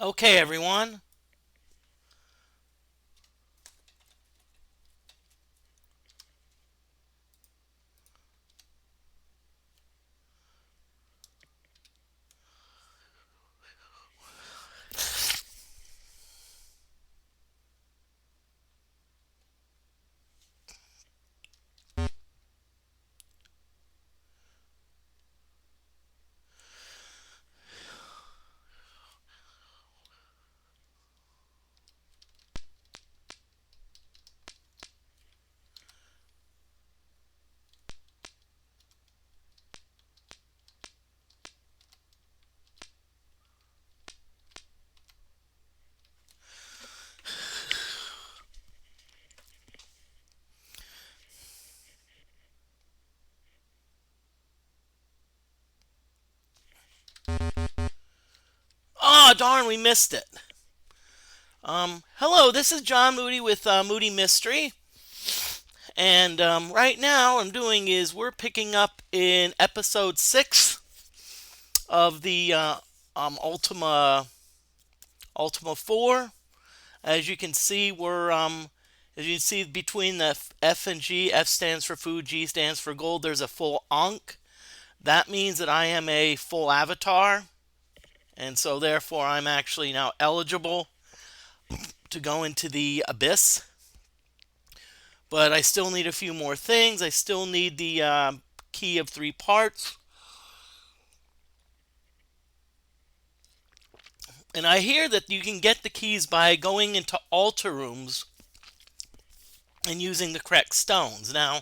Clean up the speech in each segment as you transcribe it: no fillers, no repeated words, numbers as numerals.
Okay, everyone. Oh, darn, we missed it. Hello, this is John Moody with Moody Mystery. And right now, I'm doing is we're picking up in episode 6 of the Ultima 4. As you can see, as you can see between the F and G, F stands for food, G stands for gold, there's a full Ankh. That means that I am a full avatar. And so therefore I'm actually now eligible to go into the abyss. But I still need a few more things. I still need the key of 3 parts. And I hear that you can get the keys by going into altar rooms and using the correct stones. Now,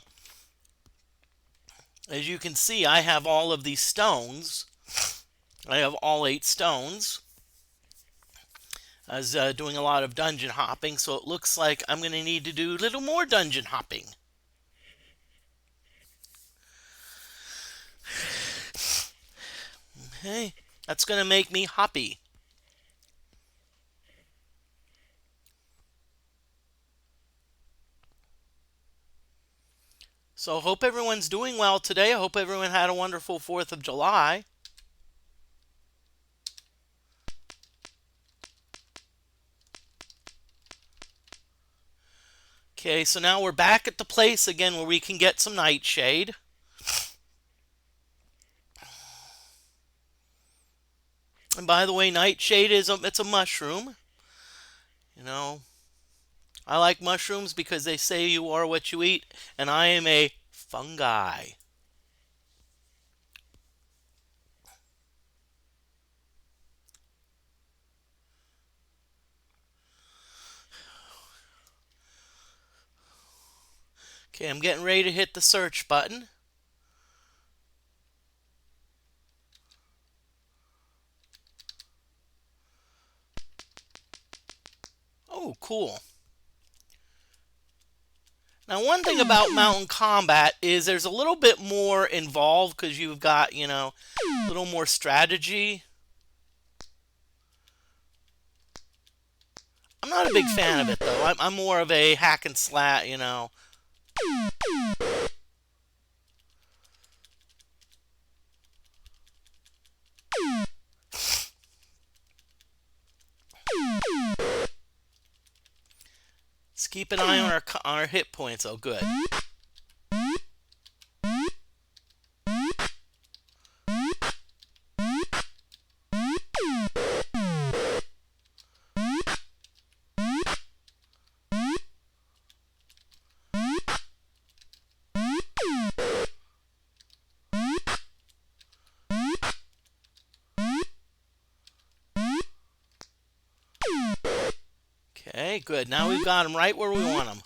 as you can see, I have all of these stones. I have all 8 stones. I was doing a lot of dungeon hopping, so it looks like I'm going to need to do a little more dungeon hopping. Okay, that's going to make me hoppy. So hope everyone's doing well today. I hope everyone had a wonderful 4th of July. Okay, so now we're back at the place again where we can get some nightshade. And by the way, nightshade it's a mushroom. You know, I like mushrooms because they say you are what you eat, and I am a fungi. Okay, I'm getting ready to hit the search button. Oh, cool. Now, one thing about mountain combat is there's a little bit more involved because you've got, a little more strategy. I'm not a big fan of it, though. I'm more of a hack and slat. Let's keep an eye on our hit points. Oh, good. Okay, good. Now we've got them right where we want them.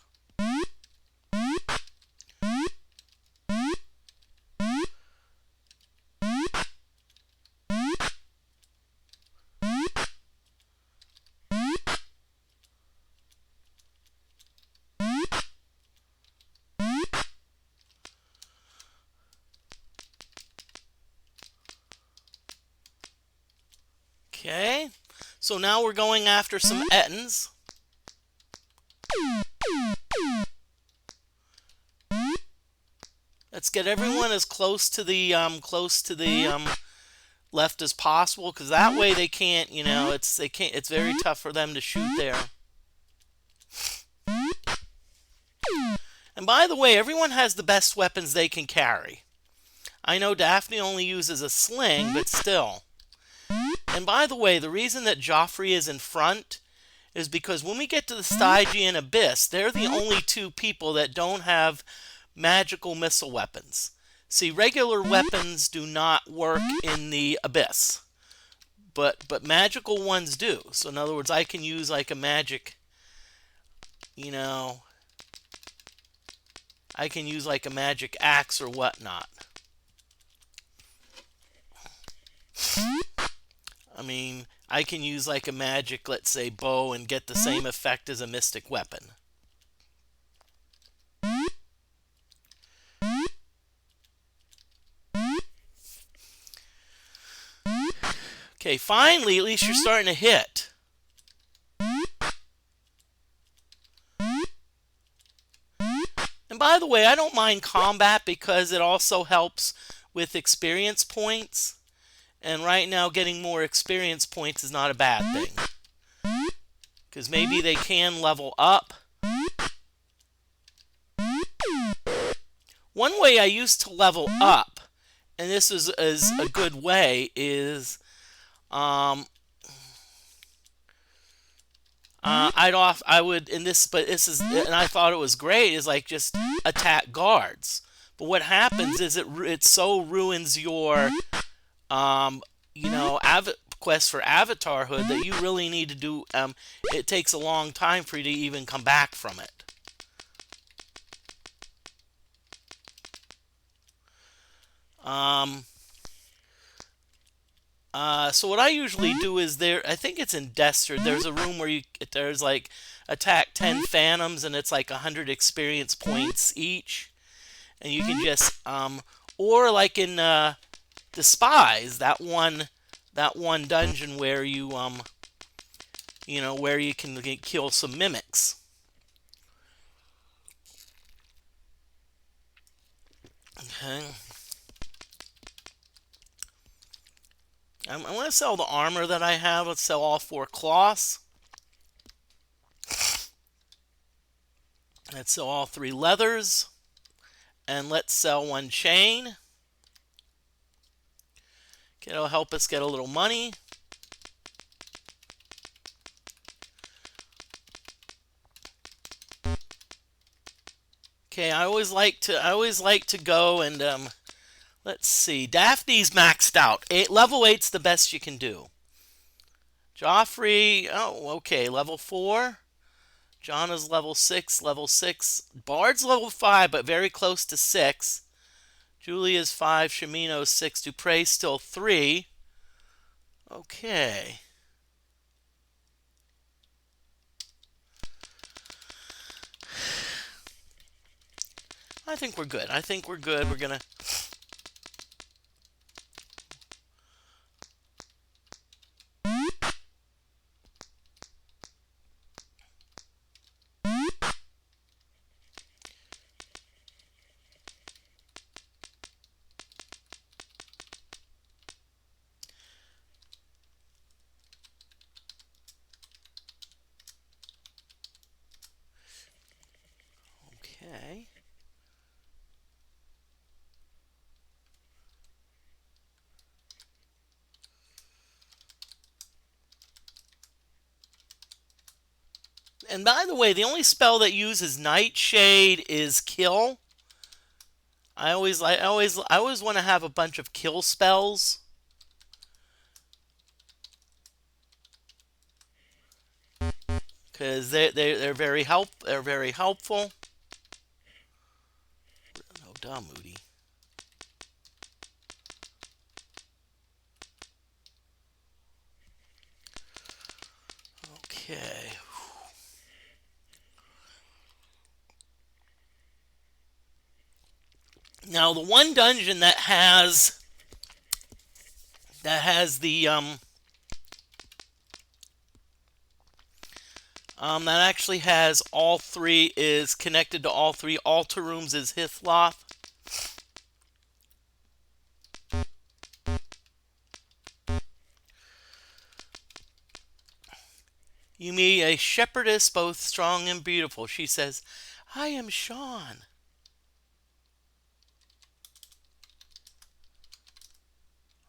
Okay, so now we're going after some Ettins. Let's get everyone as close to the left as possible, because that way they can't, it's very tough for them to shoot there. And by the way, everyone has the best weapons they can carry. I know Daphne only uses a sling, but still. And by the way, the reason that Joffrey is in front is because when we get to the Stygian Abyss, they're the only two people that don't have magical missile weapons. See, regular weapons do not work in the Abyss, but magical ones do. So in other words, I can use like a magic, I can use like a magic axe or whatnot. I mean, I can use like a magic, let's say, bow and get the same effect as a mystic weapon. Okay, finally, at least you're starting to hit. And by the way, I don't mind combat because it also helps with experience points. And right now, getting more experience points is not a bad thing. Because maybe they can level up. One way I used to level up, and this is a good way, is I would, and I thought it was great, is like just attack guards. But what happens is it so ruins your quest for avatarhood that you really need to do, it takes a long time for you to even come back from it. So what I usually do is I think it's in Destard, there's a room where there's like attack 10 phantoms and it's like 100 experience points each. And you can just, or like in Despise, that one dungeon where you, where you can kill some mimics. Okay. I'm going to sell the armor that I have. Let's sell all 4 cloths. Let's sell all 3 leathers. And let's sell 1 chain. Okay, it'll help us get a little money. Okay, I always like to go and let's see. Daphne's maxed out. Level 8's the best you can do. Joffrey, oh, okay, level 4. Jonna's level 6, level 6. Bard's level 5, but very close to 6. Julia's 5, Shimino's 6, Dupre's still 3. Okay. I think we're good. We're gonna... Okay. And by the way, the only spell that uses Nightshade is kill. I always want to have a bunch of kill spells. Because they're very helpful. Oh, duh, Moody. Okay. Now the one dungeon that has the that actually has all 3, is connected to all 3 altar rooms, is Hithloth. You meet a shepherdess both strong and beautiful. She says, I am Sean.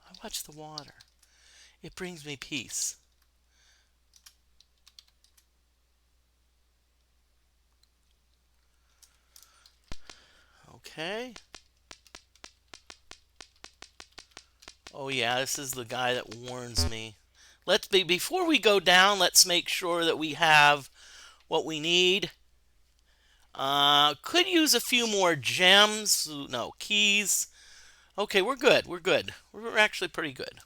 I watch the water. It brings me peace. Okay. Oh yeah, this is the guy that warns me. Before we go down, let's make sure that we have what we need. Could use a few more gems. No, keys. Okay, we're good. We're good. We're actually pretty good.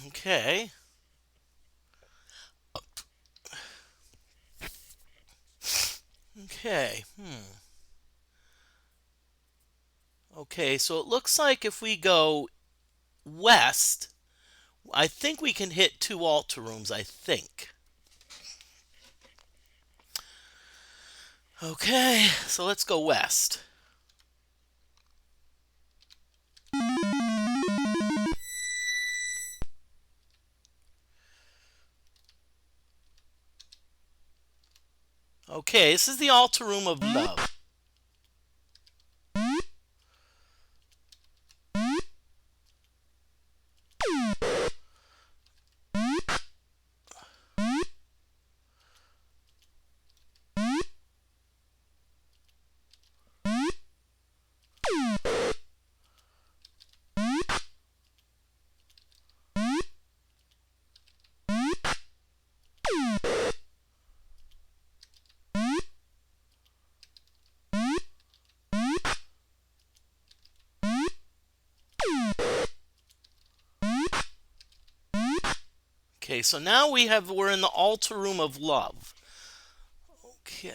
Okay. Okay. Okay, so it looks like if we go west, I think we can hit 2 altar rooms, I think. Okay, so let's go west. Okay, this is the altar room of love. Okay, so now we're in the altar room of love. Okay.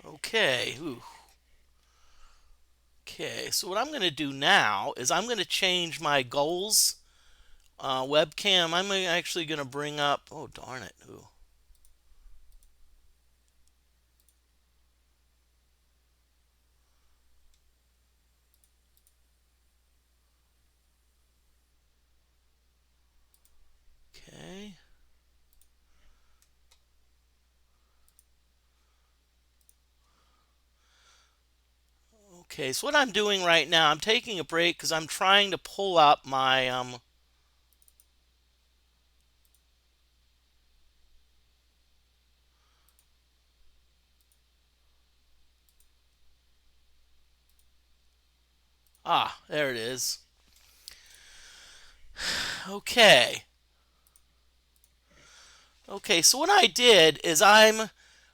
Okay. Ooh. Okay, so what I'm going to do now is I'm going to change my goals webcam. I'm actually going to bring up. Oh, darn it. Ooh. Okay. Okay, so what I'm doing right now, I'm taking a break because I'm trying to pull up my there it is. Okay. Okay, so what I did is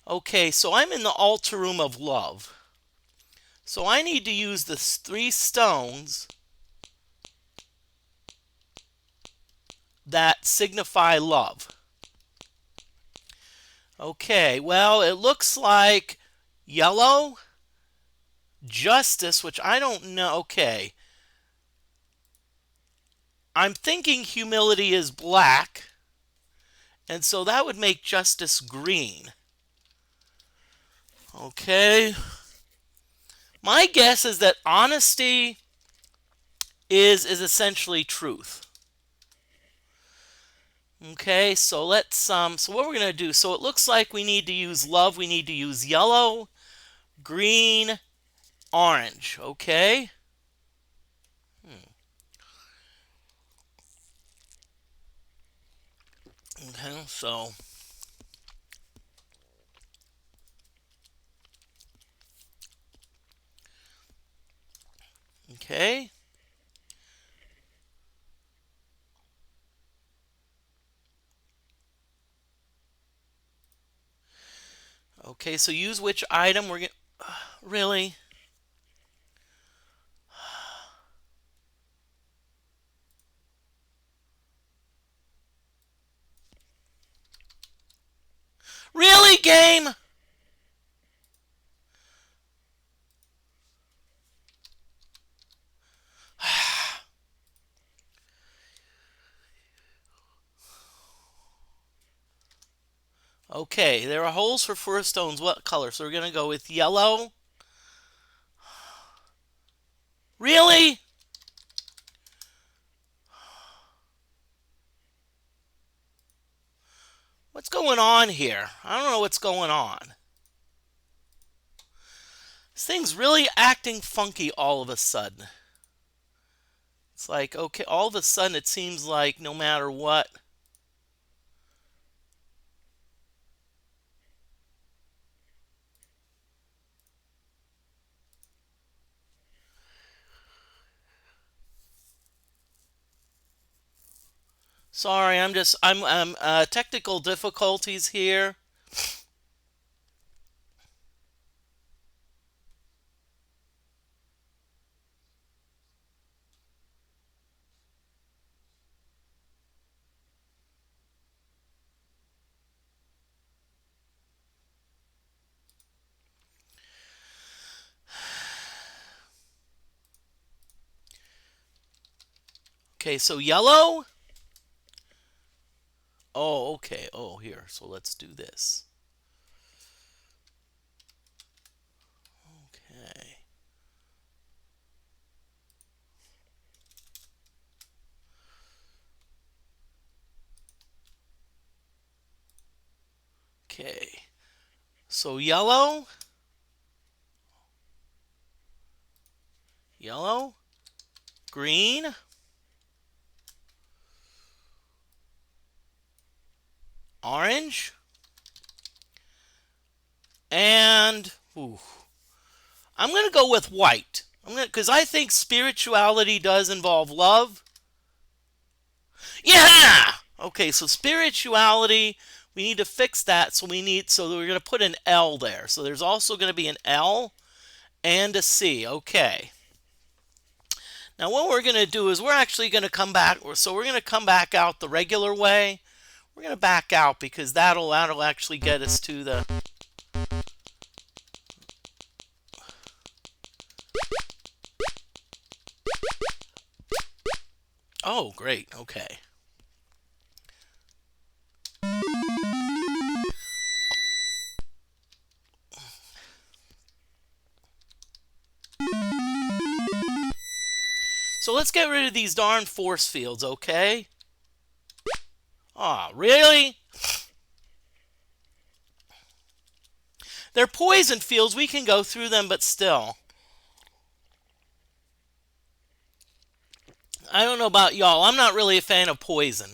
okay, so I'm in the altar room of love. So I need to use the 3 stones that signify love. Okay, well, it looks like yellow, justice, which I don't know. Okay. I'm thinking humility is black, and so that would make justice green. Okay. My guess is that honesty is essentially truth. Okay, so so what we're going to do, so it looks like we need to use love, we need to use yellow, green, orange, okay? Okay, so okay. Okay, so use which item we're going to really? Really, game? Okay, there are holes for four stones. What color? So we're going to go with yellow. Really? What's going on here? I don't know what's going on. This thing's really acting funky all of a sudden. It's like, okay, all of a sudden it seems like no matter what. Sorry, I'm technical difficulties here. Okay, so yellow. Oh, okay. Oh, here. So let's do this. Okay. Okay. So yellow, yellow, green, orange, and ooh, I'm gonna go with white. Because I think spirituality does involve love. Yeah. Okay, so spirituality, we need to fix that. So we're gonna put an L there. So there's also gonna be an L and a C. Okay. Now what we're gonna do is we're actually gonna come back. So we're gonna come back out the regular way. We're gonna back out because that'll actually get us to the. Oh, great. Okay. So let's get rid of these darn force fields, okay? Aw, really? They're poison fields. We can go through them, but still. I don't know about y'all. I'm not really a fan of poison.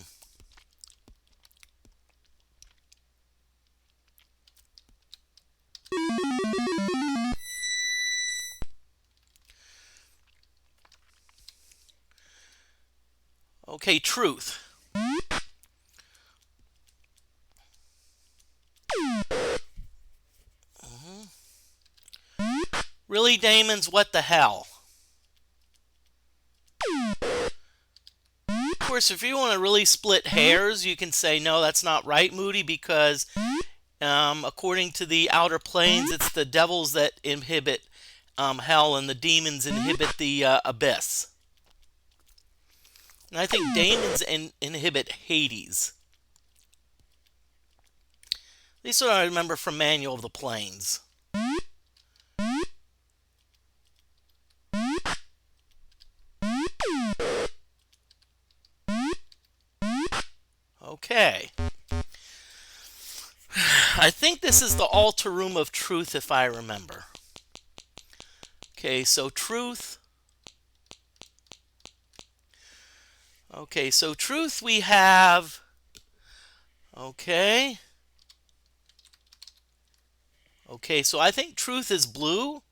Okay, truth. Really, Damon's what the hell? Of course, if you want to really split hairs, you can say, no, that's not right, Moody, because according to the outer planes, it's the devils that inhibit hell and the demons inhibit the abyss. And I think demons inhibit Hades. At least what I remember from Manual of the Planes. Okay. I think this is the altar room of truth, if I remember. Okay, so truth. Okay, so truth we have. Okay. Okay, so I think truth is blue.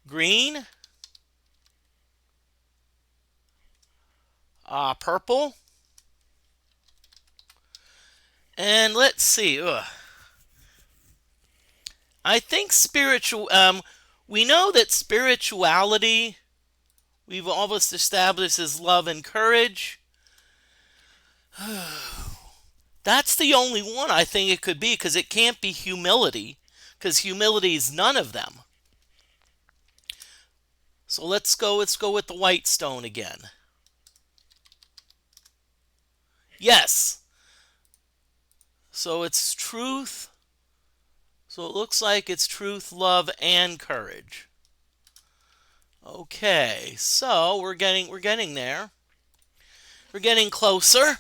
Green. Purple. And let's see. I think we know that spirituality, we've almost established, is love and courage. That's the only one I think it could be, because it can't be humility, because humility is none of them. So let's go with the white stone again. Yes. So it's truth. So it looks like it's truth, love, and courage. Okay, so we're getting there. We're getting closer.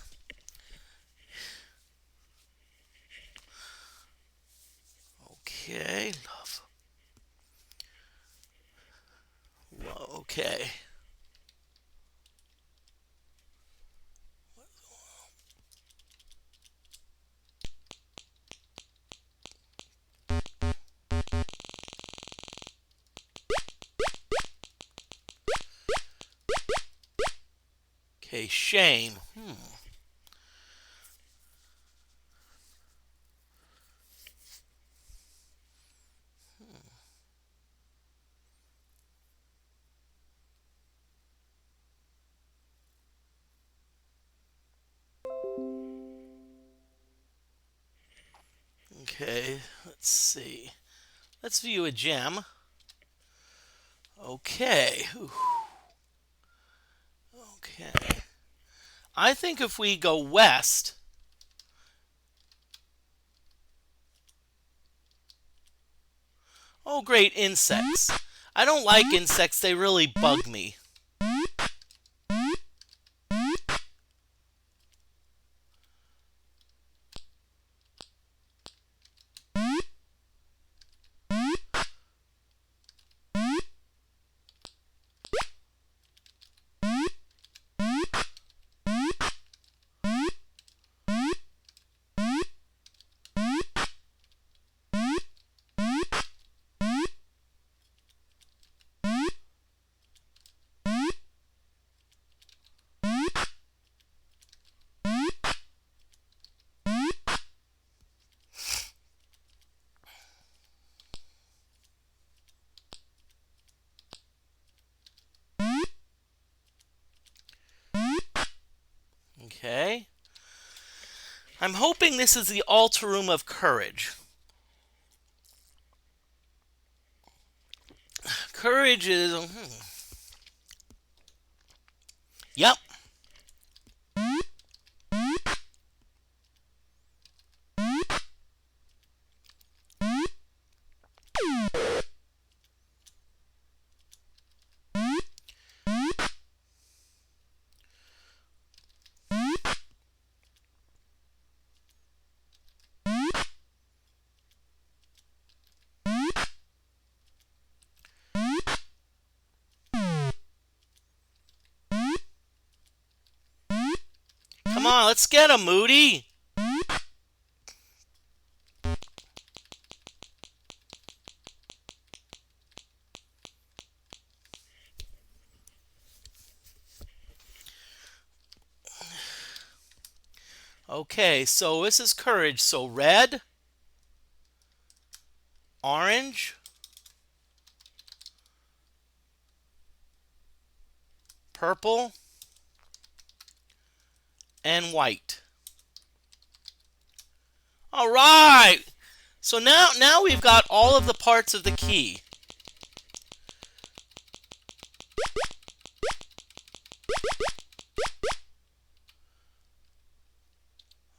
Okay, love. Okay. Okay, shame. Okay, let's see. Let's view a gem. Okay. Whew. Okay. I think if we go west, oh great, insects. I don't like insects, they really bug me. Okay. I'm hoping this is the altar room of courage. Courage is... Yep. Come on, let's get him, Moody. Okay, so this is courage. So red, orange, purple, and white. All right. So now we've got all of the parts of the key.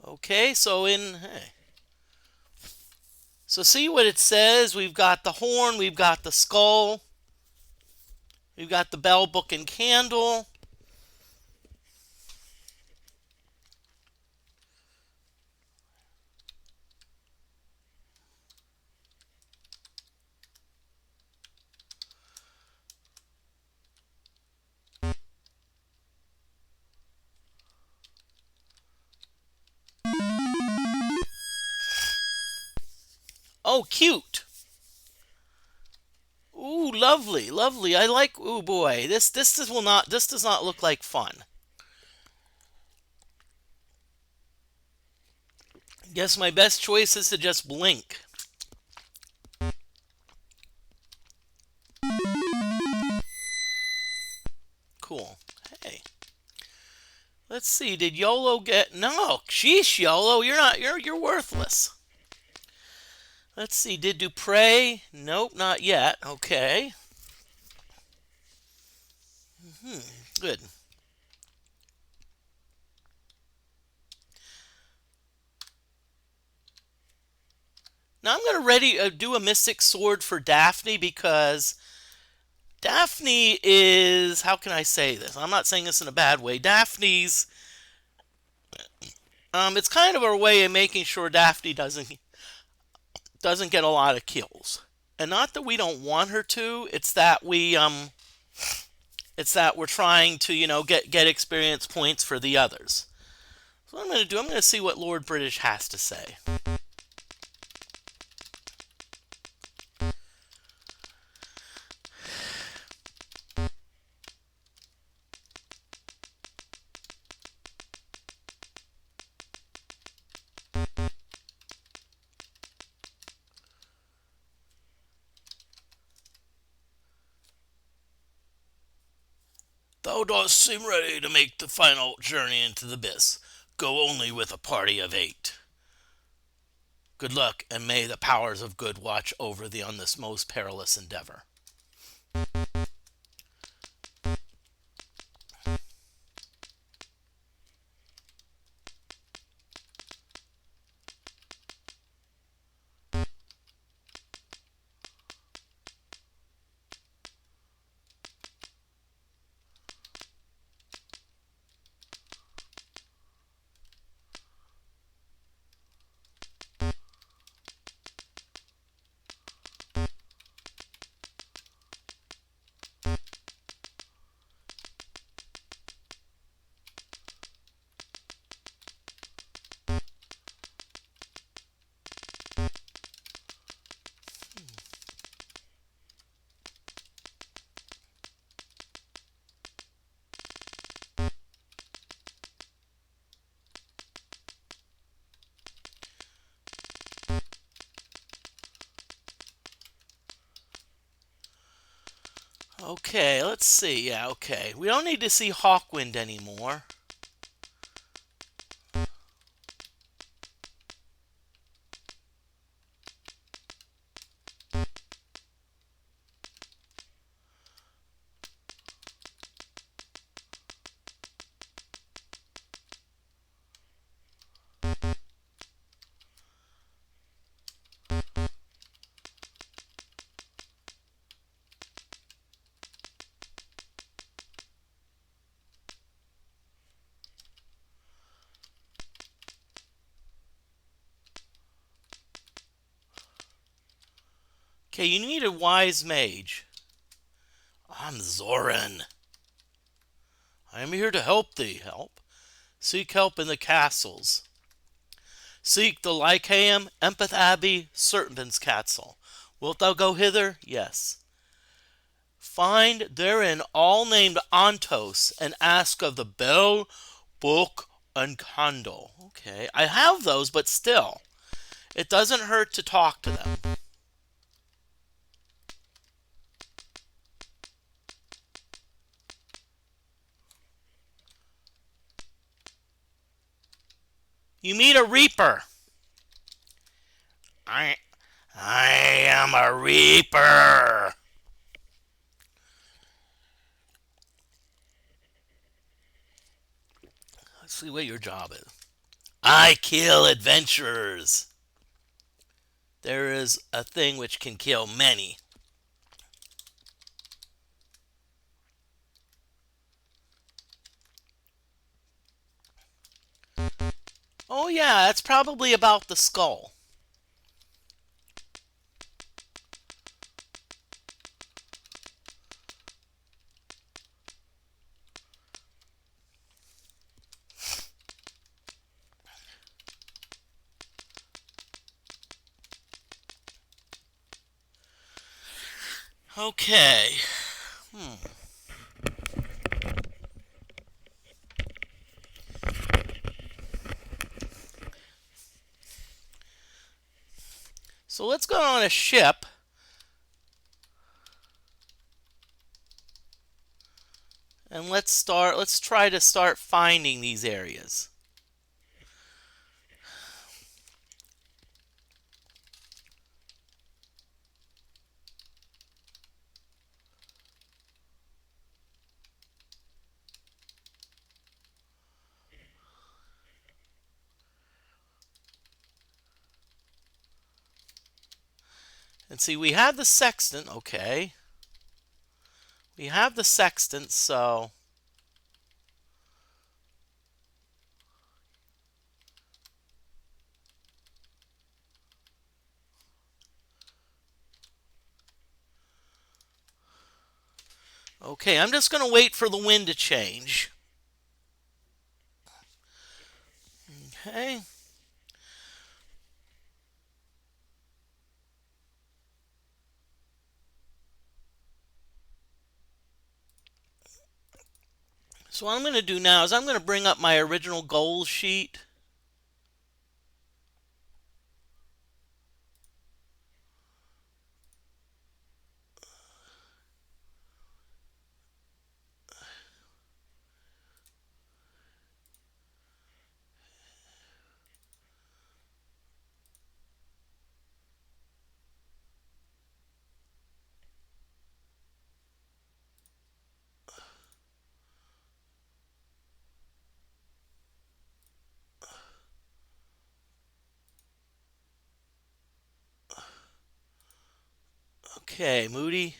Okay, so so see what it says. We've got the horn, we've got the skull, we've got the bell, book, and candle. Oh, cute. Ooh, lovely, lovely. I like. Ooh, boy, this does not look like fun. Guess my best choice is to just blink. Cool. Hey, Let's see. Did YOLO get? No. Sheesh, YOLO. You're not. You're worthless. Let's see. Did Dupre? Nope, not yet. Okay. Good. Now I'm going to do a Mystic Sword for Daphne because Daphne is, how can I say this? I'm not saying this in a bad way. Daphne's, it's kind of our way of making sure Daphne doesn't get a lot of kills. And not that we don't want her to, it's that we're trying to, get experience points for the others. So what I'm going to see what Lord British has to say. Thou dost seem ready to make the final journey into the abyss. Go only with a party of 8. Good luck, and may the powers of good watch over thee on this most perilous endeavor. Okay, let's see. Yeah, okay. We don't need to see Hawkwind anymore. Okay, you need a wise mage. I'm Zoran. I am here to help thee. Help. Seek help in the castles. Seek the Lycaeum, Empath Abbey, Serpent's Castle. Wilt thou go hither? Yes. Find therein all named Antos, and ask of the bell, book, and candle. Okay, I have those, but still, it doesn't hurt to talk to them. You meet a Reaper. I am a Reaper. Let's see what your job is. I kill adventurers. There is a thing which can kill many. Oh yeah, that's probably about the skull. Okay. So let's go on a ship. And let's try to start finding these areas. And see, we have the sextant, okay. We have the sextant, so okay, I'm just going to wait for the wind to change. Okay. So what I'm going to do now is I'm going to bring up my original goals sheet. Okay, Moody.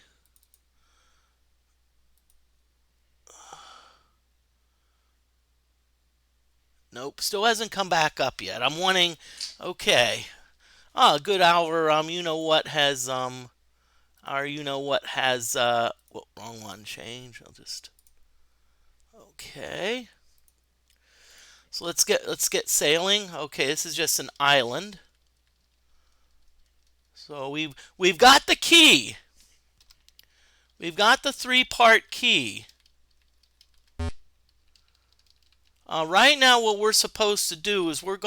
Nope, still hasn't come back up yet. I'm wanting, okay. Ah, good hour. You know what has well, wrong one. Change. I'll just. Okay. So let's get sailing. Okay, this is just an island. So we've got the key. We've got the three-part key. Right now, what we're supposed to do is we're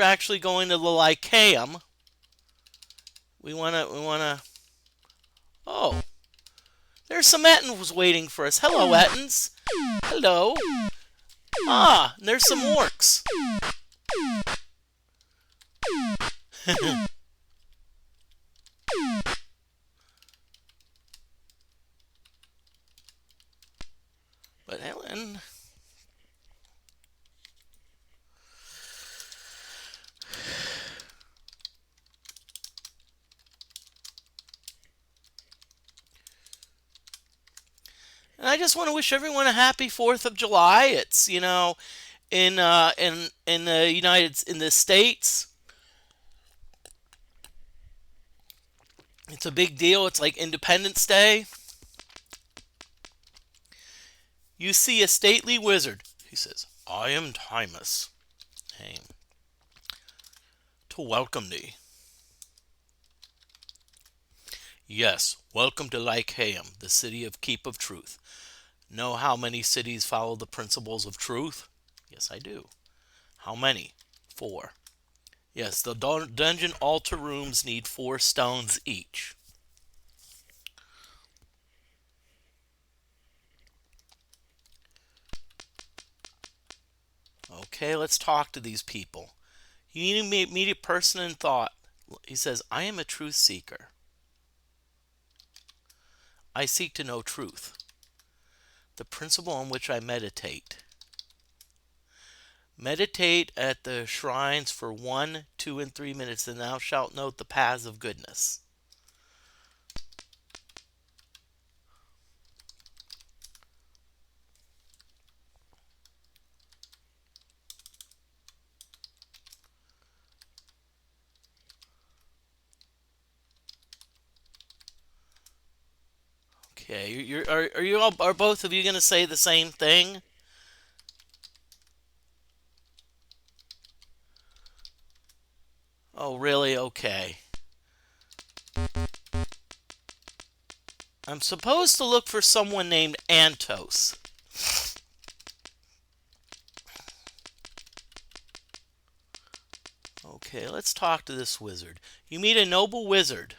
actually going to the Lycaeum. We wanna. Oh, there's some Ettins waiting for us. Hello, Ettins. Hello. Ah, and there's some orcs. But Helen. And I just want to wish everyone a happy 4th of July. It's, in the States, it's a big deal. It's like Independence Day. You see a stately wizard. He says, "I am Timus. Hey, to welcome thee." Yes, welcome to Lycaeum, the city of Keep of Truth. Know how many cities follow the principles of truth? Yes, I do. How many? 4. Yes, the dungeon altar rooms need 4 stones each. Okay, let's talk to these people. You need to meet a person in thought. He says, "I am a truth seeker. I seek to know truth, the principle on which I meditate. Meditate at the shrines for 1, 2, and 3 minutes, and thou shalt note the paths of goodness." Okay, are both of you going to say the same thing? Oh, really? Okay. I'm supposed to look for someone named Antos. Okay, let's talk to this wizard. You meet a noble wizard.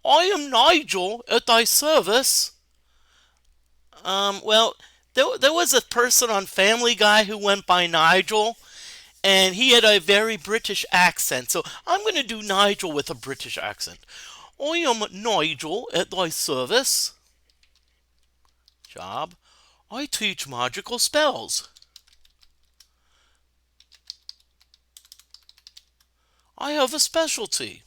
I am Nigel at thy service. Well, there was a person on Family Guy who went by Nigel, and he had a very British accent. So I'm going to do Nigel with a British accent. I am Nigel at thy service. Job. I teach magical spells. I have a specialty.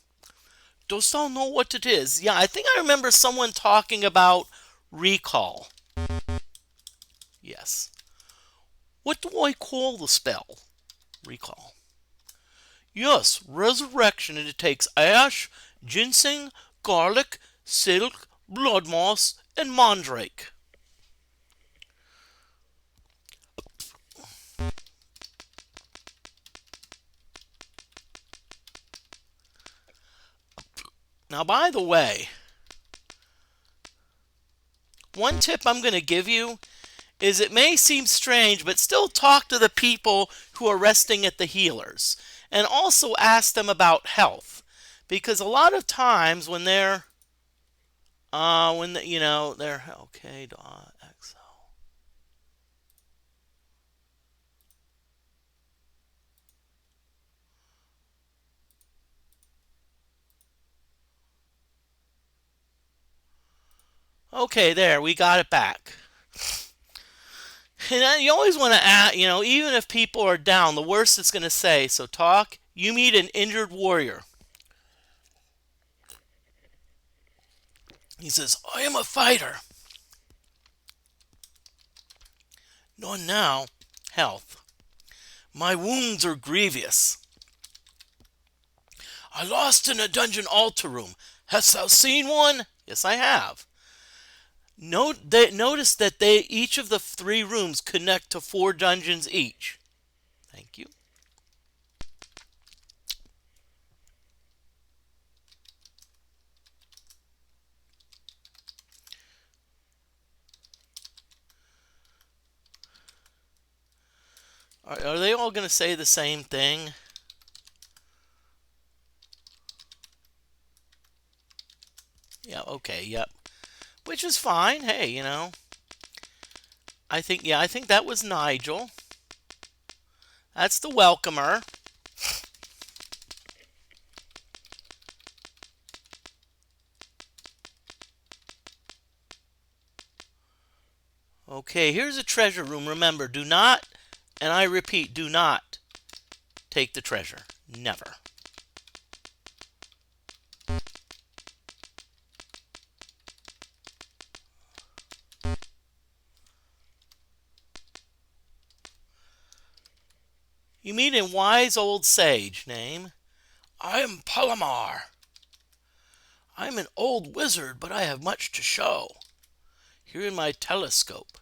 Dost thou know what it is? Yeah, I think I remember someone talking about recall. Yes. What do I call the spell? Recall. Yes, resurrection, and it takes ash, ginseng, garlic, silk, blood moss, and mandrake. Now, by the way, one tip I'm going to give you is it may seem strange, but still talk to the people who are resting at the healers. And also ask them about health. Because a lot of times when they're, they're, okay, XL. Okay, there, we got it back. And you always want to add, even if people are down, the worst it's going to say. So talk. You meet an injured warrior. He says, I am a fighter. None now. Health. My wounds are grievous. I lost in a dungeon altar room. Hast thou seen one? Yes, I have. Notice that each of the 3 rooms connect to 4 dungeons each. Thank you. Are they all going to say the same thing? Yeah, okay, yep. Which is fine. Hey, I think that was Nigel. That's the welcomer. Okay, here's a treasure room. Remember, do not, and I repeat, do not take the treasure. Never. You meet a wise old sage. Name? I am Palomar. I am an old wizard, but I have much to show. Here in my telescope.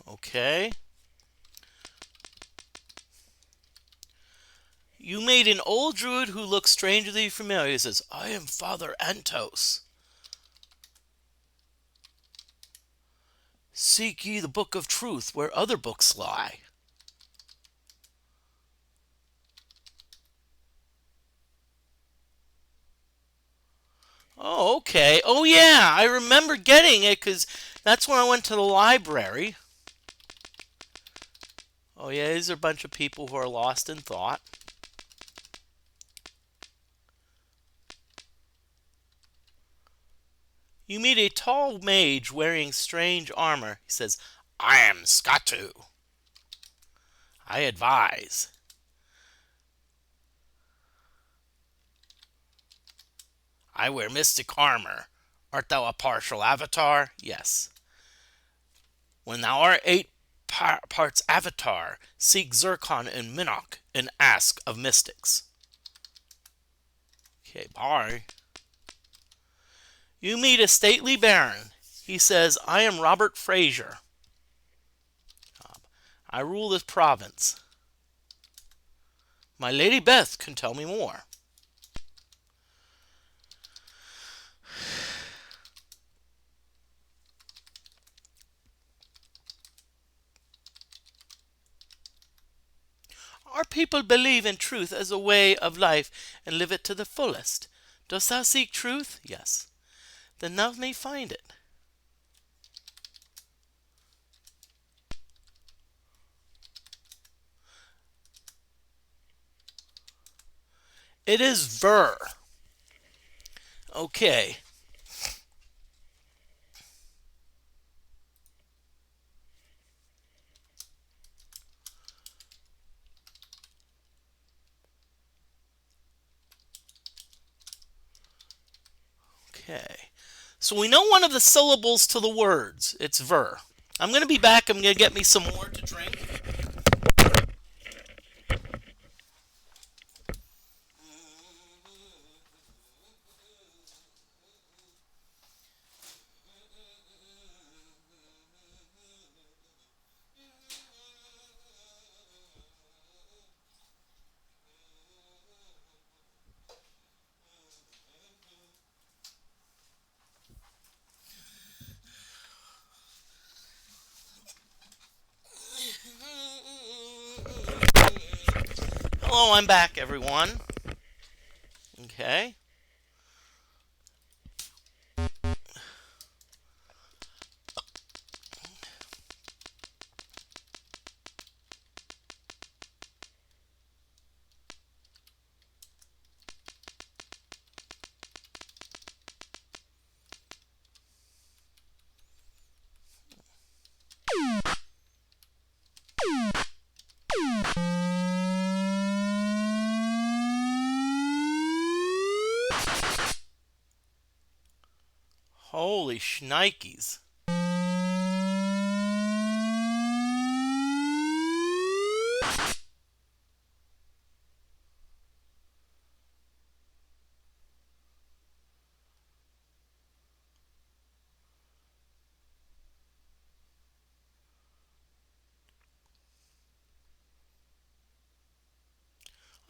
Okay. You made an old druid who looks strangely familiar. He says, I am Father Antos. Seek ye the book of truth where other books lie. Oh, okay. Oh, yeah. I remember getting it because that's when I went to the library. Oh, yeah. These are a bunch of people who are lost in thought. You meet a tall mage wearing strange armor. He says, I am Skatu. I advise. I wear mystic armor. Art thou a partial avatar? Yes. When thou art 8 parts avatar, seek Zircon and Minnock and ask of mystics. Okay, bye. You meet a stately baron. He says, I am Robert Fraser. I rule this province. My Lady Beth can tell me more. Our people believe in truth as a way of life and live it to the fullest. Dost thou seek truth? Yes. Then thou may find it. It is ver. Okay. Okay. So we know one of the syllables to the words. It's ver. I'm going to be back. I'm going to get me some more to drink. Hello, I'm back, everyone. Okay. Holy shnikes.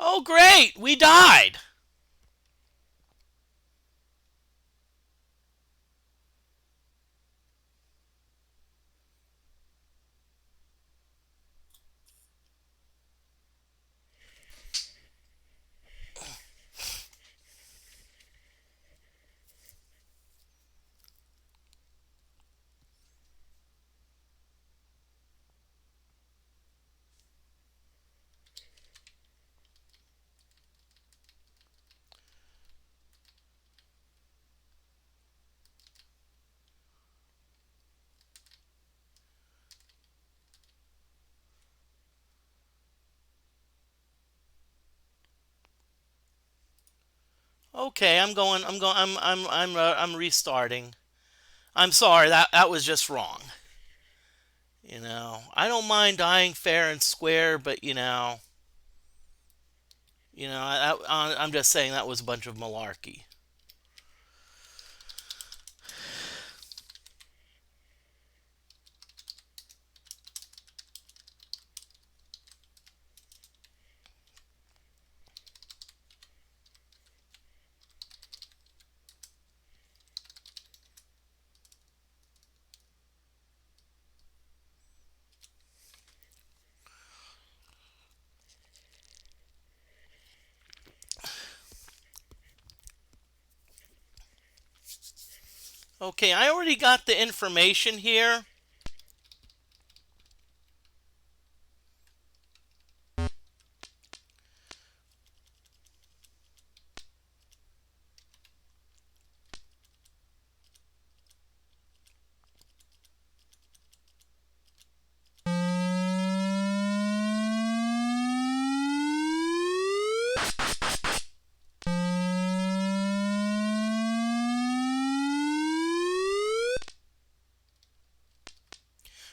Oh, great! We died! Okay, I'm restarting. I'm sorry, that was just wrong. I don't mind dying fair and square, but I'm just saying that was a bunch of malarkey. Okay, I already got the information here.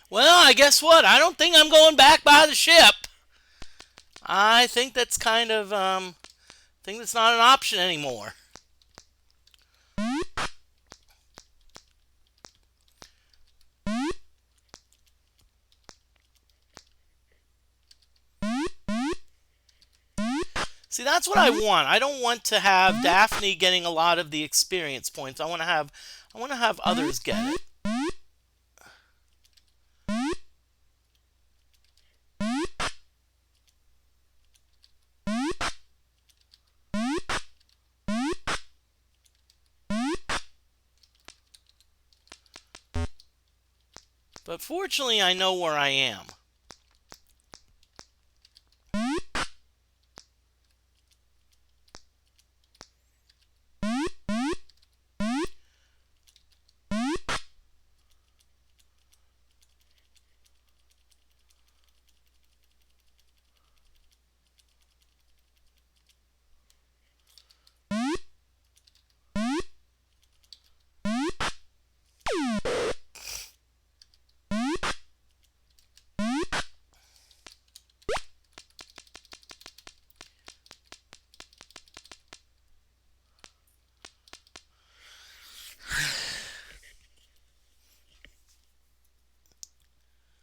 Well, I guess what? I don't think I'm going back by the ship. I think that's kind of think that's not an option anymore. See, that's what I want. I don't want to have Daphne getting a lot of the experience points. I want to have others get it. But fortunately, I know where I am.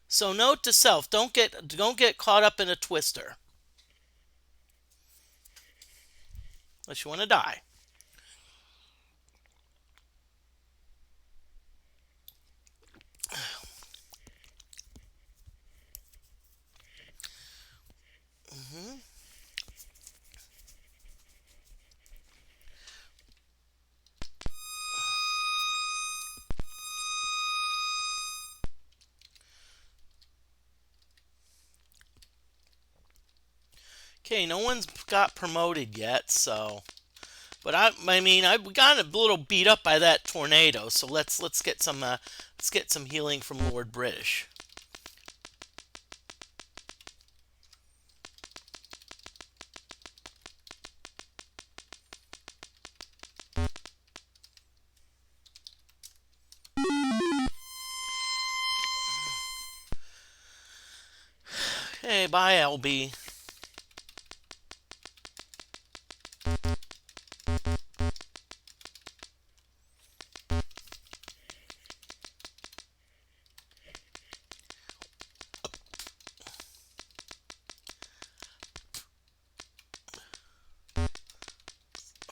So note to self, don't get caught up in a twister. Unless you want to die. Hmm. Okay, no one's got promoted yet, so. But I mean, I got a little beat up by that tornado, so let's get some healing from Lord British. Hey, bye, LB.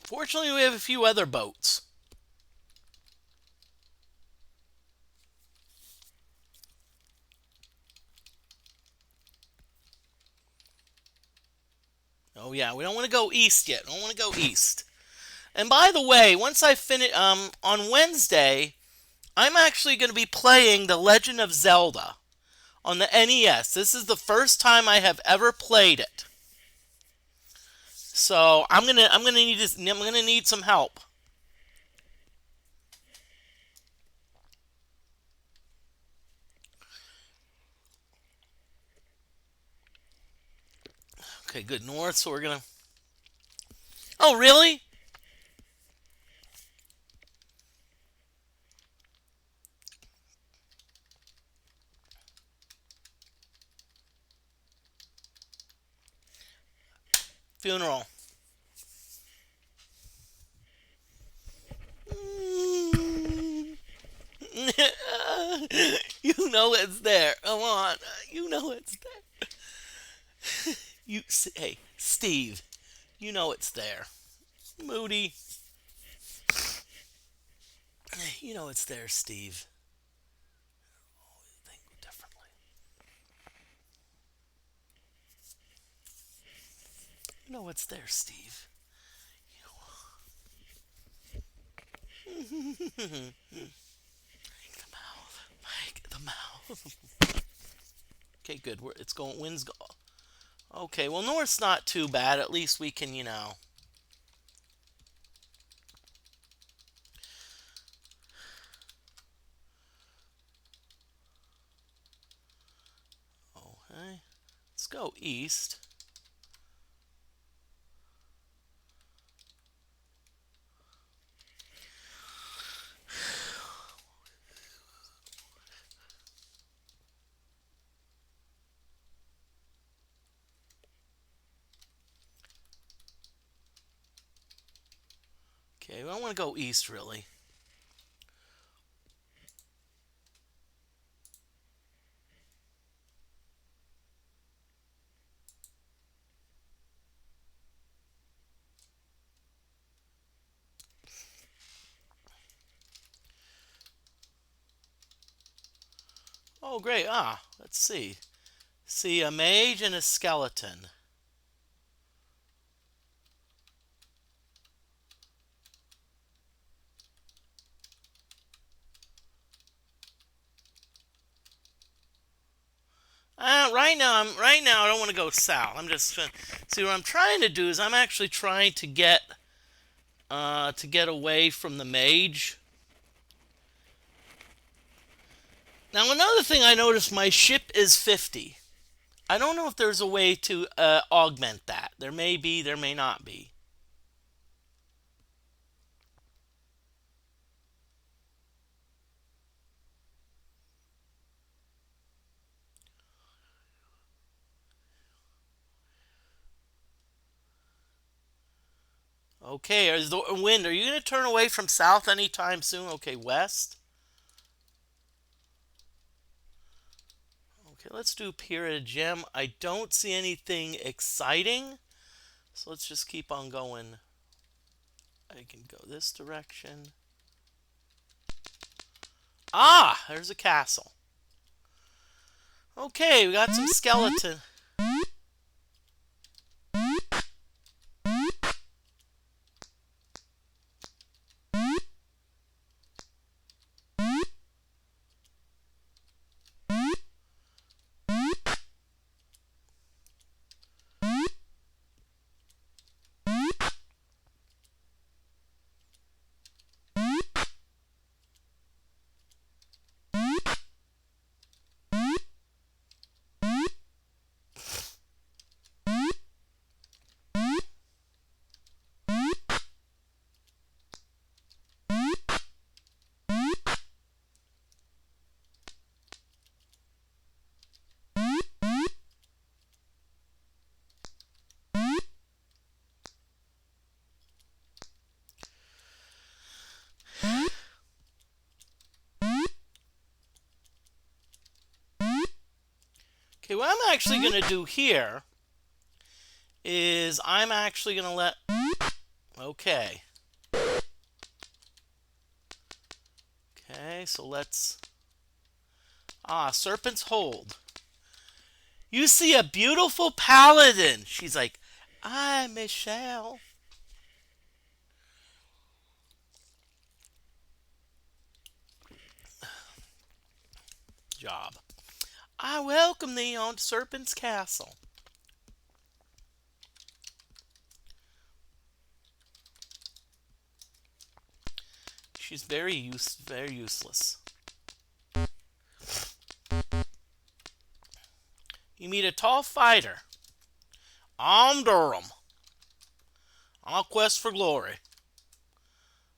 Fortunately, we have a few other boats. Oh yeah, we don't want to go east yet. We don't want to go east. And by the way, once I finish, on Wednesday, I'm actually going to be playing The Legend of Zelda on the NES. This is the first time I have ever played it. So I'm gonna need some help. Okay, good north. So we're gonna. Oh really? Funeral. You know it's there. Come on, you know it's there. Hey, Steve. You know it's there. Moody. You know it's there, Steve. Think differently. You know it's there, Steve. Make the mouth. Make the mouth. Okay, good. It's going. Wind's go. Okay, well, north's not too bad. At least we can. Okay, let's go east. Okay, we don't want to go east, really. Oh, great. Let's see. See a mage and a skeleton. Right now I don't want to go south. I'm just see what I'm trying to do is I'm actually trying to get away from the mage. Now another thing I noticed, my ship is 50. I don't know if there's a way to augment that. There may be, there may not be. Okay, is the wind, are you going to turn away from south anytime soon? Okay, west. Okay, let's do Period Gem. I don't see anything exciting, so let's just keep on going. I can go this direction. Ah, there's a castle. Okay, we got some skeleton. Okay, what I'm actually going to do here is I'm actually going to let... Okay. Okay, so let's... Ah, Serpent's Hold. You see a beautiful paladin. She's like, I'm Michelle. Job. I welcome thee on Serpent's Castle. She's very useless. You meet a tall fighter. I'm Durham. On a quest for glory.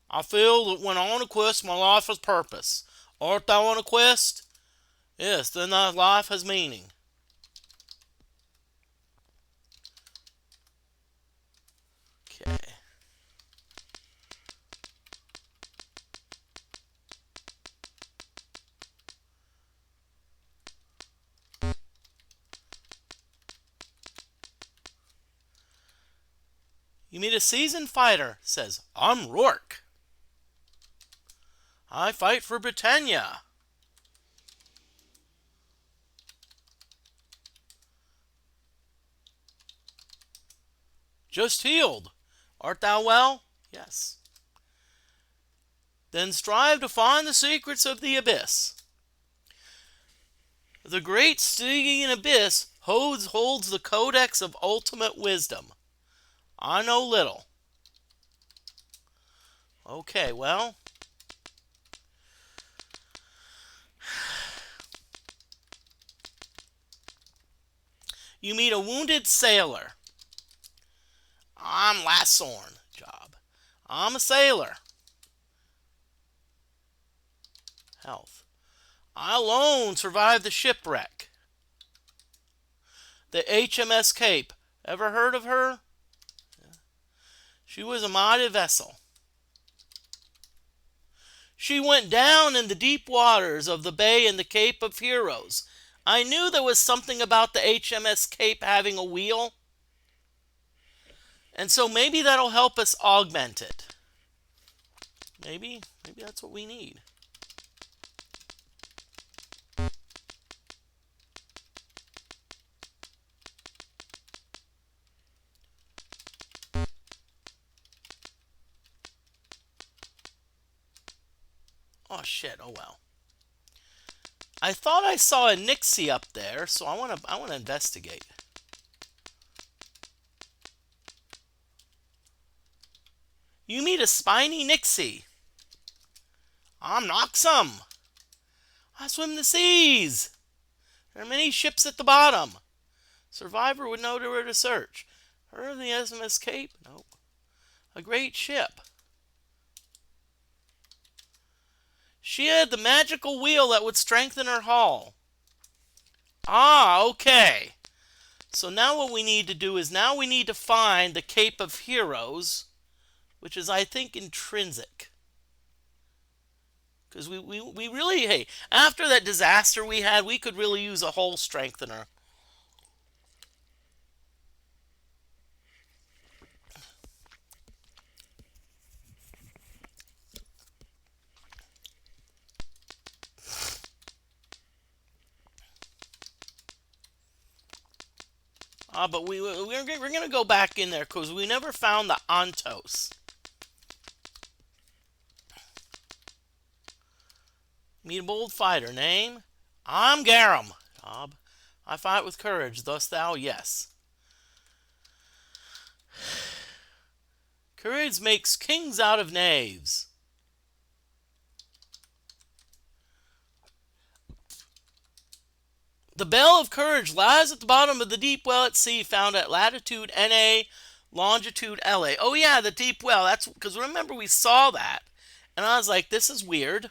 I feel that when on a quest, my life has purpose. Art thou on a quest? Yes, then thy life has meaning. Okay. You meet a seasoned fighter. Says, I'm Rourke. I fight for Britannia. Just healed. Art thou well? Yes. Then strive to find the secrets of the abyss. The great Stygian abyss holds the codex of ultimate wisdom. I know little. Okay, well. You meet a wounded sailor. I'm Lassorn. Job. I'm a sailor. Health. I alone survived the shipwreck. The HMS Cape. Ever heard of her? She was a mighty vessel. She went down in the deep waters of the bay in the Cape of Heroes. I knew there was something about the HMS Cape having a wheel. And so maybe that'll help us augment it. Maybe that's what we need. Oh shit, oh well. I thought I saw a Nixie up there, so I wanna investigate. You meet a spiny Nixie. I'm Noxum. I swim the seas. There are many ships at the bottom. Survivor would know where to search. Heard of the SMS Cape? Nope. A great ship. She had the magical wheel that would strengthen her hull. Ah, okay. So now what we need to do is now we need to find the Cape of Heroes, which is, I think, intrinsic. Because we really, hey, after that disaster we had, we could really use a hull strengthener. But we're going to go back in there because we never found the Antos. Meet a bold fighter. Name? I'm Garum. Job? I fight with courage. Thus thou, yes. Courage makes kings out of knaves. The Bell of Courage lies at the bottom of the deep well at sea, found at latitude NA, longitude LA. Oh yeah, the deep well. That's because remember we saw that, and I was like, this is weird.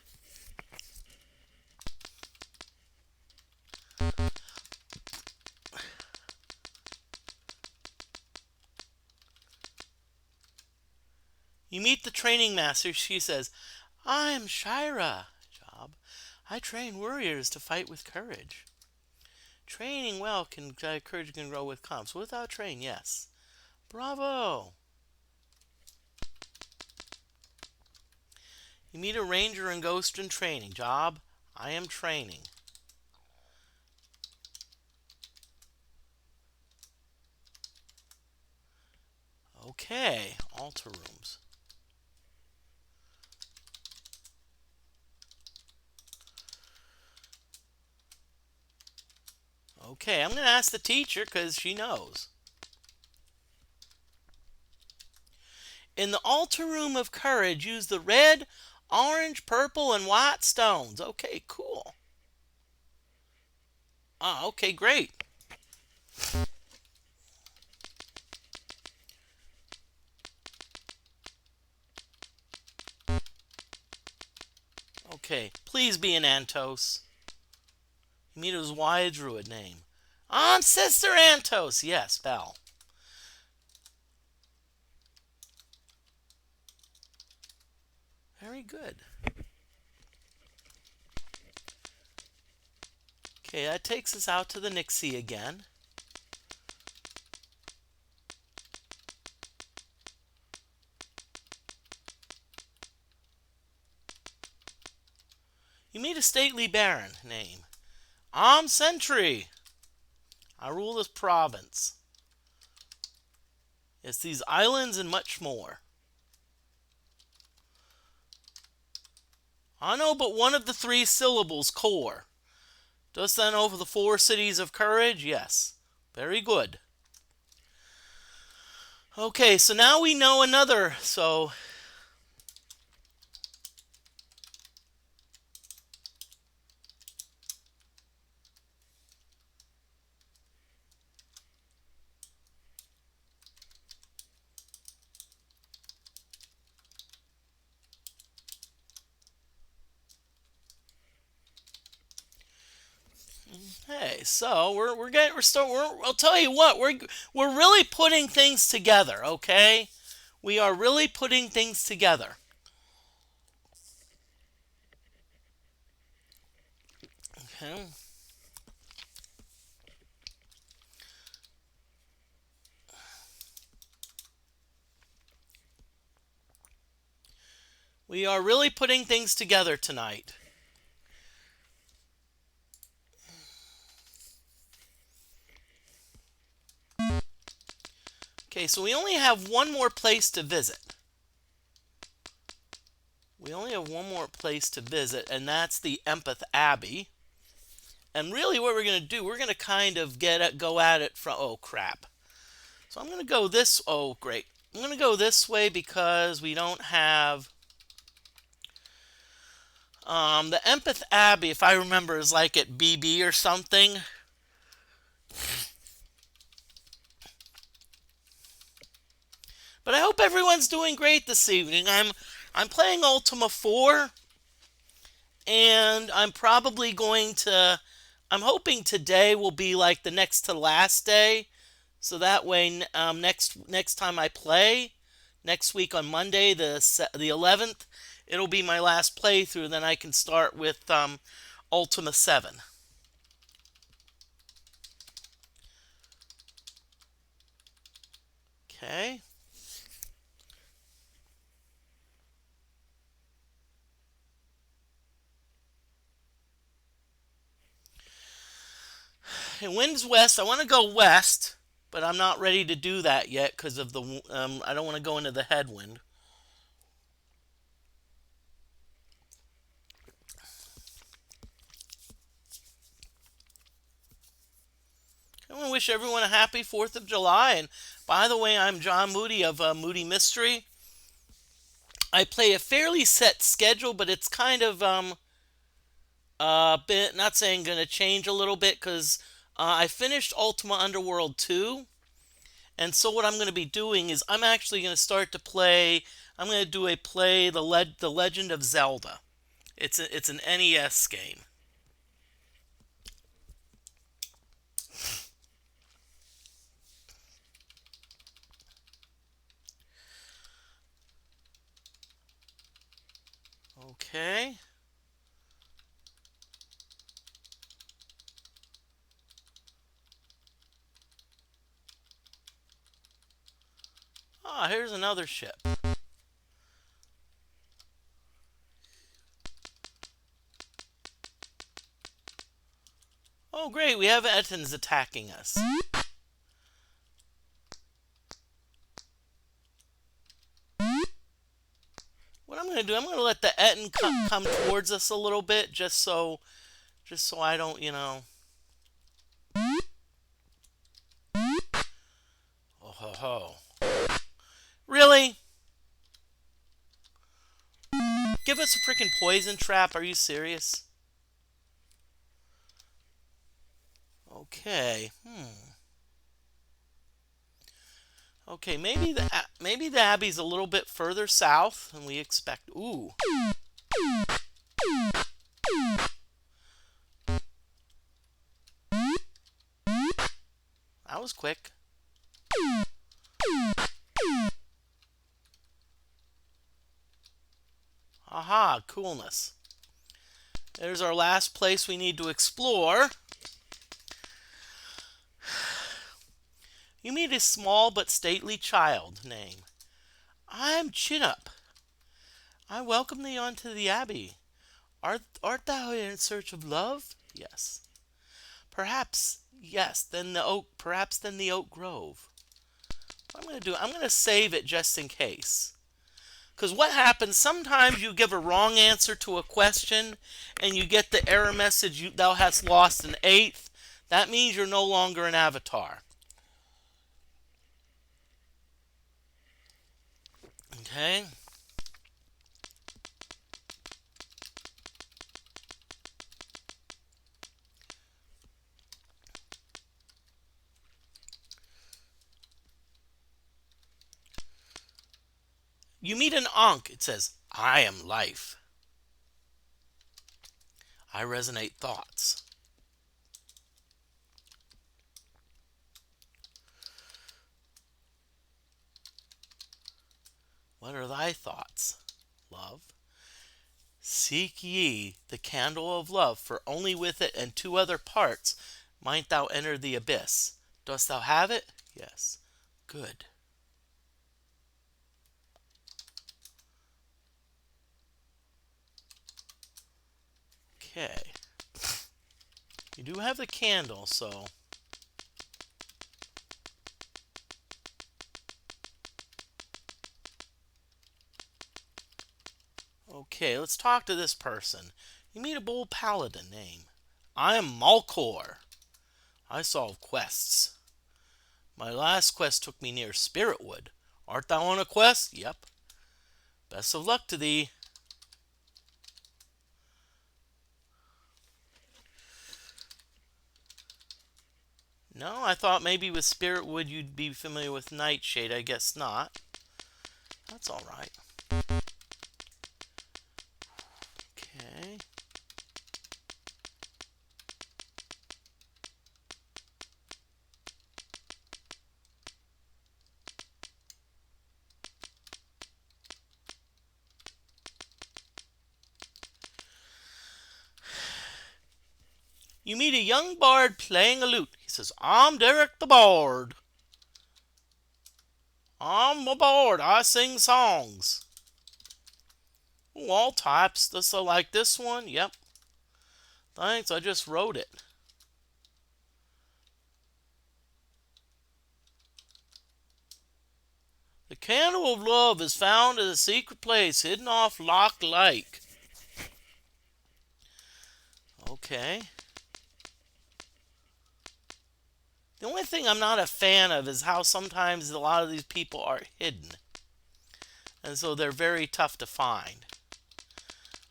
You meet the training master. She says, I'm Shira. Job. I train warriors to fight with courage. Training well courage can grow with calm. So without train, yes. Bravo. You meet a ranger and ghost in training. Job. I am training. Okay. Altar rooms. Okay, I'm going to ask the teacher because she knows. In the altar room of courage, use the red, orange, purple, and white stones. Okay, cool. Okay, great. Okay, please be an Antos. You meet his Y druid name. I'm Sister Antos. Yes, Belle. Very good. Okay, that takes us out to the Nixie again. You meet a stately baron name. I'm Sentry. I rule this province. It's these islands and much more. I know but one of the three syllables, core. Dost thou know the four cities of courage? Yes. Very good. Okay, so now we know another. So hey, so I'll tell you what, we're really putting things together, okay? We are really putting things together. Okay. We are really putting things together tonight. Okay, so we only have one more place to visit. We only have one more place to visit, and that's the Empath Abbey. And really what we're going to do, we're going to kind of go at it from, oh crap. So I'm going to go this, oh great. I'm going to go this way because we don't have, the Empath Abbey, if I remember, is like at BB or something. But I hope everyone's doing great this evening. I'm playing Ultima 4, and I'm probably going to, I'm hoping today will be like the next to last day, so that way next time I play, next week on Monday the 11th, it'll be my last playthrough. Then I can start with Ultima 7. Okay. It winds west. I want to go west, but I'm not ready to do that yet because of the. I don't want to go into the headwind. I want to wish everyone a happy 4th of July. And by the way, I'm John Moody of Moody Mystery. I play a fairly set schedule, but it's kind of a bit, not saying going to change a little bit because I finished Ultima Underworld 2. And so what I'm going to be doing is I'm actually going to start to play, I'm going to do a play the Legend of Zelda. It's an NES game. Okay. Ah, here's another ship. Oh, great, we have Ettins attacking us. What I'm going to do, I'm going to let the Ettin come towards us a little bit, just so I don't, you know. Oh ho ho. Really? Give us a freaking poison trap, are you serious? Okay, Okay, maybe the Abbey's a little bit further south than we expect. Ooh. That was quick. Aha, coolness. There's our last place we need to explore. You meet a small but stately child. Name. I'm Chin-Up. I welcome thee unto the Abbey. Art thou in search of love? Yes. Perhaps, yes, perhaps then the oak grove. What I'm going to do, I'm going to save it just in case. Because what happens, sometimes you give a wrong answer to a question and you get the error message, thou hast lost an eighth. That means you're no longer an avatar. Okay. You meet an Ankh. It says, I am life. I resonate thoughts. What are thy thoughts? Love. Seek ye the candle of love, for only with it and two other parts might thou enter the abyss. Dost thou have it? Yes. Good. Okay. You do have the candle, so... Okay, let's talk to this person. You meet a bold paladin. Name. I am Malkor. I solve quests. My last quest took me near Spiritwood. Art thou on a quest? Yep. Best of luck to thee. No, I thought maybe with Spiritwood you'd be familiar with Nightshade. I guess not. That's alright. Okay. You meet a young bard playing a lute. He says, I'm Derek the Bard. I'm a bard. I sing songs. Ooh, all types. So like this one? Yep. Thanks, I just wrote it. The candle of love is found in a secret place hidden off Loch Lake. Okay. The only thing I'm not a fan of is how sometimes a lot of these people are hidden. And so they're very tough to find.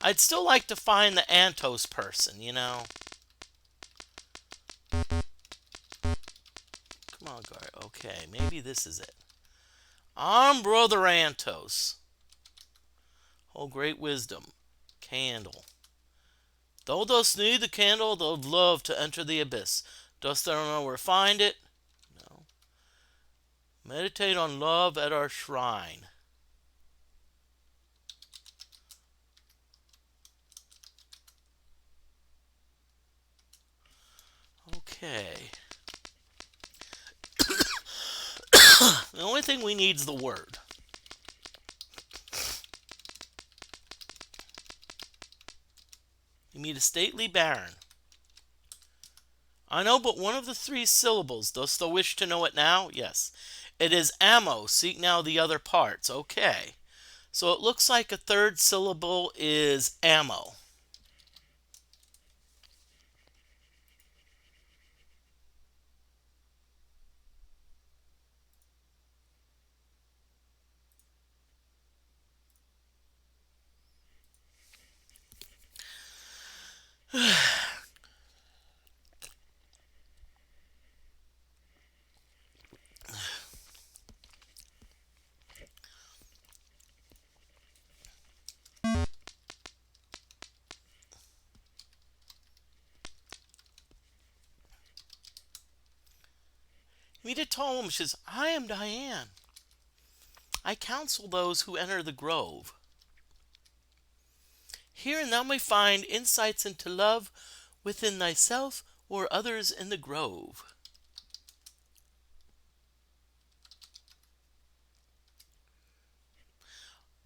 I'd still like to find the Antos person, you know. Come on, guard. Okay, maybe this is it. I'm Brother Antos. Oh, great wisdom. Candle. Thou dost need the candle of love to enter the abyss. Dost thou know where to find it? No. Meditate on love at our shrine. Okay. The only thing we need is the word. You meet a stately baron. I know but one of the three syllables. Dost thou wish to know it now? Yes. It is ammo. Seek now the other parts. Okay. So it looks like a third syllable is ammo. Meet a tall woman. She says, I am Diane. I counsel those who enter the grove. Here thou may find insights into love within thyself or others in the grove.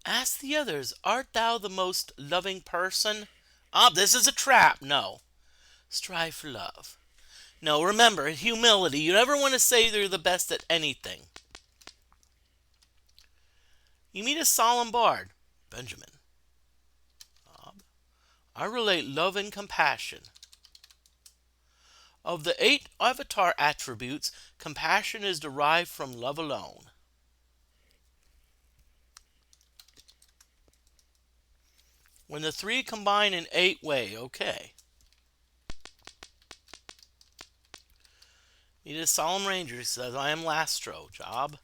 Ask the others, art thou the most loving person? Ah, this is a trap. No. Strive for love. No, remember, humility. You never want to say you're the best at anything. You meet a solemn bard. Benjamin. I relate love and compassion. Of the 8 avatar attributes, compassion is derived from love alone. When the 3 combine in 8 way, okay. Meet a solemn ranger. He says, I am Lastro. Job.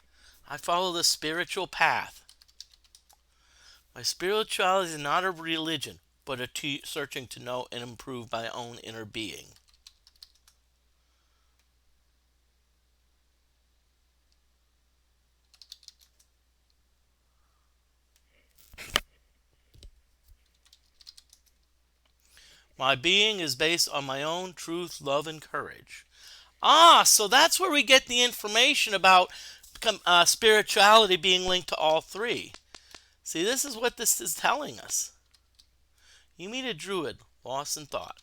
I follow the spiritual path. My spirituality is not a religion, but searching to know and improve my own inner being. My being is based on my own truth, love, and courage. Ah, so that's where we get the information about spirituality being linked to all 3. See, this is what this is telling us. You meet a druid, lost in thought.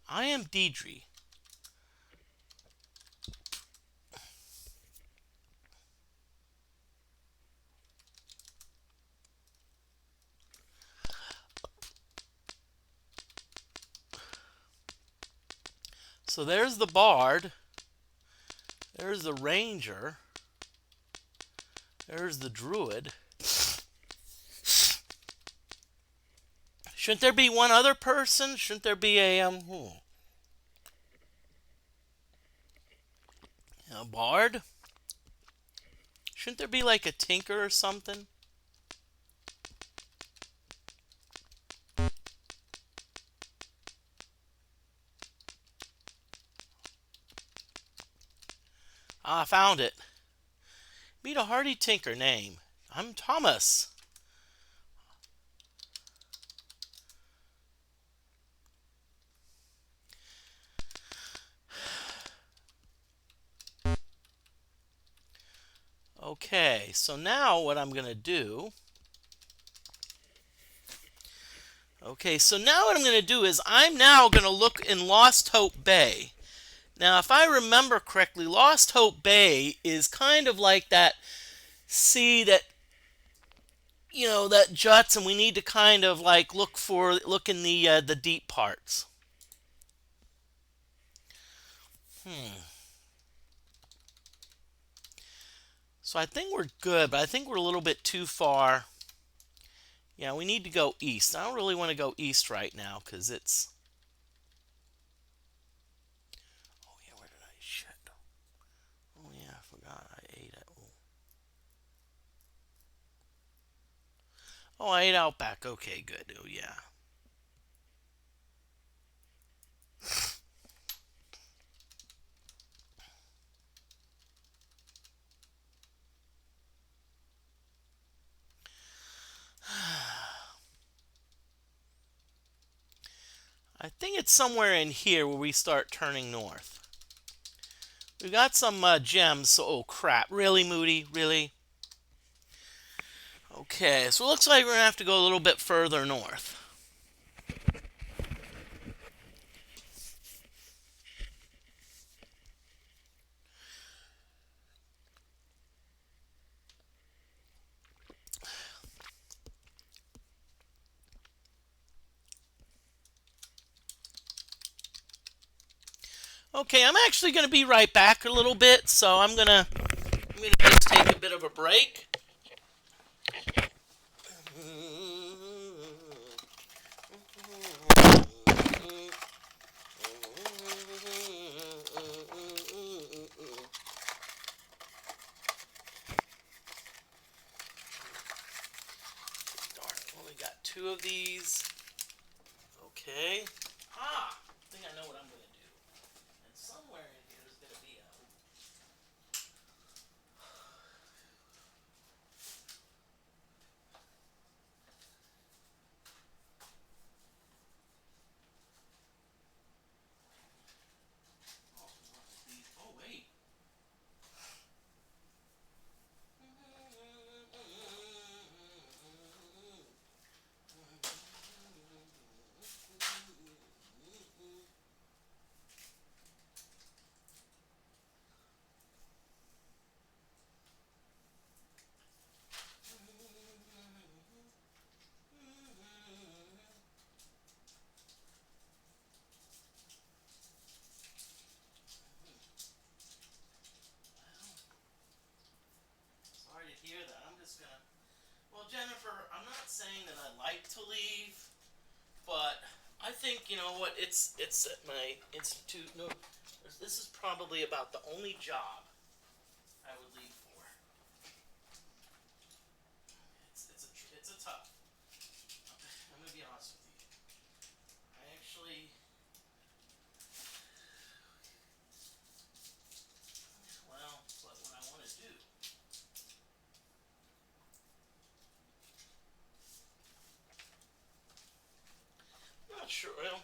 I am Deidre. So there's the bard. There's the ranger. There's the druid. Shouldn't there be one other person? Shouldn't there be a bard? Shouldn't there be like a tinker or something? Ah, I found it. Meet a hardy tinker name. I'm Thomas. Okay, so now what I'm going to do... Okay, so now what I'm going to do is I'm now going to look in Lost Hope Bay. Now, if I remember correctly, Lost Hope Bay is kind of like that sea that, that juts, and we need to kind of like look in the deep parts. So I think we're good, but I think we're a little bit too far. Yeah, we need to go east. I don't really want to go east right now because it's... Oh, yeah, where did I... Shit. Oh, yeah, I forgot. I ate it. Oh, I ate Outback. Okay, good. Oh, yeah. I think it's somewhere in here where we start turning north. We got some gems, so... Oh, crap. Really, Moody? Really? Okay, so it looks like we're going to have to go a little bit further north. Okay, I'm actually going to be right back a little bit, so I'm gonna just take a bit of a break. Darn it, only got 2 of these. Okay. I think I know what I'm going to do. And somewhere in here is going to be a... Oh, wait. Sorry to hear that. I'm just going to... Well, Jennifer, I'm not saying that I like to leave, but I think, you know what, it's at my institute. No, this is probably about the only job I would leave for. It's a tough. I'm gonna be honest with you. I actually, well, but what I want to do. I'm not sure. Well,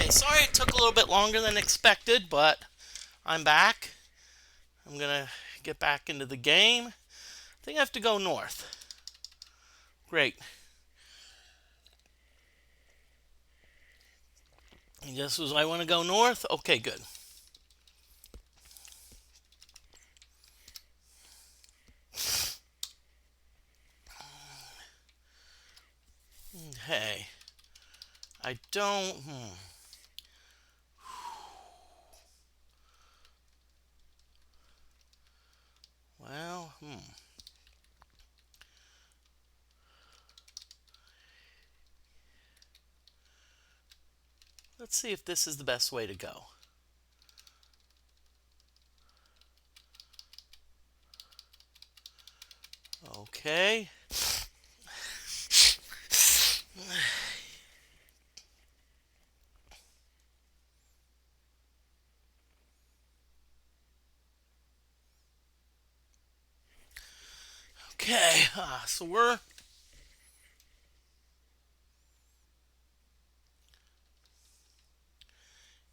Okay, sorry it took a little bit longer than expected, but I'm back. I'm gonna get back into the game. I think I have to go north. Great. And guess was I want to go north? Okay, good. Hey, I don't. Well, Let's see if this is the best way to go. Okay. Okay, so we're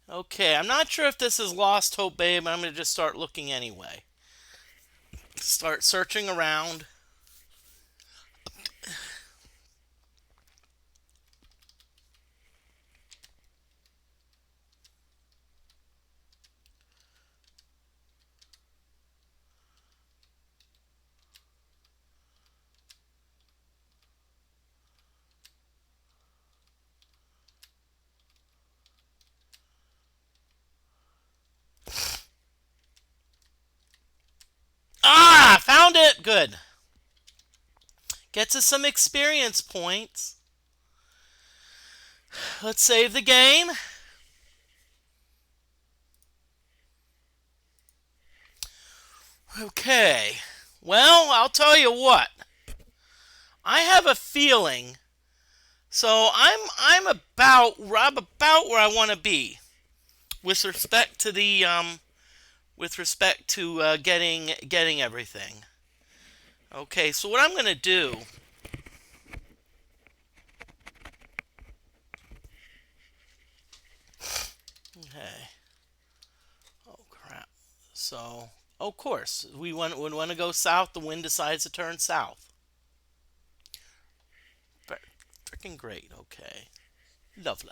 okay. I'm not sure if this is Lost Hope, babe. I'm gonna just start looking anyway. Start searching around. Ah, found it. Good. Gets us some experience points. Let's save the game. Okay. Well, I'll tell you what. I have a feeling. So I'm about where I want to be with respect to the getting everything. Okay, so what I'm gonna do. Okay. Oh crap. So, of course, we want to go south. The wind decides to turn south. Freaking great. Okay. Lovely.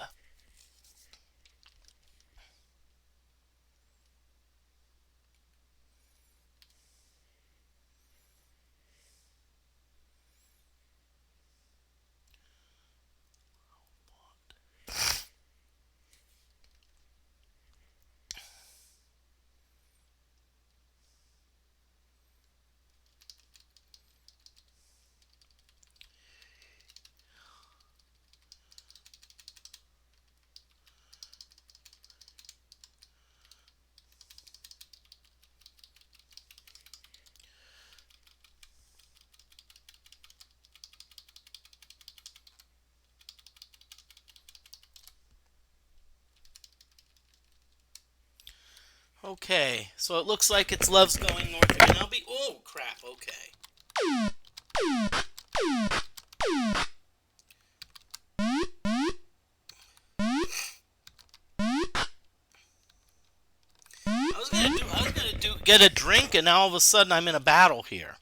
Okay, so it looks like it's Love's going north again. I'll be. Oh crap. Okay. Get a drink, and now all of a sudden I'm in a battle here.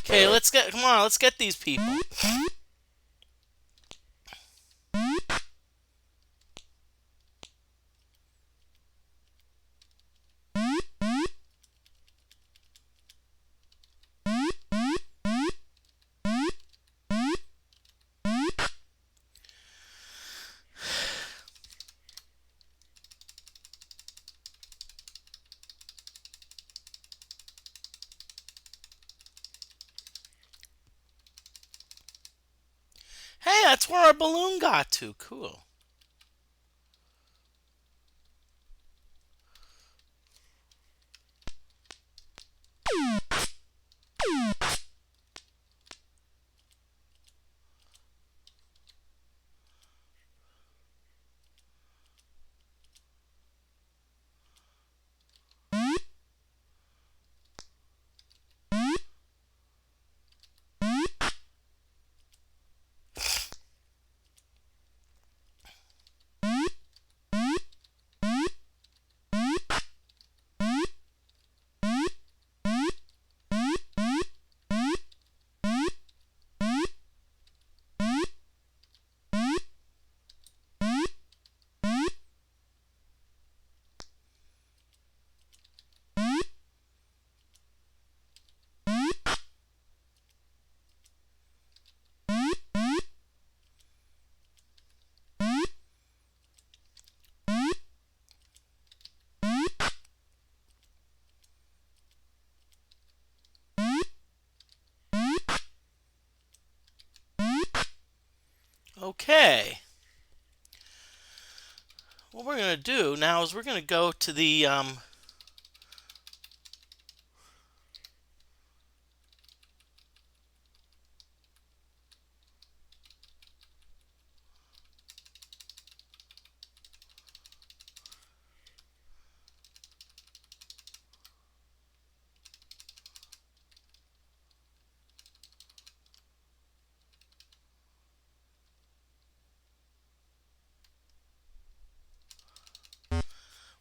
Okay, come on, let's get these people. Hey, that's where our balloon got to. Cool. Okay. What we're going to do now is we're going to go to the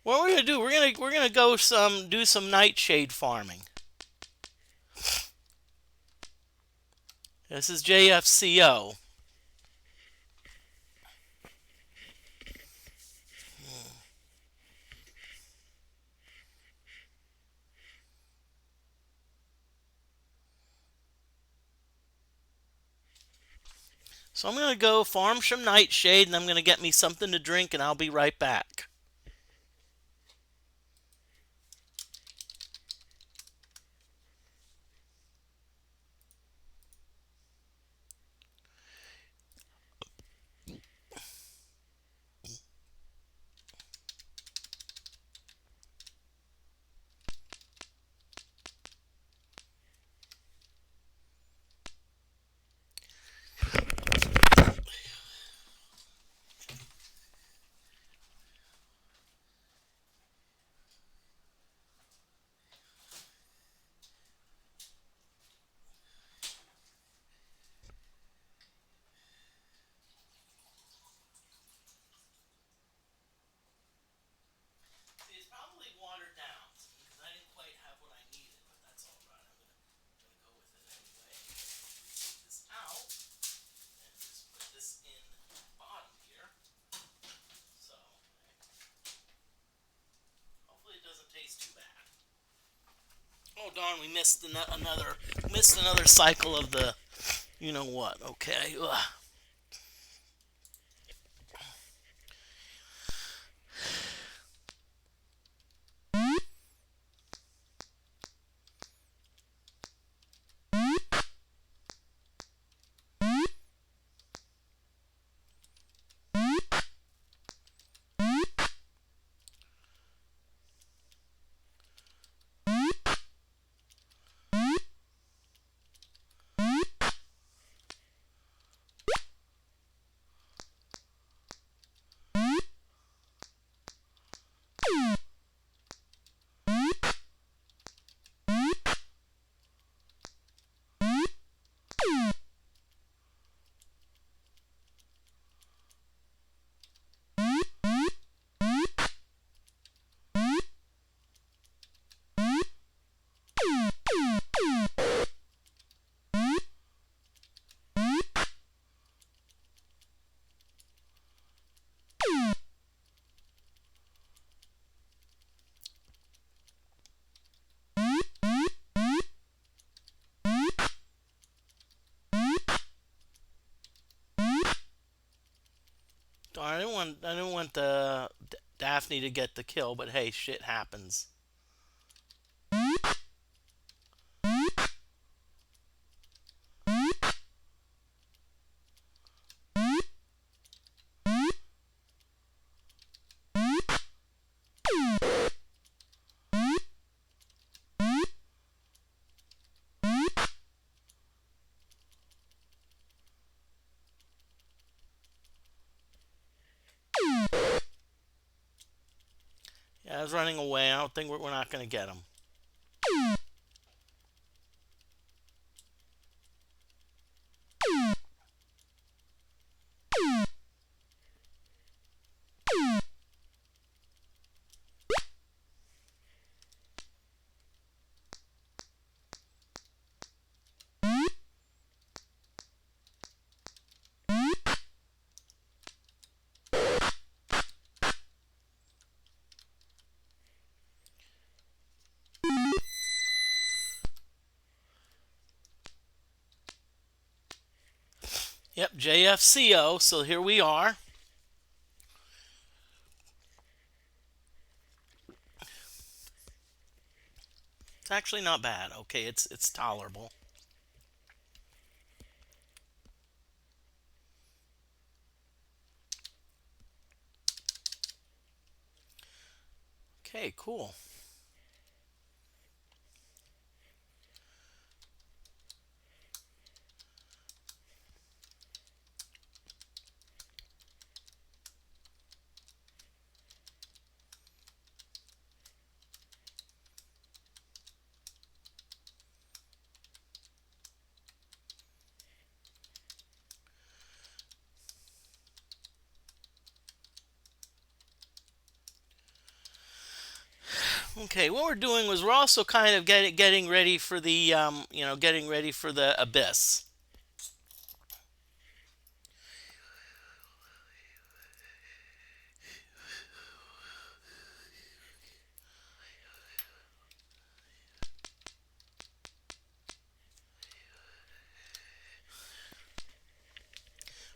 what we're gonna do. We're gonna go do some nightshade farming. This is JFCO. So I'm gonna go farm some nightshade, and I'm gonna get me something to drink, and I'll be right back. It's probably watered down because I didn't quite have what I needed, but that's all right. I'm gonna go with it anyway. Take this out and just put this in the bottom here. So hopefully it doesn't taste too bad. Oh darn, we missed another cycle of the you know what. Okay. Ugh. Darn, I didn't want the Daphne to get the kill, but hey, shit happens. Guy's running away. I don't think we're not going to get him. Yep, JFCO. So here we are. It's actually not bad. Okay, it's tolerable. Okay, cool. Okay, what we're doing was we're also kind of getting ready for the getting ready for the abyss.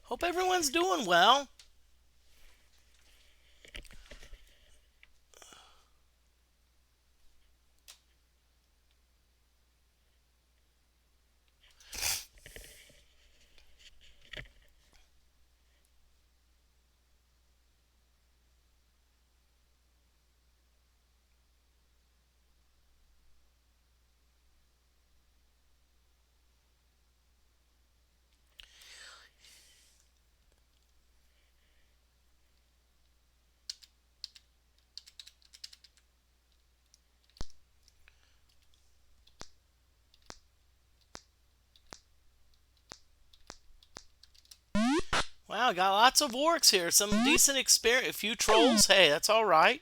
Hope everyone's doing well. Wow, got lots of orcs here. Some decent experience. A few trolls. Hey, that's all right.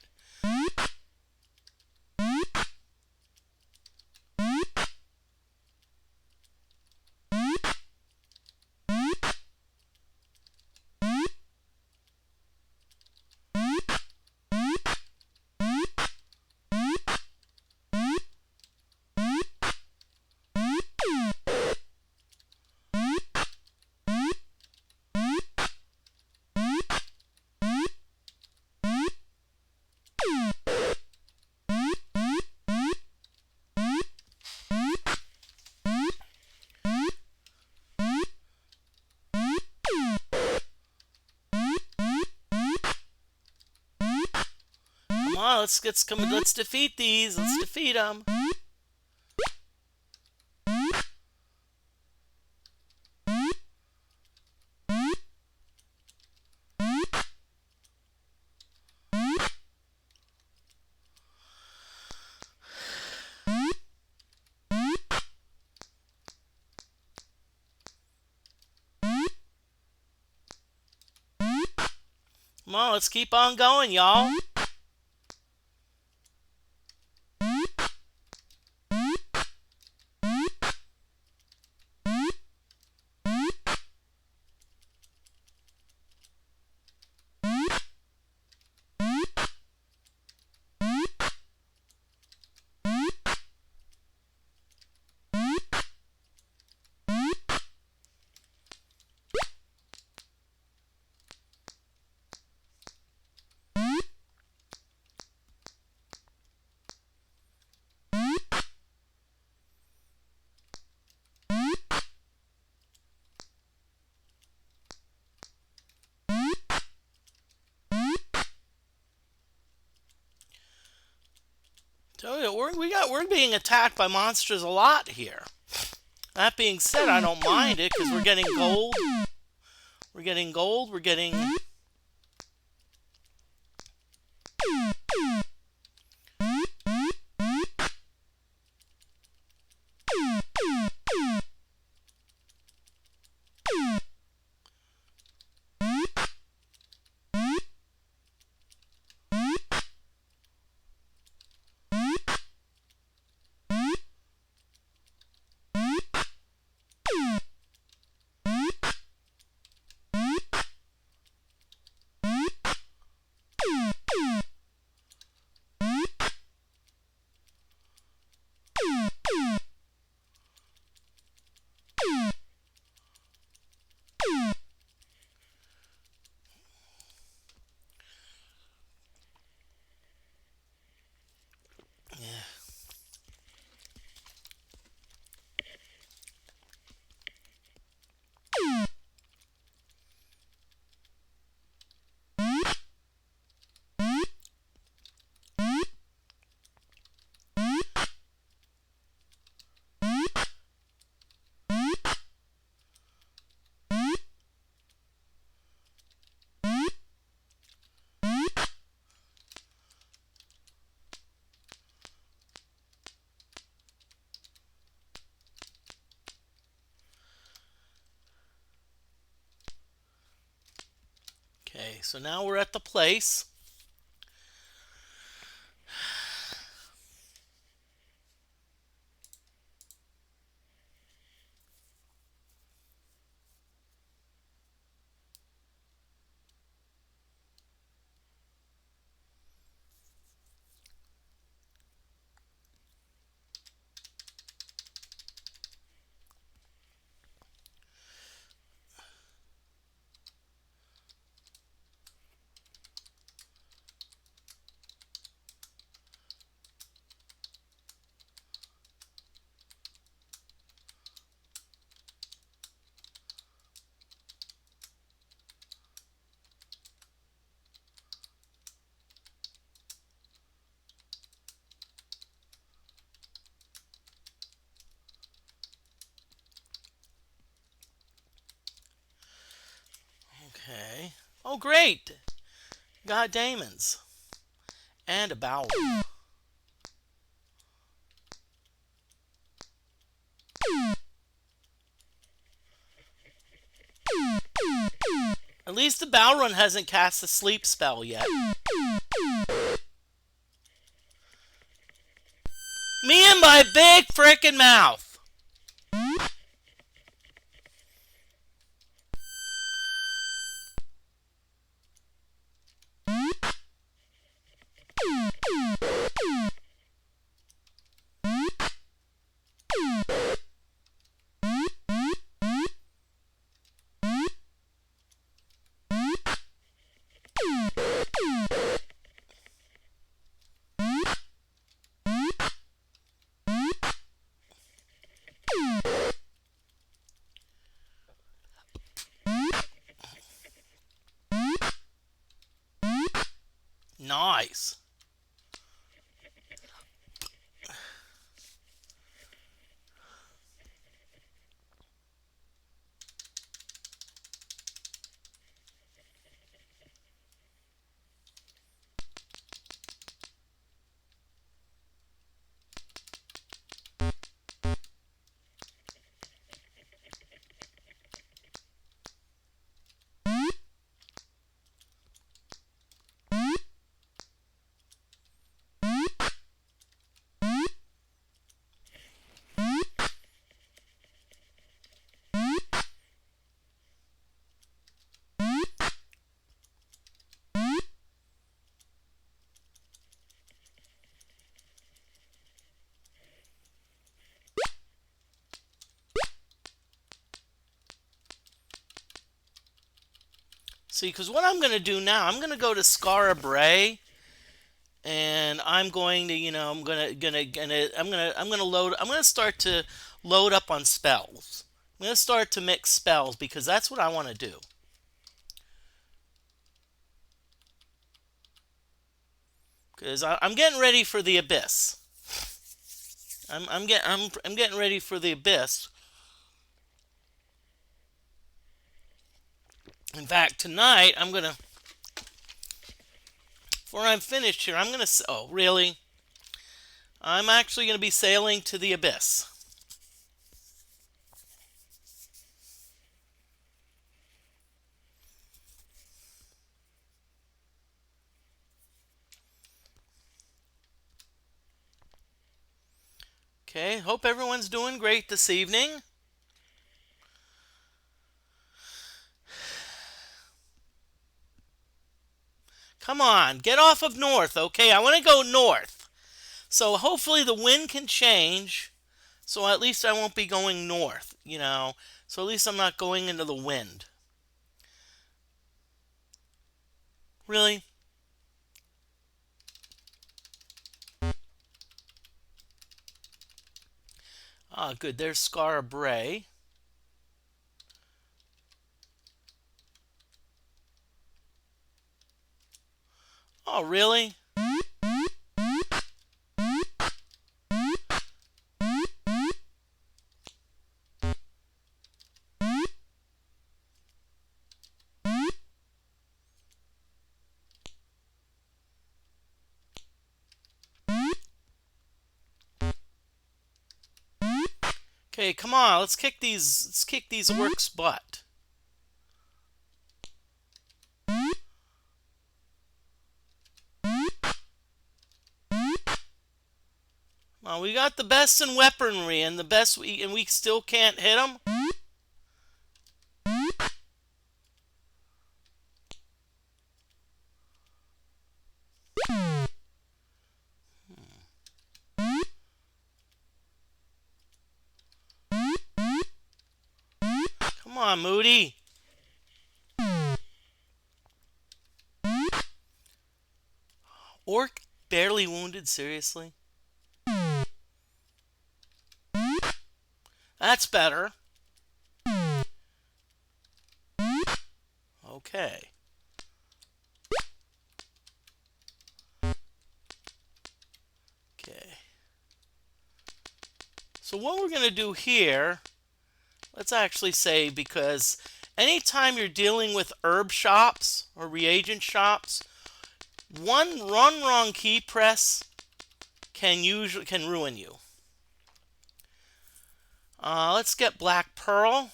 Come on, let's defeat these. Let's defeat them. Come on, let's keep on going, y'all. Tell you, we're being attacked by monsters a lot here. That being said, I don't mind it because we're getting gold. We're getting gold. We're getting Okay, so now we're at the place. Okay. Oh, great. Got Damon's. And a bowel. At least the Balrun hasn't cast a sleep spell yet. Me and my big frickin' mouth. Nice. See, because what I'm going to do now, I'm going to go to Skara Brae, and I'm going to, I'm going to start to load up on spells. I'm going to start to mix spells because that's what I want to do. Because I'm getting ready for the abyss. I'm getting ready for the abyss. In fact, tonight I'm gonna, before I'm finished here, I'm gonna. Oh, really? I'm actually gonna be sailing to the abyss. Okay, hope everyone's doing great this evening. Come on, get off of north, okay? I want to go north. So hopefully the wind can change, so at least I won't be going north, So at least I'm not going into the wind. Really? Ah, good. There's Skara Brae. Oh, really? Okay, come on. Let's kick these orcs' butt. Well, we got the best in weaponry and the best, and we still can't hit them. Come on, Moody. Orc barely wounded, seriously? That's better. Okay. Okay. So what we're going to do here, let's actually say, because anytime you're dealing with herb shops or reagent shops, one wrong key press can ruin you. Let's get Black Pearl.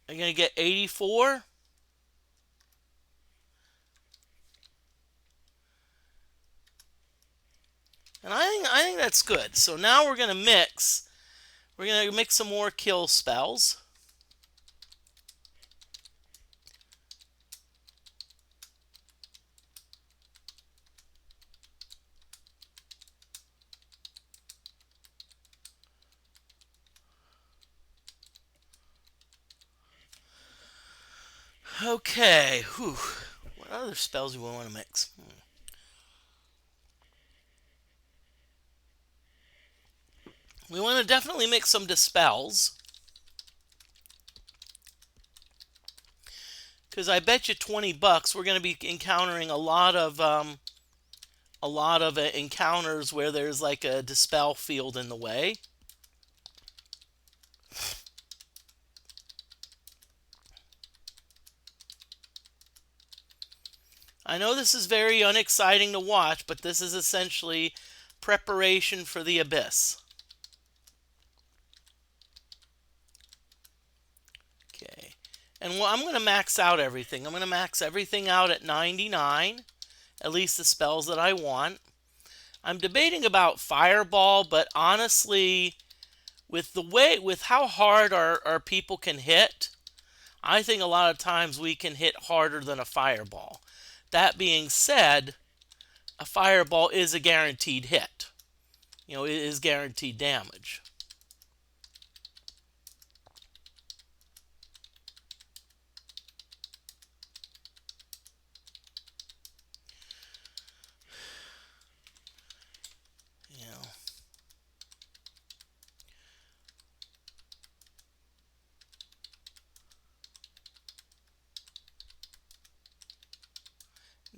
I'm going to get 84. And I think that's good. So now we're going to mix. We're going to mix some more kill spells. Okay. Whew. What other spells do we want to mix? We want to definitely mix some dispels. Because I bet you $20 we're going to be encountering a lot of encounters where there's like a dispel field in the way. I know this is very unexciting to watch, but this is essentially preparation for the abyss. Okay. And well, I'm going to max out everything. I'm going to max everything out at 99, at least the spells that I want. I'm debating about Fireball, but honestly, with how hard our people can hit, I think a lot of times we can hit harder than a Fireball. That being said, a Fireball is a guaranteed hit. You know, it is guaranteed damage. You know.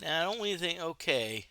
Now, I don't really think, okay.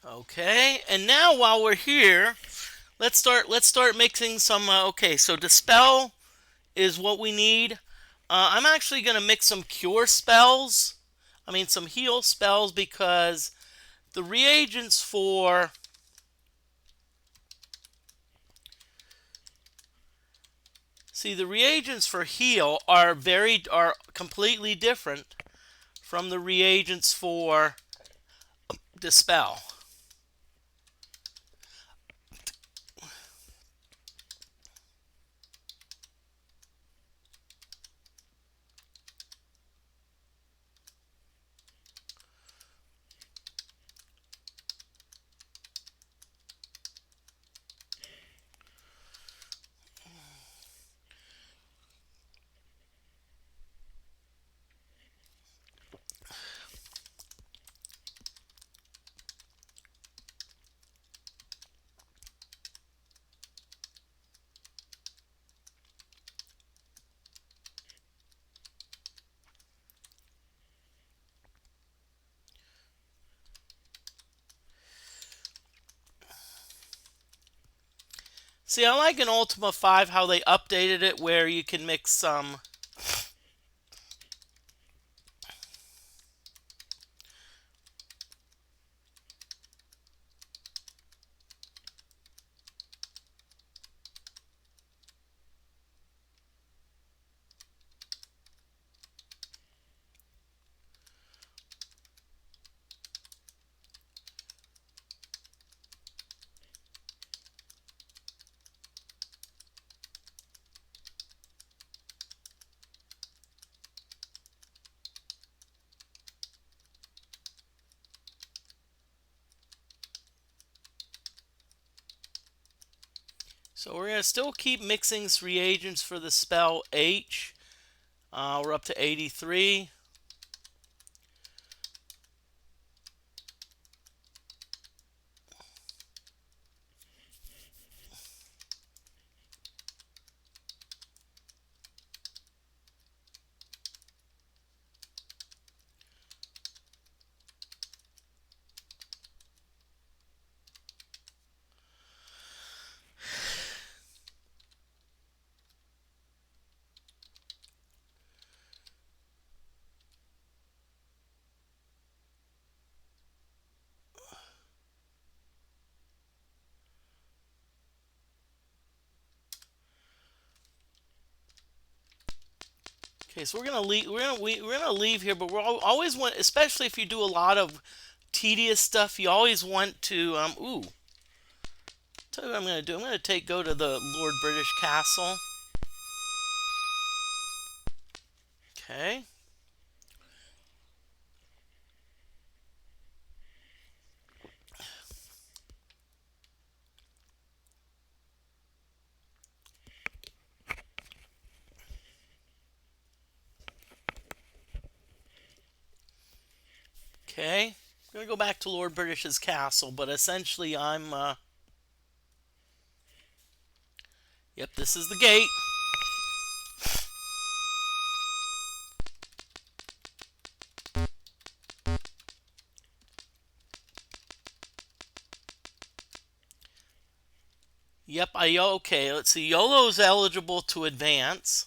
Okay, and now while we're here, let's start mixing some. Okay, so dispel is what we need. I'm actually gonna mix some cure spells. I mean some heal spells because the reagents for the reagents for heal are completely different from the reagents for dispel. See, I like in Ultima 5 how they updated it where you can mix some. So we're going to still keep mixing reagents for the spell H. We're up to 83. Okay, so we're gonna leave. We're gonna leave here, but we're always want, especially if you do a lot of tedious stuff, you always want to. Tell you what I'm gonna do. I'm gonna go to the Lord British Castle. Okay. Okay. I'm gonna go back to Lord British's castle, but essentially I'm. Yep, this is the gate. Yep, okay. Let's see. YOLO's eligible to advance.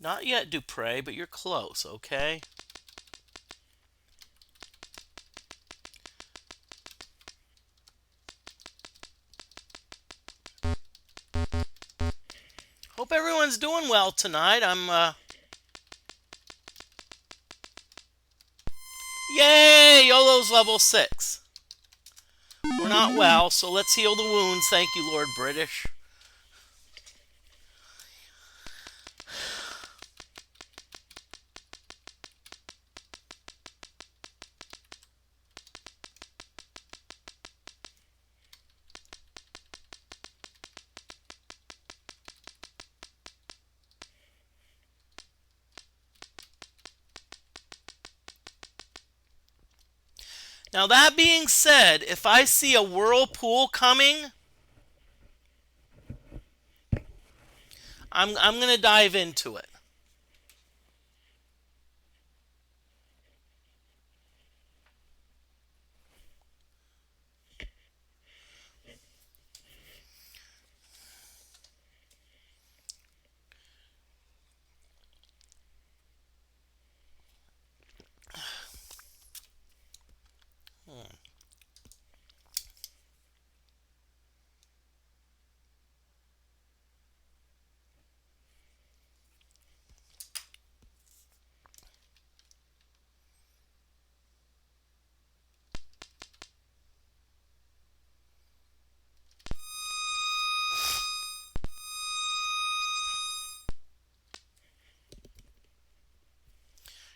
Not yet, Dupre, but you're close. Okay. Hope everyone's doing well tonight. Yay! YOLO's level 6. We're not well, so let's heal the wounds. Thank you, Lord British. Now, that being said, if I see a whirlpool coming, I'm going to dive into it.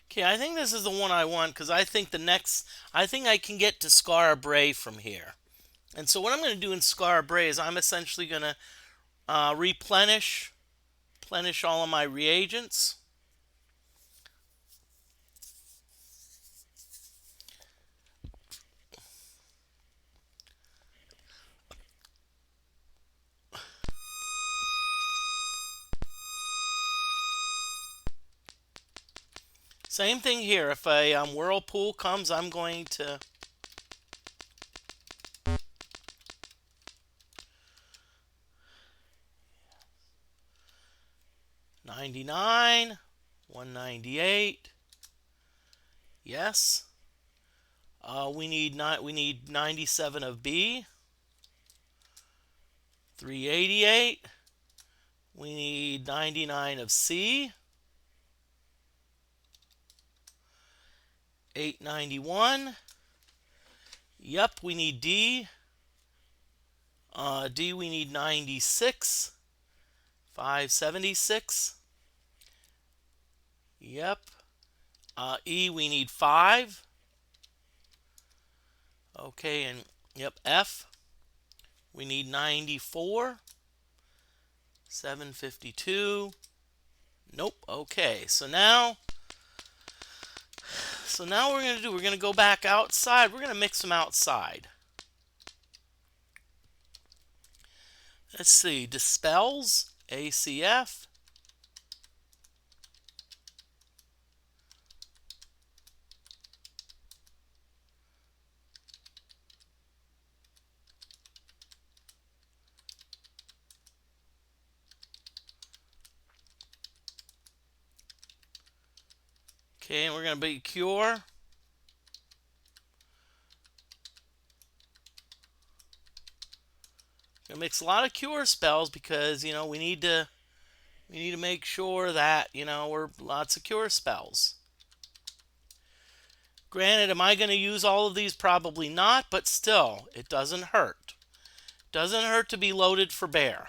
Okay, I think this is the one I want because I think I think I can get to Scar Bray from here. And so what I'm going to do in Scar Bray is I'm essentially going to replenish all of my reagents. Same thing here. If a whirlpool comes, I'm going to 199, 198. Yes. We need 97 of B. 388. We need 99 of C. 891. Yep, we need D. D, we need 96. 576. Yep. E, we need 5. Okay, and yep, F, we need 94. 752. Nope. Okay, so now what we're going to go back outside. We're going to mix them outside. Let's see, dispels, ACF. Okay, and we're going to be cure. Gonna mix a lot of cure spells because we need to make sure that we're lots of cure spells. Granted, am I going to use all of these? Probably not, but still, it doesn't hurt. Doesn't hurt to be loaded for bear.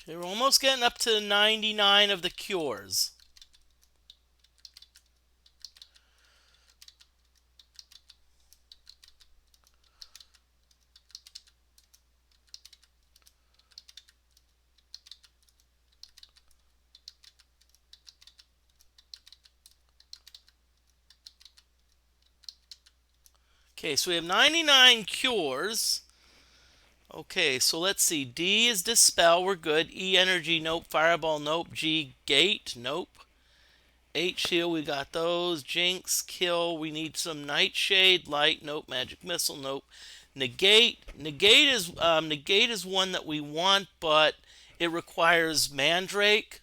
Okay, we're almost getting up to 99 of the cures. Okay, so we have 99 cures. Okay, so let's see. D is dispel, we're good. E energy, nope. Fireball, nope. G gate, nope. H heal, we got those. Jinx, kill, we need some nightshade, light, nope. Magic missile, nope. Negate is one that we want, but it requires Mandrake.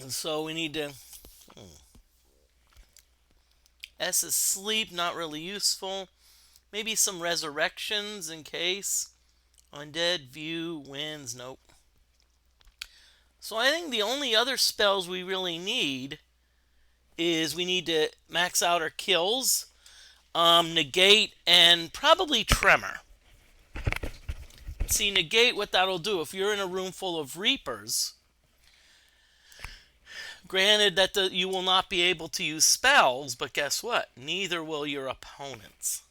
And so we need to S is sleep, not really useful. Maybe some resurrections in case. Undead, view, wins, nope. So I think the only other spells we really need is we need to max out our kills, negate, and probably tremor. See, negate, what that'll do, if you're in a room full of reapers, granted that you will not be able to use spells, but guess what? Neither will your opponents.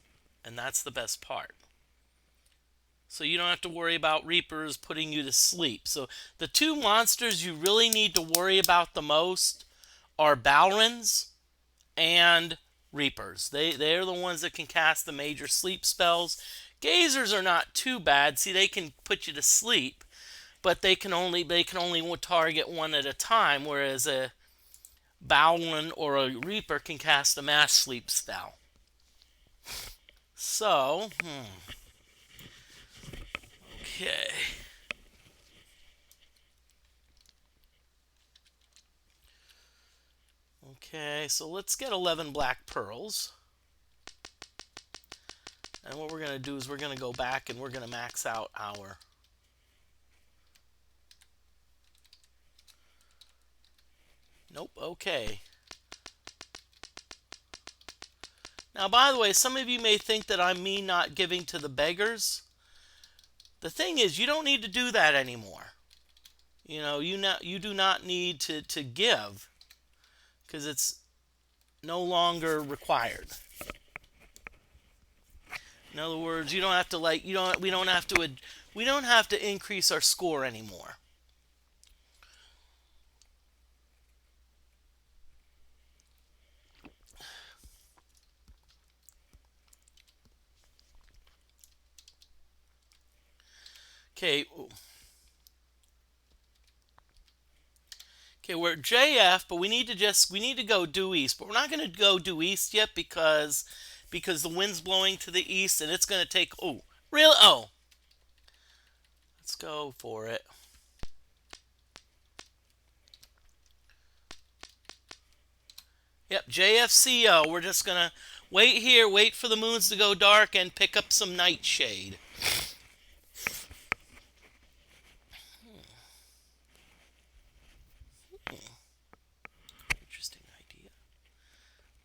And that's the best part. So you don't have to worry about reapers putting you to sleep. So the two monsters you really need to worry about the most are Balrons and reapers. They're the ones that can cast the major sleep spells. Gazers are not too bad. See, they can put you to sleep, but they can only target one at a time, whereas a Balron or a reaper can cast a mass sleep spell. So, okay. Okay, so let's get 11 black pearls. And what we're going to do is we're going to go back and we're going to max out our... Nope, okay. Now, by the way, some of you may think that I'm me not giving to the beggars. The thing is, you don't need to do that anymore. You do not need to give, because no longer required. In other words, you don't have to like you don't we don't have to increase our score anymore. Okay, okay, we're at JF, but we need to go due east. But we're not going to go due east yet because the wind's blowing to the east and it's going to take really let's go for it. Yep, JFCO. We're just going to wait here, wait for the moons to go dark and pick up some nightshade. Interesting idea.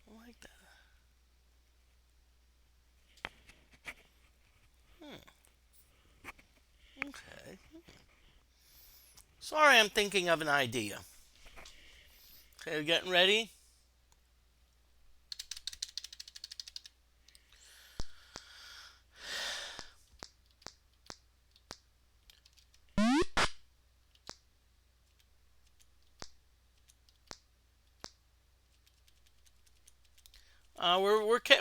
I like that. Okay. Sorry, I'm thinking of an idea. Okay, we're getting ready.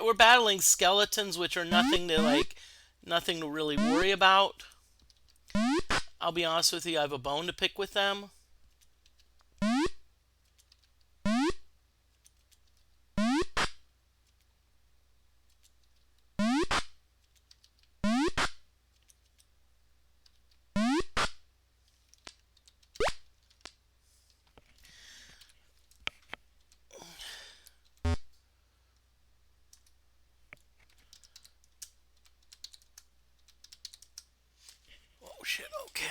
We're battling skeletons, which are nothing to really worry about. I'll be honest with you, I have a bone to pick with them. Oh shit. Okay.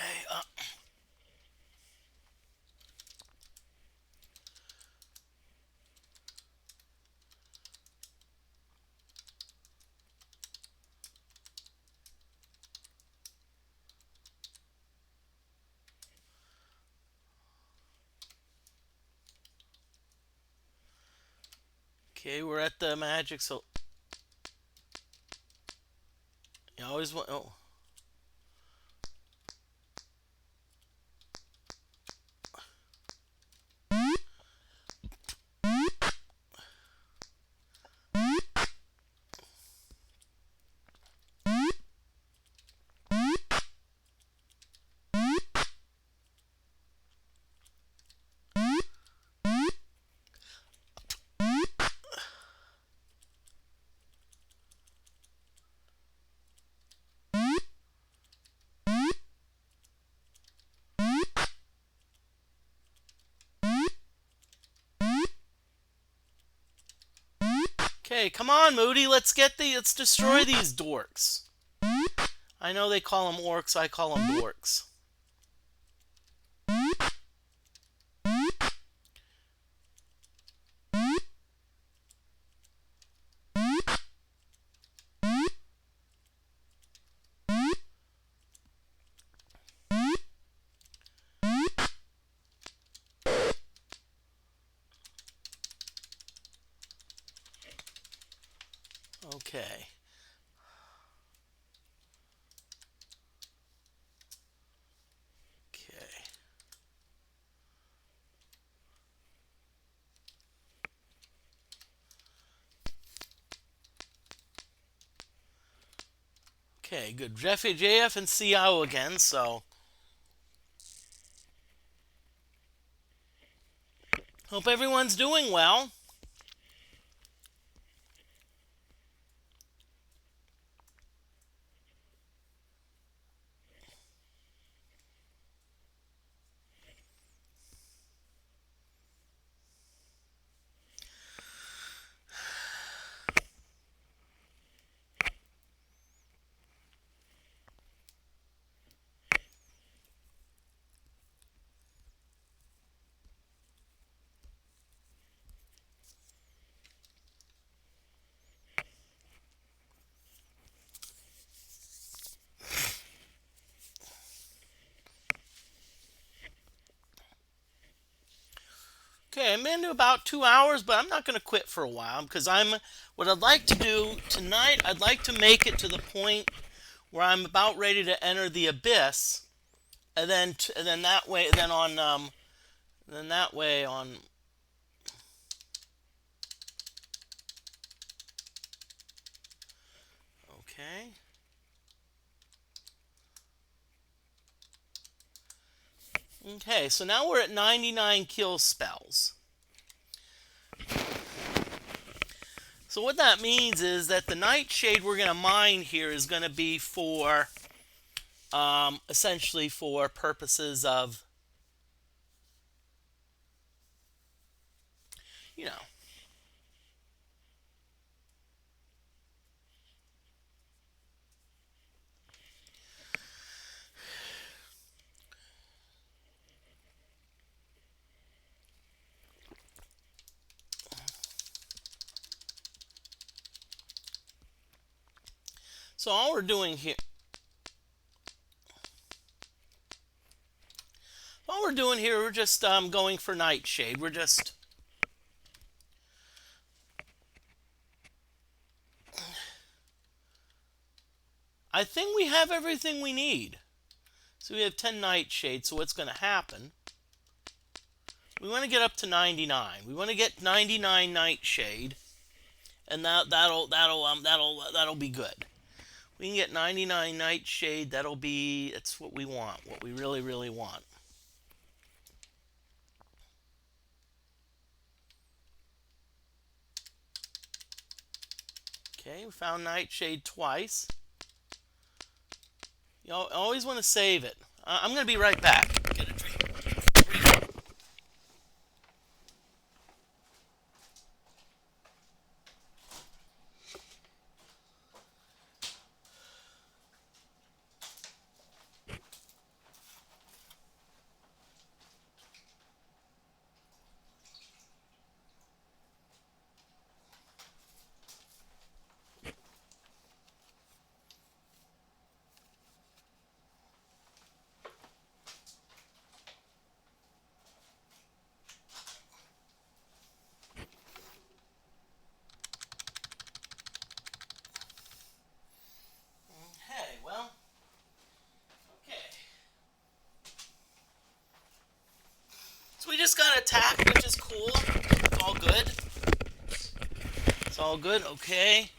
Okay, we're at the magic. So you always want. Oh. Okay, come on, Moody. Let's destroy these dorks. I know they call them orcs. I call them dorks. Okay. Okay. Okay, good. JF and CIO again, so hope everyone's doing well. Okay, I'm into about 2 hours, but I'm not going to quit for a while because what I'd like to do tonight, I'd like to make it to the point where I'm about ready to enter the abyss, and then that way, then that way on. Okay. Okay, so now we're at 99 kill spells. So what that means is that the nightshade we're going to mine here is going to be for, essentially for purposes of, you know. So all we're doing here, we're just going for nightshade. I think we have everything we need. So we have 10 nightshades. So what's going to happen? We want to get up to 99. We want to get 99 nightshade, and that'll be good. We can get 99 nightshade. That's what we want. What we really, really want. Okay, we found nightshade twice. You always want to save it. I'm going to be right back. Get a drink. Hey, well, okay. So we just got attacked, which is cool. It's all good. It's all good. Okay.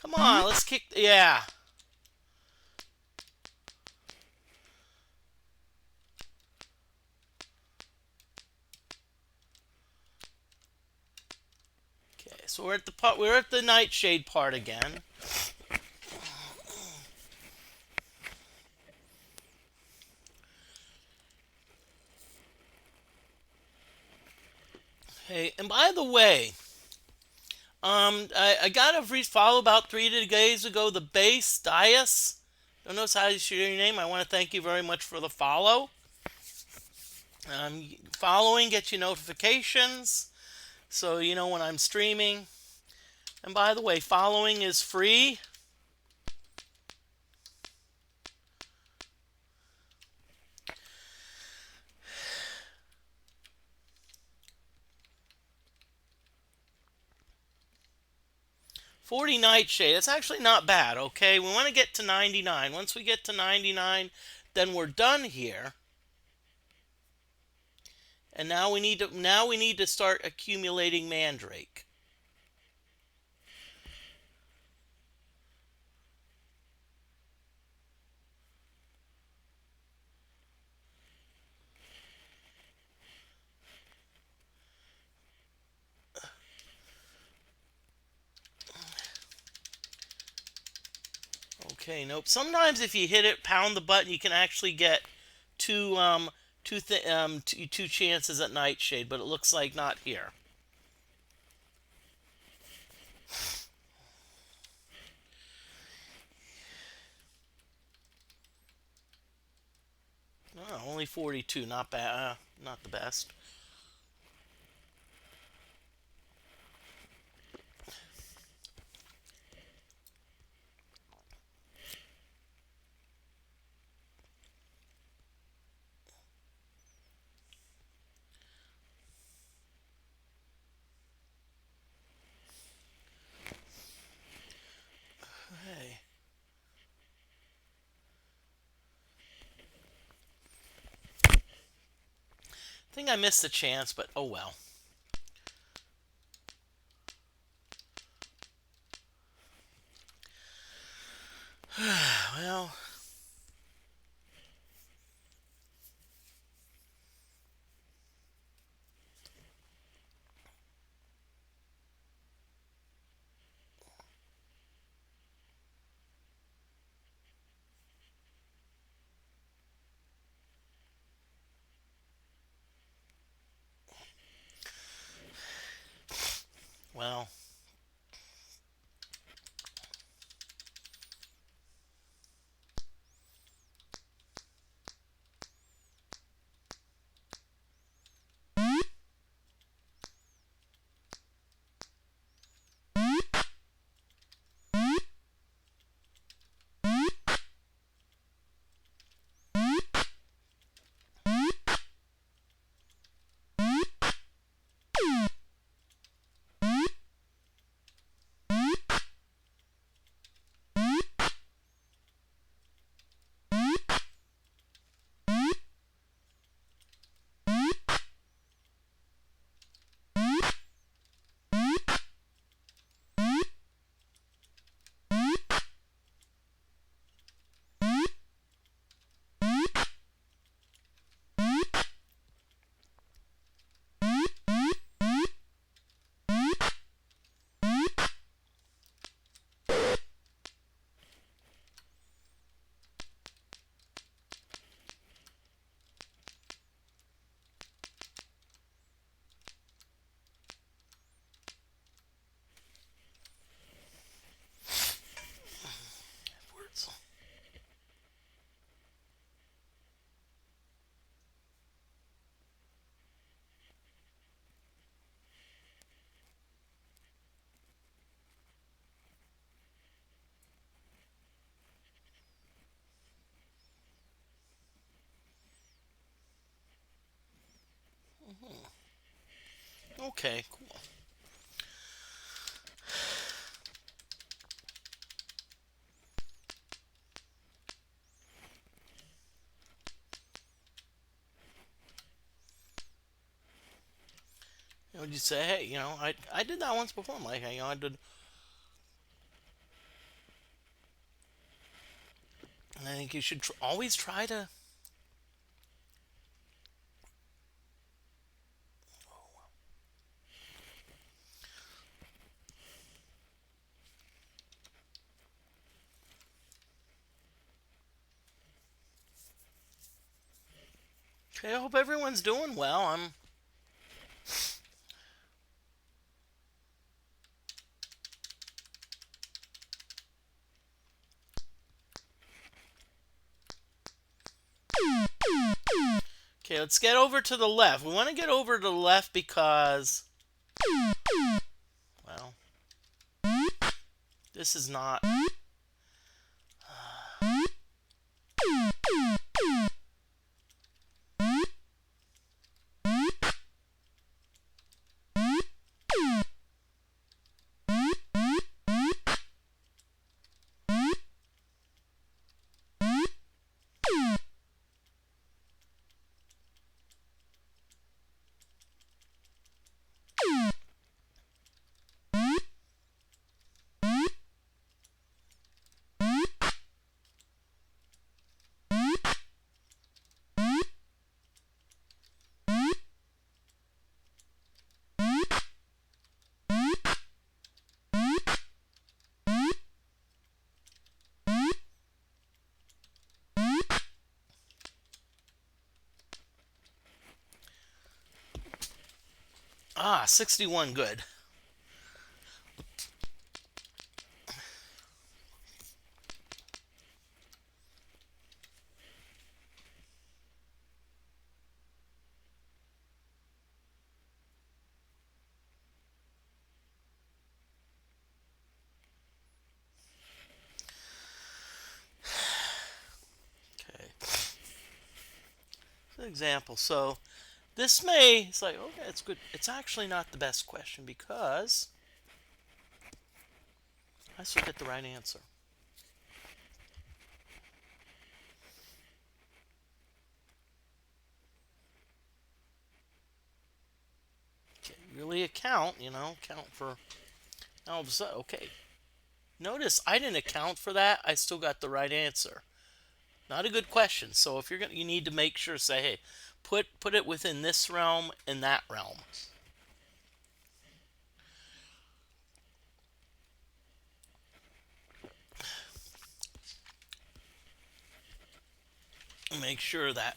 Come on, let's kick. Yeah. Okay, so we're at the nightshade part again. Hey, and by the way, I got a free follow about 3 days ago. The base Dias. Don't know how you share your name. I want to thank you very much for the follow. Following gets you notifications, so you know when I'm streaming. And by the way, following is free. $40 nightshade. It's actually not bad. Okay, we want to get to 99. Once we get to 99, then we're done here. And now we need to start accumulating mandrake. Okay, nope. Sometimes if you hit it, pound the button, you can actually get two two chances at nightshade, but it looks like not here. Oh, only 42, not bad. Not the best. Okay. I think I missed a chance, but oh well. Well, well. Words. Okay, cool. You say, hey, I did that once before. I'm like, I did. And I think you should always try to. Okay, I hope everyone's doing well. I'm. Okay, let's get over to the left. We want to get over to the left because, well, this is not. Ah, 61, good. Okay. For example, so it's like, okay, it's good. It's actually not the best question because I still get the right answer. really account, account for all of a sudden. Okay. Notice I didn't account for that. I still got the right answer. Not a good question. So if you need to make sure, say, hey, put it within this realm and that realm. Make sure that.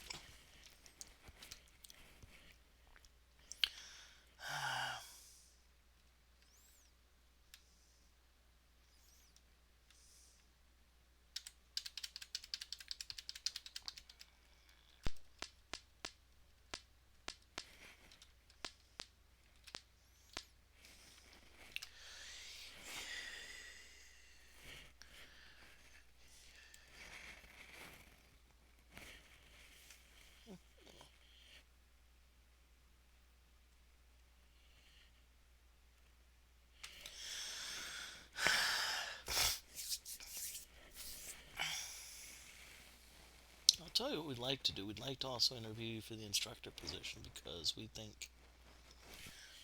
I'll tell you what we'd like to do. We'd like to also interview you for the instructor position because we think,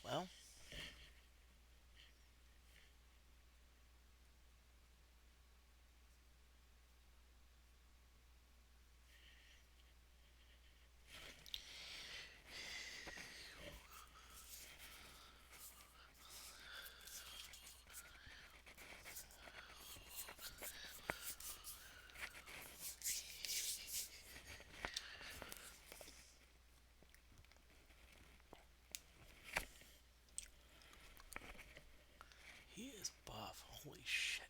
well, he is buff. Holy shit.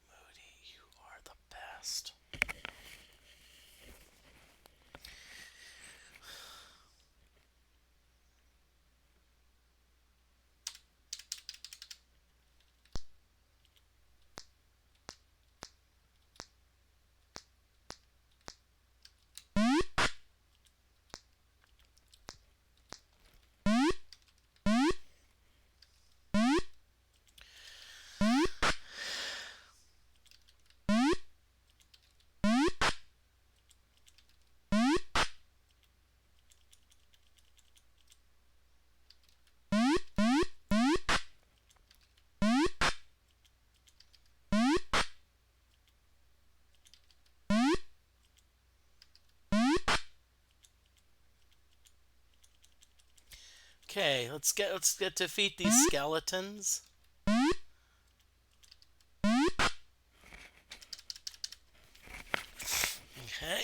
Moody, you are the best. Okay, let's get defeat these skeletons. Okay.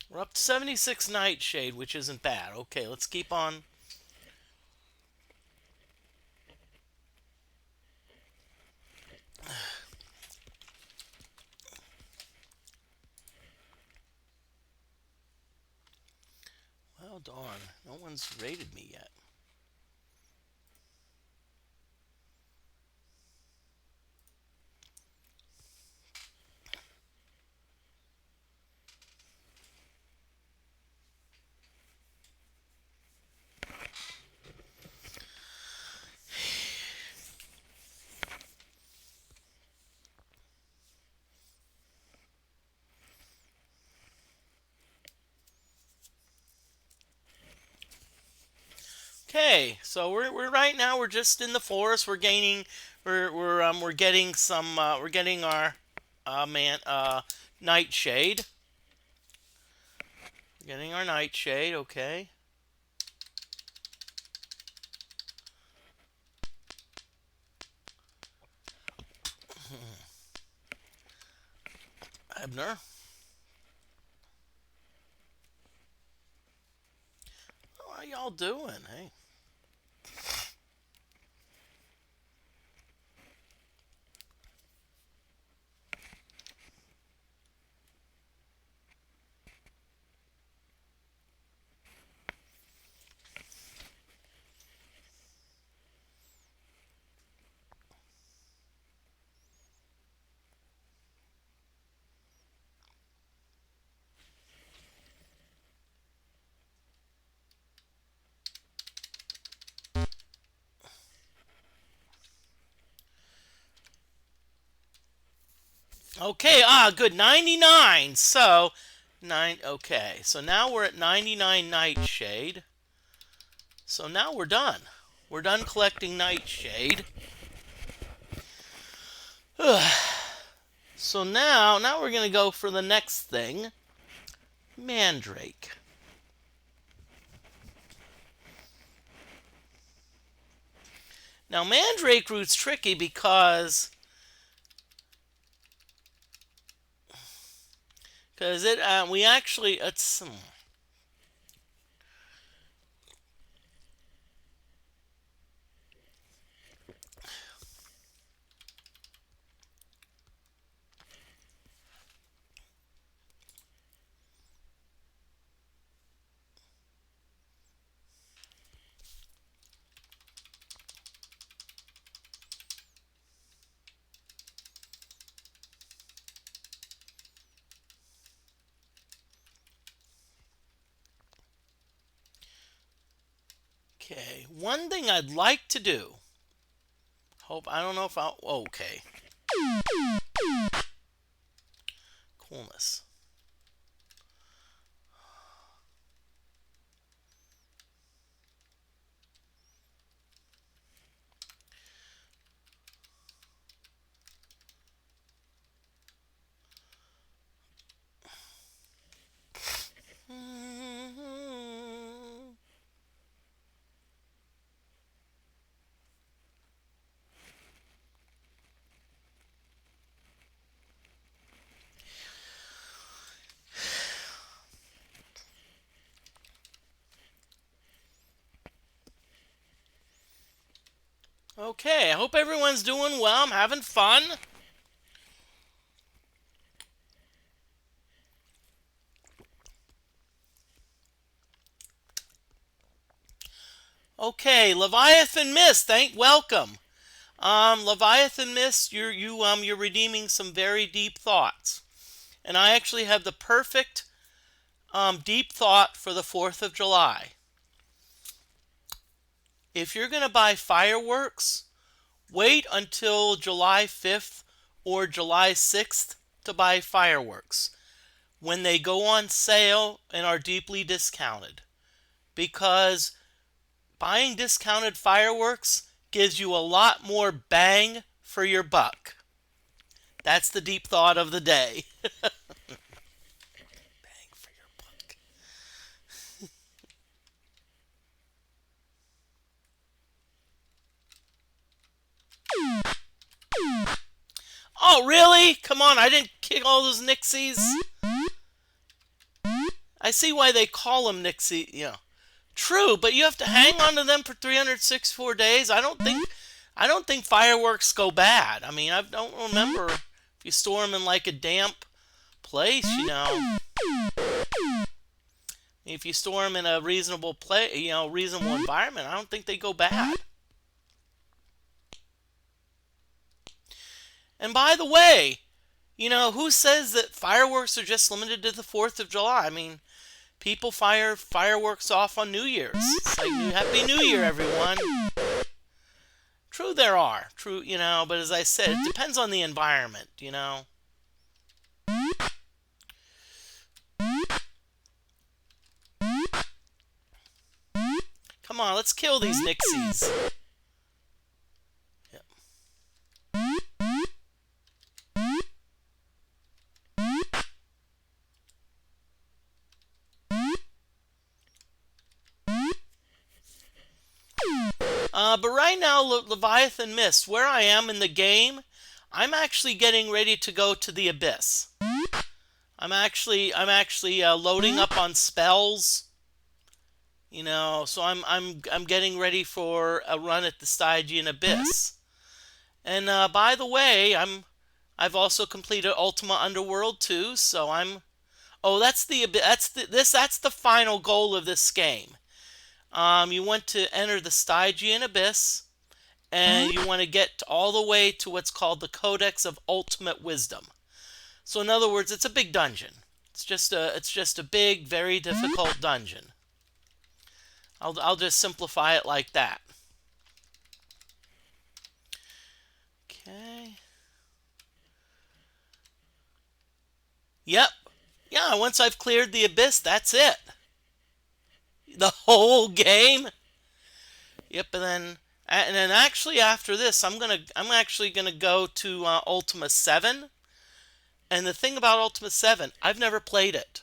We're up to 76 Nightshade, which isn't bad. Okay, let's keep on. Well, darn. No one's rated me yet. Okay, so we're right now we're just in the forest. We're getting some we're getting our nightshade. Getting our nightshade, okay. Ebner. How y'all doing? Hey. Okay, good. 99. So, 9. Okay, so now we're at 99 Nightshade. So now we're done. We're done collecting Nightshade. So now we're going to go for the next thing. Mandrake. Now, Mandrake Root's tricky because it we actually it's okay. One thing I'd like to do. I don't know if I'll. Okay. Coolness. Okay, I hope everyone's doing well. I'm having fun. Okay, Leviathan Mist, welcome. Leviathan Mist, you're redeeming some very deep thoughts. And I actually have the perfect deep thought for the 4th of July. If you're going to buy fireworks, wait until July 5th or July 6th to buy fireworks when they go on sale and are deeply discounted. Because buying discounted fireworks gives you a lot more bang for your buck. That's the deep thought of the day. Bang for your buck. Oh, really? Come on, I didn't kick all those Nixies. I see why they call them Nixie. Yeah, true, but you have to hang on to them for 364 days. I don't think fireworks go bad. I mean, I don't remember if you store them in like a damp place. If you store them in a reasonable reasonable environment, I don't think they go bad. And by the way, who says that fireworks are just limited to the 4th of July? I mean, people fire fireworks off on New Year's. It's like, Happy New Year, everyone. True, there are. True, but as I said, it depends on the environment. Come on, let's kill these Nixies. Yep. But right now, Leviathan Mist, where I am in the game, I'm actually getting ready to go to the Abyss. I'm actually loading up on spells. So I'm getting ready for a run at the Stygian Abyss. And by the way, I've also completed Ultima Underworld 2, so I'm. Oh, that's the final goal of this game. You want to enter the Stygian Abyss, and you want to get all the way to what's called the Codex of Ultimate Wisdom. So in other words, it's a big dungeon. It's just a big, very difficult dungeon. I'll just simplify it like that. Okay. Yep. Yeah, once I've cleared the abyss, that's it. The whole game. Yep, and then actually after this, I'm actually gonna go to Ultima 7. And the thing about Ultima 7, I've never played it.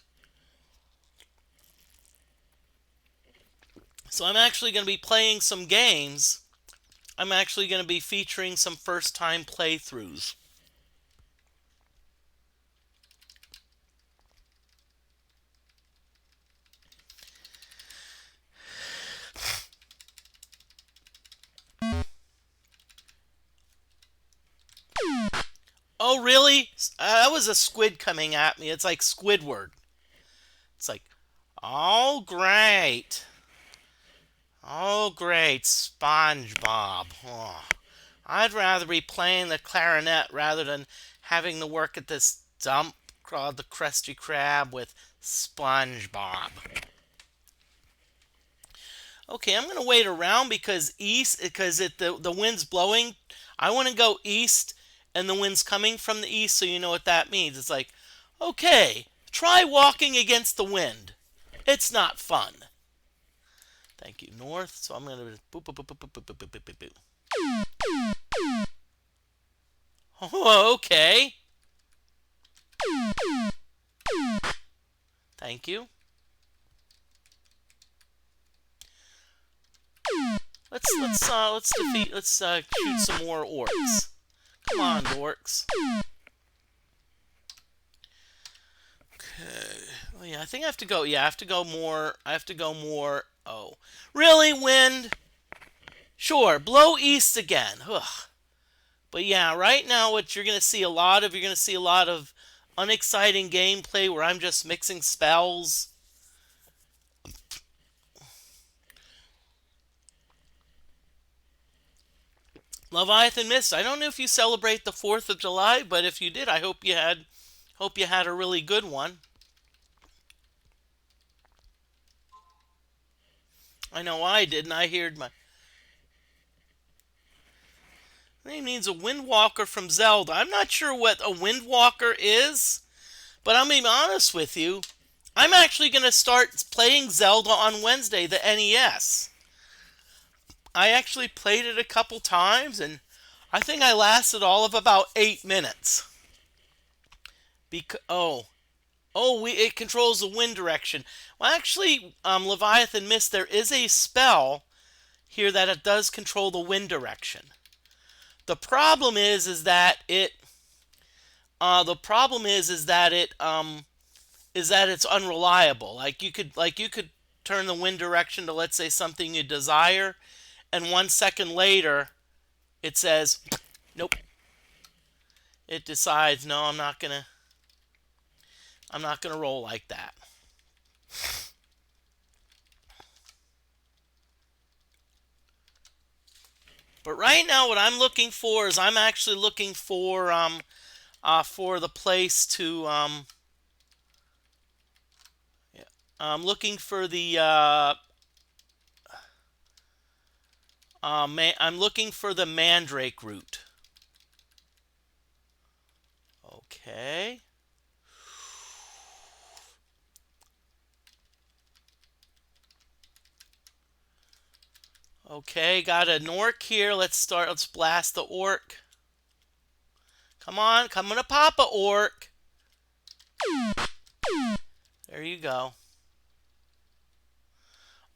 So I'm actually going to be playing some games. I'm actually going to be featuring some first time playthroughs. Oh, really? That was a squid coming at me. It's like Squidward. It's like, oh, great. Oh, great. SpongeBob. Oh, I'd rather be playing the clarinet rather than having to work at this dump called the Krusty Krab with SpongeBob. Okay, I'm gonna wait around because the wind's blowing. I want to go east, and the wind's coming from the east, so you know what that means. It's like, okay, try walking against the wind. It's not fun. Thank you, north. So I'm gonna boop boop boop boop boop boop boop boop boop boop. Oh, okay. Thank you. Let's shoot some more orcs. Come on, orcs. Okay. Oh yeah, I think I have to go. Yeah, I have to go more. I have to go more. Oh, really, wind? Sure, blow east again. Ugh. But yeah, right now what you're gonna see a lot of unexciting gameplay where I'm just mixing spells. Leviathan Mist. I don't know if you celebrate the 4th of July, but if you did, I hope you had a really good one. I know I did, and I heard my name means a Windwalker from Zelda. I'm not sure what a Windwalker is, but I'm gonna be honest with you. I'm actually gonna start playing Zelda on Wednesday, the NES. I actually played it a couple times, and I think I lasted all of about 8 minutes. It controls the wind direction. Well, actually, Leviathan Mist, there is a spell here that it does control the wind direction. The problem is that it. The problem is that it's unreliable. Like you could turn the wind direction to, let's say, something you desire, and 1 second later, it says, nope. It decides, no, I'm not gonna roll like that. But right now, what I'm looking for is I'm actually looking for the place to yeah, I'm looking for the I'm looking for the Mandrake route. Okay. Okay, got an orc here. Let's blast the orc. Come on, come on, Papa orc. There you go.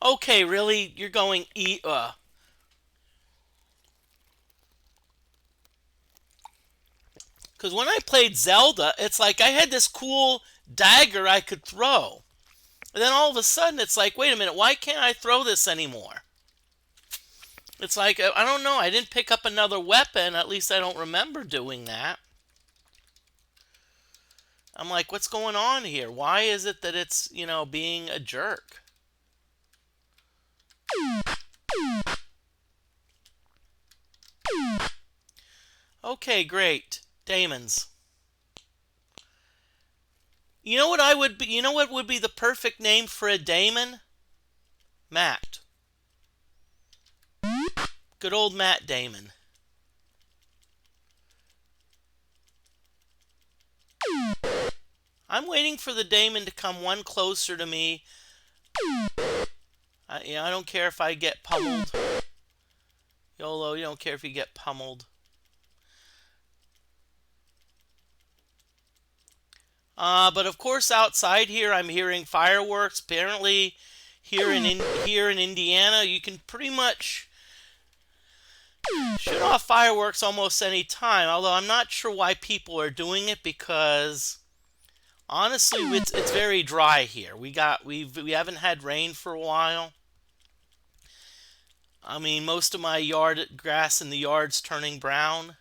Okay, really? You're going Because when I played Zelda, it's like I had this cool dagger I could throw. And then all of a sudden, it's like, wait a minute, why can't I throw this anymore? It's like, I don't know, I didn't pick up another weapon. At least I don't remember doing that. I'm like, what's going on here? Why is it that it's, being a jerk? Okay, great. Daemons. You know what would be the perfect name for a daemon? Matt. Good old Matt Damon. I'm waiting for the Damon to come one closer to me. I don't care if I get pummeled. YOLO, you don't care if you get pummeled. But of course, outside here, I'm hearing fireworks. Apparently, here in Indiana, you can pretty much shoot off fireworks almost any time. Although I'm not sure why people are doing it, because honestly, it's very dry here. We haven't had rain for a while. I mean, most of my grass in the yard's turning brown.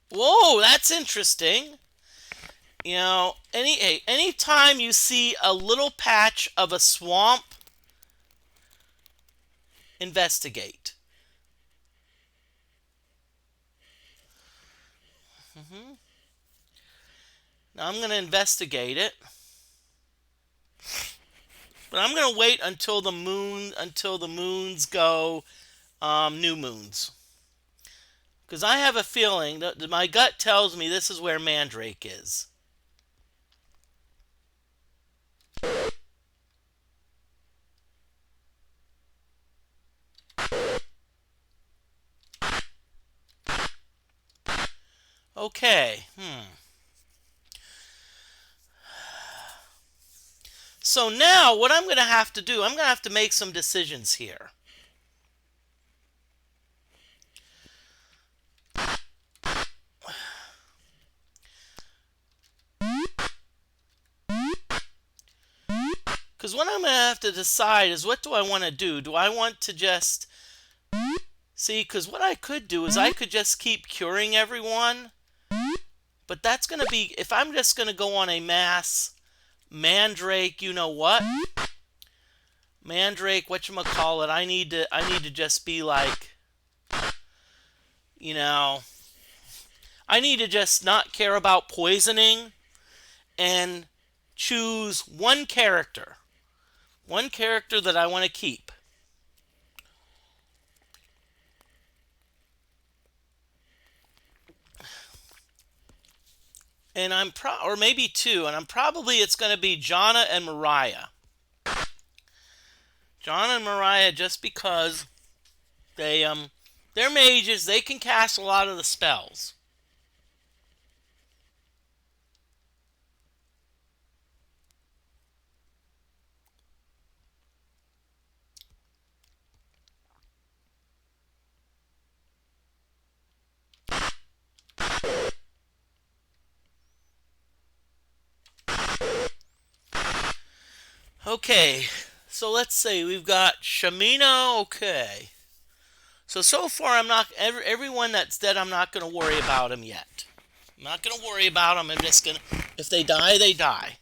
Whoa, that's interesting. Any time you see a little patch of a swamp, investigate. Now I'm going to investigate it. But I'm going to wait until the moons go new moons. Because I have a feeling that my gut tells me this is where Mandrake is. Okay. So now what I'm going to have to do, I'm going to have to make some decisions here. Because what I'm going to have to decide is, what do I want to do? Do I want to just... See, because what I could do is I could just keep curing everyone. But that's going to be... If I'm just going to go on a mass Mandrake, you know what? Mandrake, whatchamacallit, I need to just be like... I need to just not care about poisoning and choose one character. One character that I want to keep. And or maybe two, and it's going to be Jonna and Mariah. Jonna and Mariah, just because they're mages, they can cast a lot of the spells. Okay, so let's say we've got Shamina. Okay, so far I'm not everyone that's dead. I'm not going to worry about them yet. I'm not going to worry about them. I'm just going to, if they die, they die.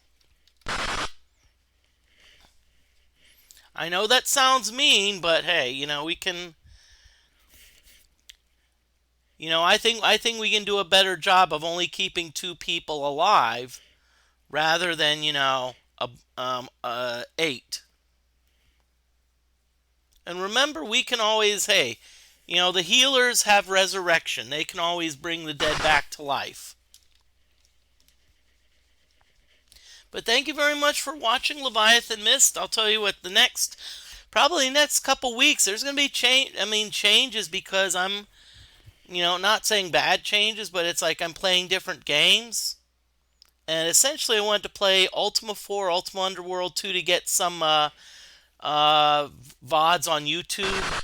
I know that sounds mean, but hey, we can. I think we can do a better job of only keeping 2 people alive, rather than 8. And remember, we can always, hey, the healers have resurrection. They can always bring the dead back to life. But thank you very much for watching Leviathan Mist. I'll tell you what, probably next couple weeks, there's going to be changes, because I'm, not saying bad changes, but it's like I'm playing different games. And essentially I wanted to play Ultima 4, Ultima Underworld 2 to get some VODs on YouTube.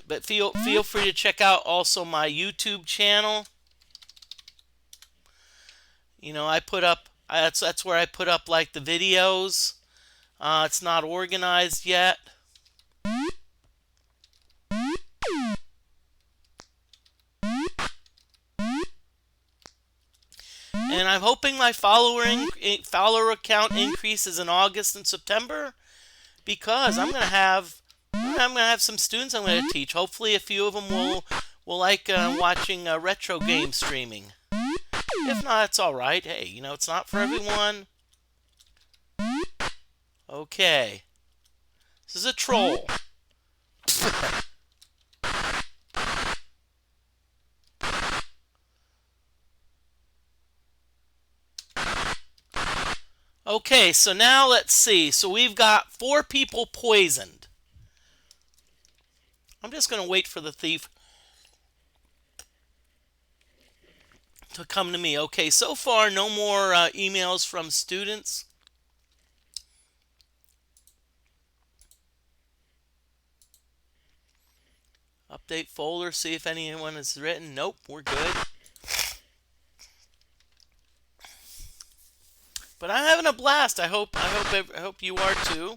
But feel free to check out also my YouTube channel. I put up, that's where I put up like the videos. It's not organized yet. And I'm hoping my follower count increases in August and September, because I'm gonna have some students I'm gonna teach. Hopefully, a few of them will like watching retro game streaming. If not, it's alright. Hey, you know, it's not for everyone. Okay. This is a troll. Okay, so now let's see. So we've got 4 people poisoned. I'm just going to wait for the thief to come to me. Okay, so far no more emails from students. Update folder, see if anyone has written. Nope, we're good. But I'm having a blast. I hope you are too.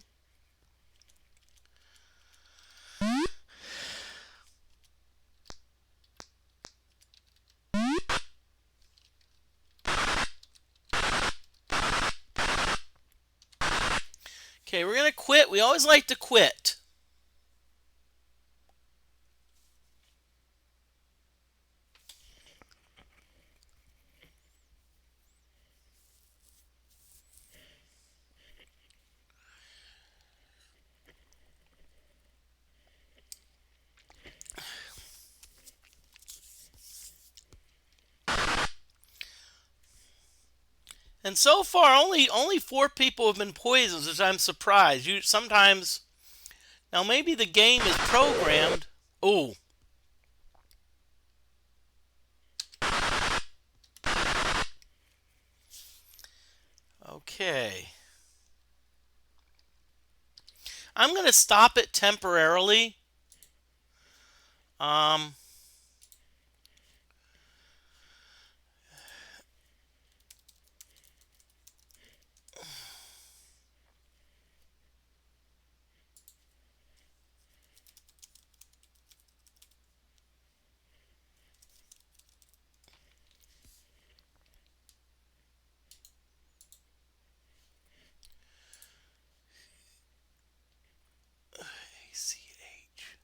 Okay, we're going to quit. We always like to quit. And so far, only 4 people have been poisoned, which I'm surprised. You sometimes now maybe the game is programmed. Oh, okay. I'm gonna stop it temporarily. Um. ACH.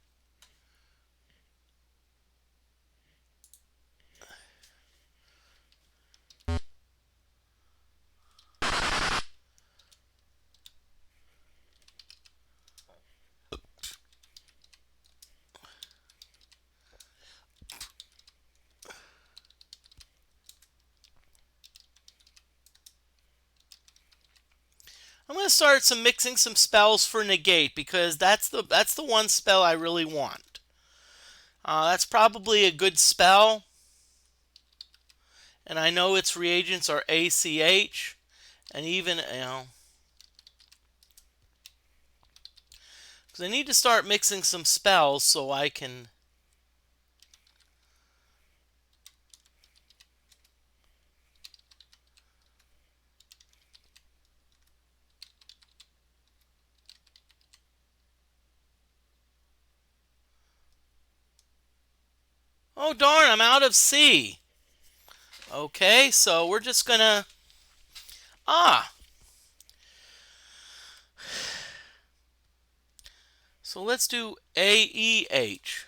I'm gonna start mixing some spells for negate because that's the one spell I really want. That's probably a good spell, and I know its reagents are ACH, and even because I need to start mixing some spells so I can. Oh darn, I'm out of C. Okay, so we're just gonna so let's do AEH.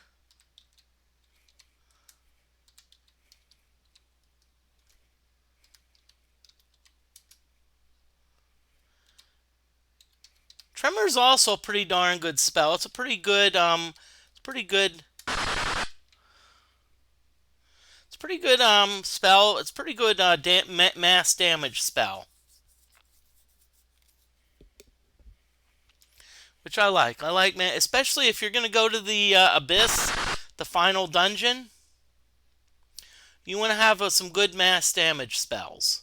Tremor is also a pretty darn good spell. It's a pretty good spell. It's pretty good mass damage spell, which I like. I like, man, especially if you're gonna go to the abyss, the final dungeon. You want to have some good mass damage spells.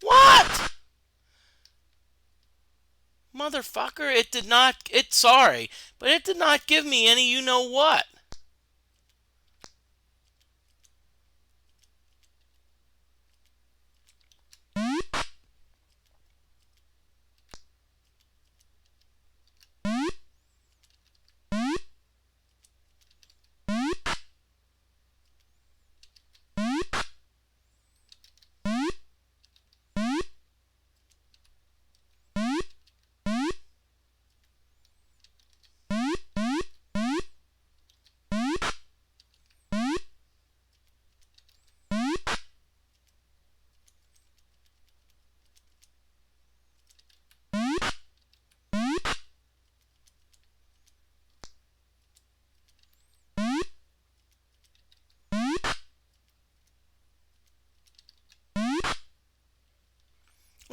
What? Motherfucker, it did not, sorry, but it did not give me any you know what.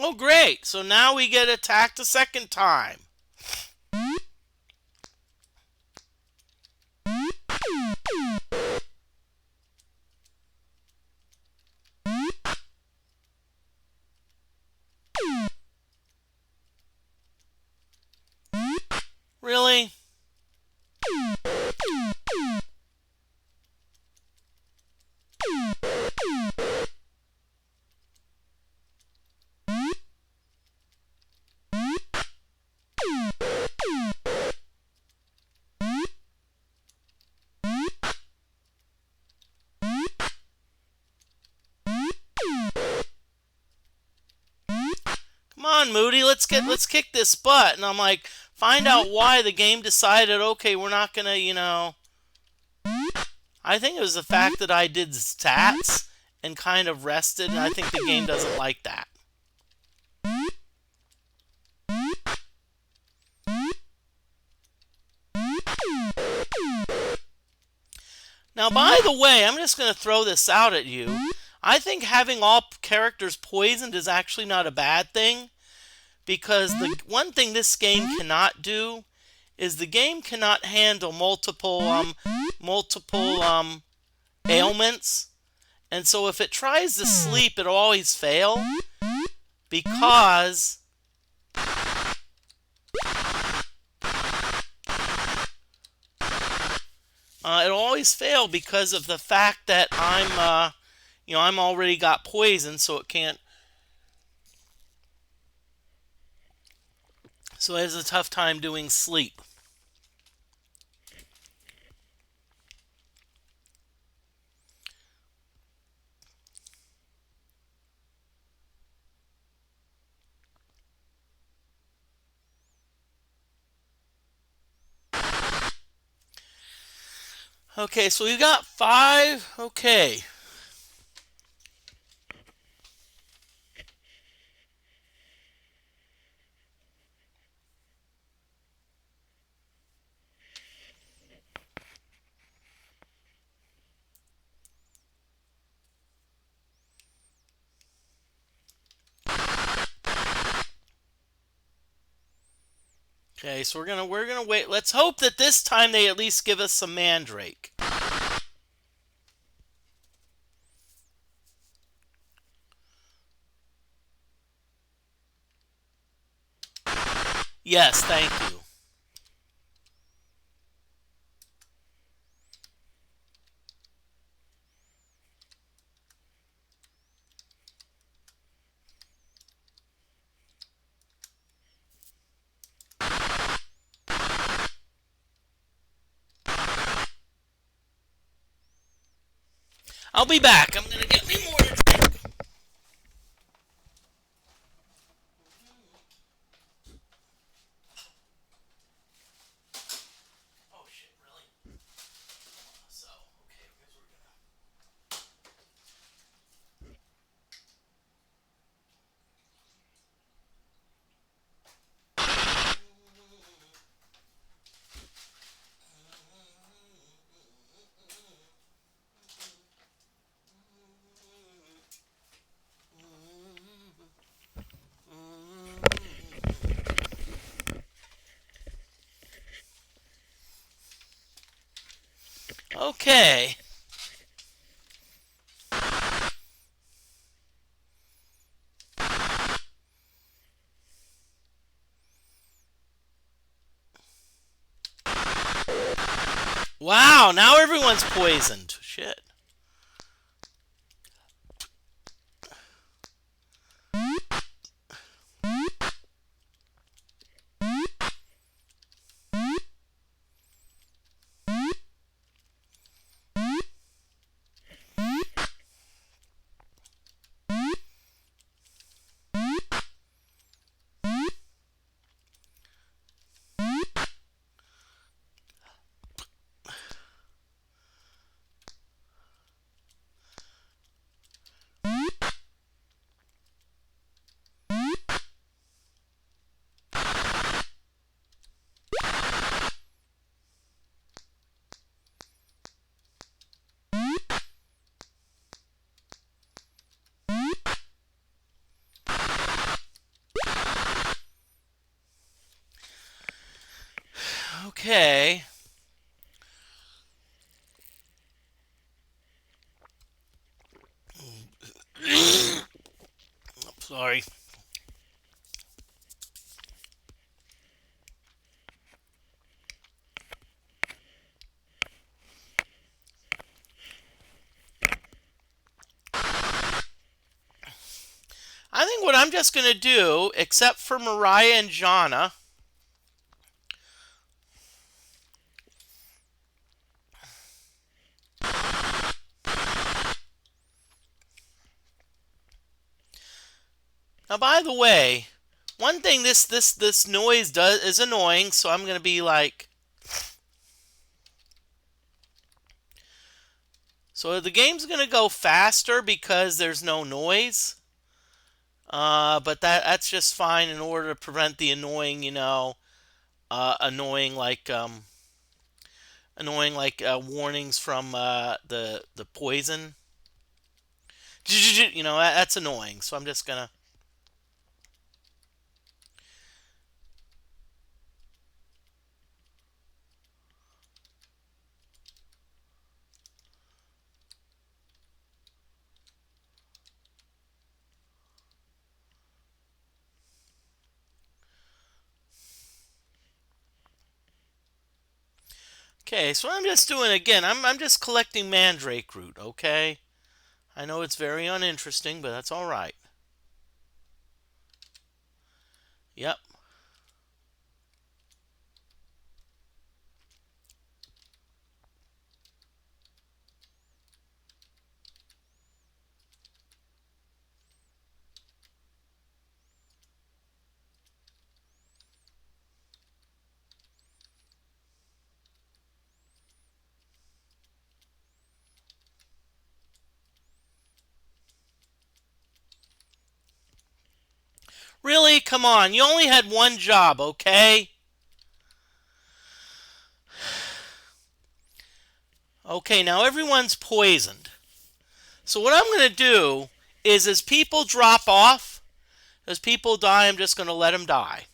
Oh, great. So now we get attacked a second time. Really? Come on, Moody, let's kick this butt. And I'm like, find out why the game decided, okay, we're not gonna, I think it was the fact that I did stats and kind of rested, and I think the game doesn't like that. Now, by the way, I'm just going to throw this out at you. I think having all characters poisoned is actually not a bad thing, because the one thing this game cannot do is the game cannot handle multiple ailments, and so if it tries to sleep, it'll always fail because it'll always fail because of the fact that I'm already got poison, so it can't. So it has a tough time doing sleep. Okay, so we've got 5. Okay. Okay, so we're gonna wait. Let's hope that this time they at least give us some mandrake. Yes, thank you. I'll be back. I'm gonna get me more to drink. Oh shit, really? So, okay, I guess we're gonna. Okay. Wow, now everyone's poisoned. Shit. Okay. Sorry. I think what I'm just going to do, except for Mariah and Jana, now by the way, one thing this noise does is annoying, so I'm going to be like, so the game's going to go faster because there's no noise. But that's just fine in order to prevent the annoying, annoying warnings from the poison. That's annoying. So I'm just gonna. Okay, so I'm just doing again. I'm just collecting mandrake root. Okay, I know it's very uninteresting, but that's all right. Yep. Really? Come on. You only had one job, okay? Okay, now everyone's poisoned. So what I'm going to do is as people drop off, as people die, I'm just going to let them die.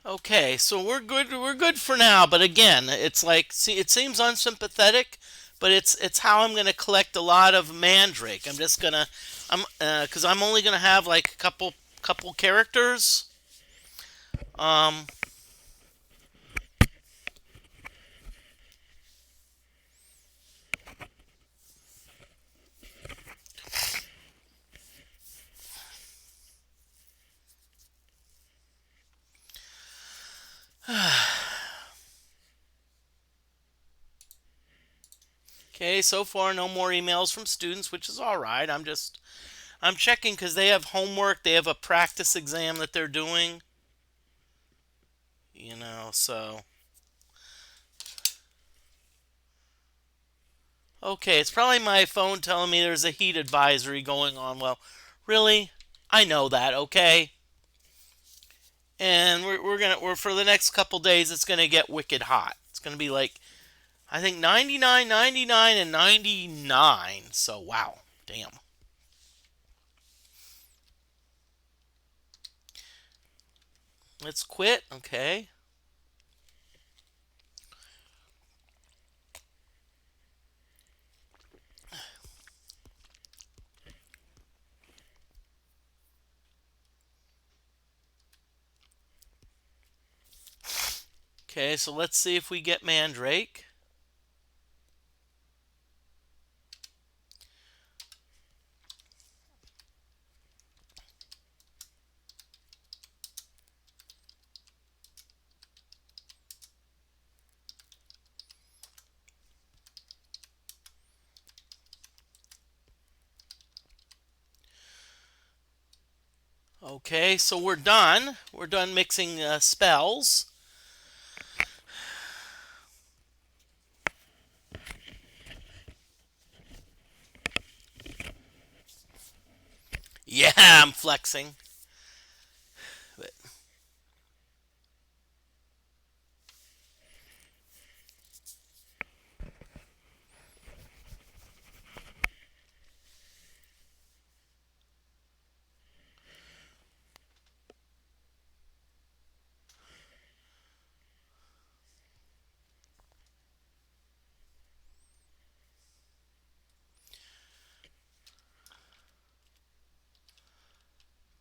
Okay, so we're good. We're good for now. But again, it's like, see, it seems unsympathetic, but it's how I'm gonna collect a lot of mandrake. Because I'm only gonna have like a couple characters. Um. Okay, so far no more emails from students, which is all right. I'm checking because they have homework. They have a practice exam that they're doing. So okay, it's probably my phone telling me there's a heat advisory going on. Well, really, I know that. Okay, and we're for the next couple days. It's gonna get wicked hot. It's gonna be like I think 99, 99, and 99. So wow, damn. Let's quit. Okay. Okay, so let's see if we get Mandrake. Okay, so we're done. We're done mixing spells. Yeah, I'm flexing. But,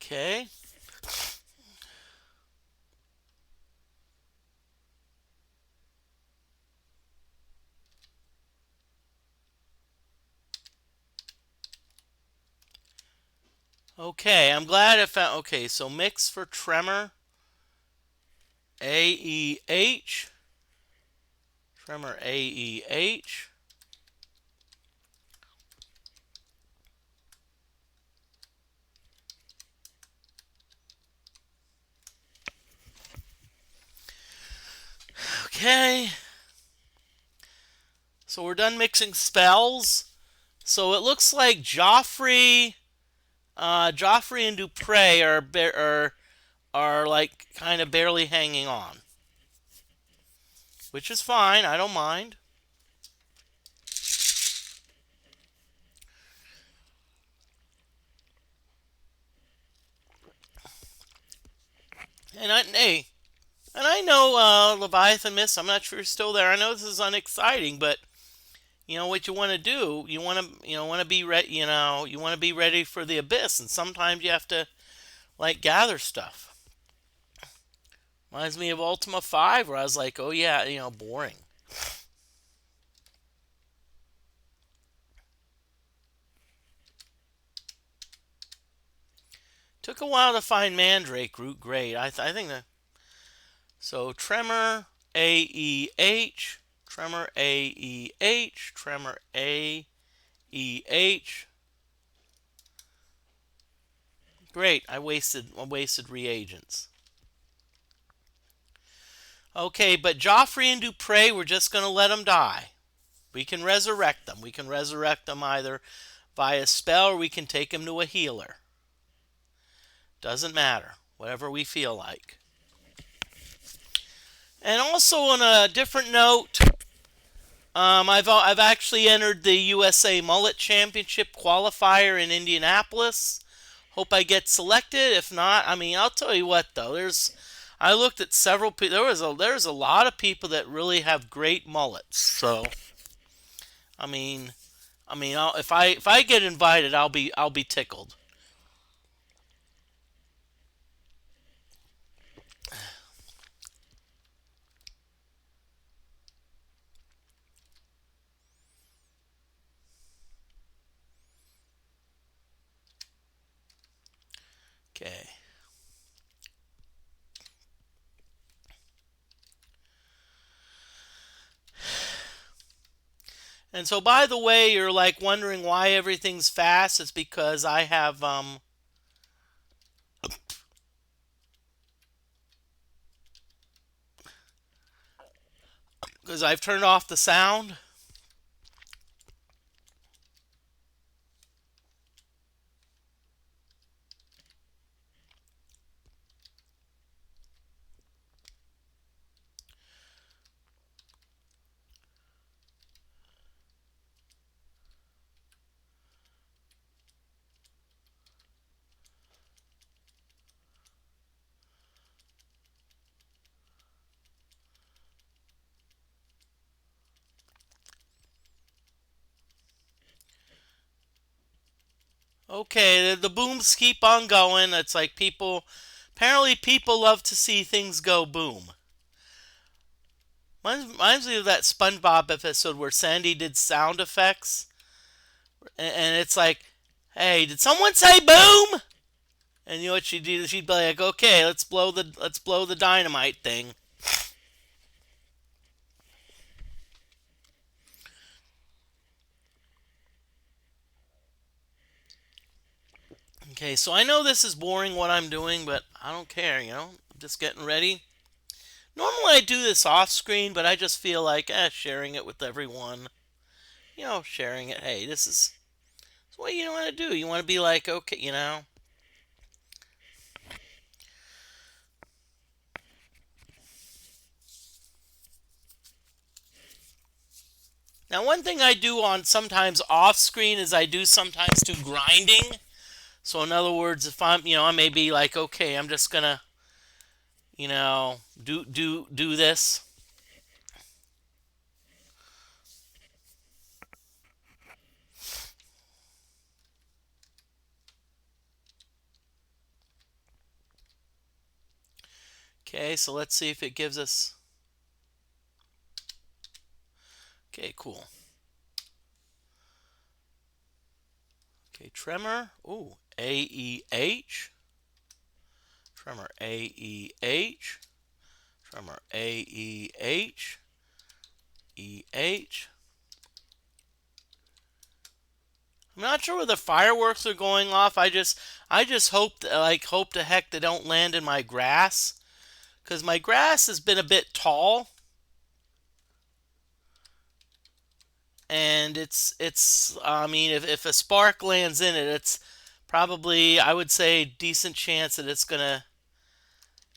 okay. Okay, I'm glad I found. Okay, so mix for tremor. AEH. Tremor AEH. Okay. So we're done mixing spells. So it looks like Joffrey and Dupre are like kind of barely hanging on, which is fine. I don't mind. Hey, and I know Leviathan Mist. I'm not sure you're still there. I know this is unexciting, but you know what you want to do. You want to be ready. You want to be ready for the abyss, and sometimes you have to like gather stuff. Reminds me of Ultima 5, where I was like, oh yeah, boring. Took a while to find Mandrake root. Great. I think that. So Tremor AEH, Tremor AEH, Tremor AEH. Great. I wasted reagents. Okay, but Joffrey and Dupre, we're just gonna let them die. We can resurrect them. We can resurrect them either via spell or we can take them to a healer. Doesn't matter. Whatever we feel like. And also on a different note, I've actually entered the USA Mullet Championship qualifier in Indianapolis. Hope I get selected. If not, I mean, I'll tell you what though. I looked at several people. There's a lot of people that really have great mullets. So I mean, if I get invited, I'll be tickled. Okay. And so, by the way, you're like wondering why everything's fast. It's because I have because I've turned off the sound. Okay, the booms keep on going. It's like apparently people love to see things go boom. Reminds me of that SpongeBob episode where Sandy did sound effects, and it's like, hey, did someone say boom? And you know what she'd do? She'd be like, okay, let's blow the dynamite thing. Okay, so I know this is boring what I'm doing, but I don't care, I'm just getting ready. Normally I do this off screen, but I just feel like sharing it with everyone. Sharing it. Hey, this is what you want to do. You want to be like, okay. Now, one thing I do on sometimes off screen is I do sometimes do grinding. So, in other words, if I may be like, okay, I'm just gonna, do this. Okay, so let's see if it gives us. Okay, cool. Okay, tremor. Ooh, AEH. Tremor AEH. Tremor AEH. EH. I'm not sure where the fireworks are going off. I just hope to heck they don't land in my grass, because my grass has been a bit tall, and it's I mean if a spark lands in it, it's probably, I would say, decent chance that it's gonna,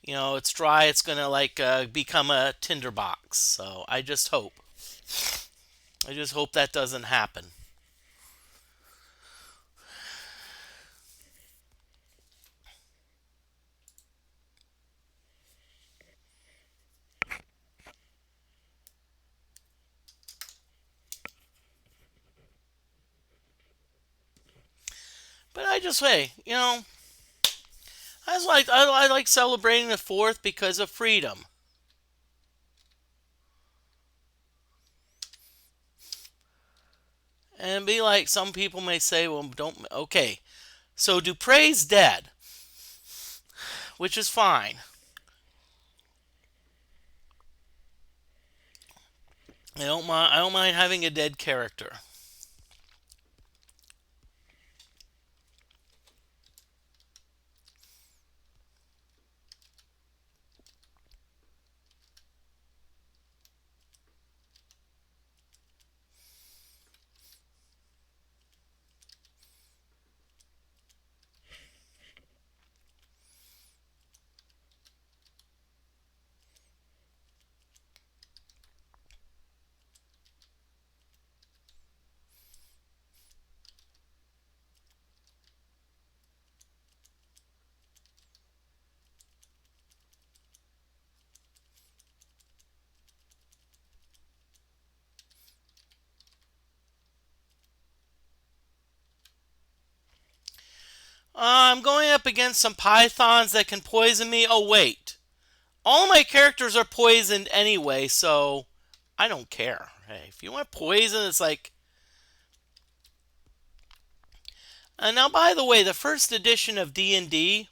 it's dry, it's gonna like become a tinderbox. So I just hope that doesn't happen. But I just hey, I like celebrating the Fourth because of freedom. And be like, some people may say, well, don't. Okay, so Dupre's dead, which is fine. I don't mind having a dead character. I'm going up against some pythons that can poison me. Oh wait, all my characters are poisoned anyway, so I don't care. Hey, if you want poison, it's like. Now, by the way, the first edition of D&D,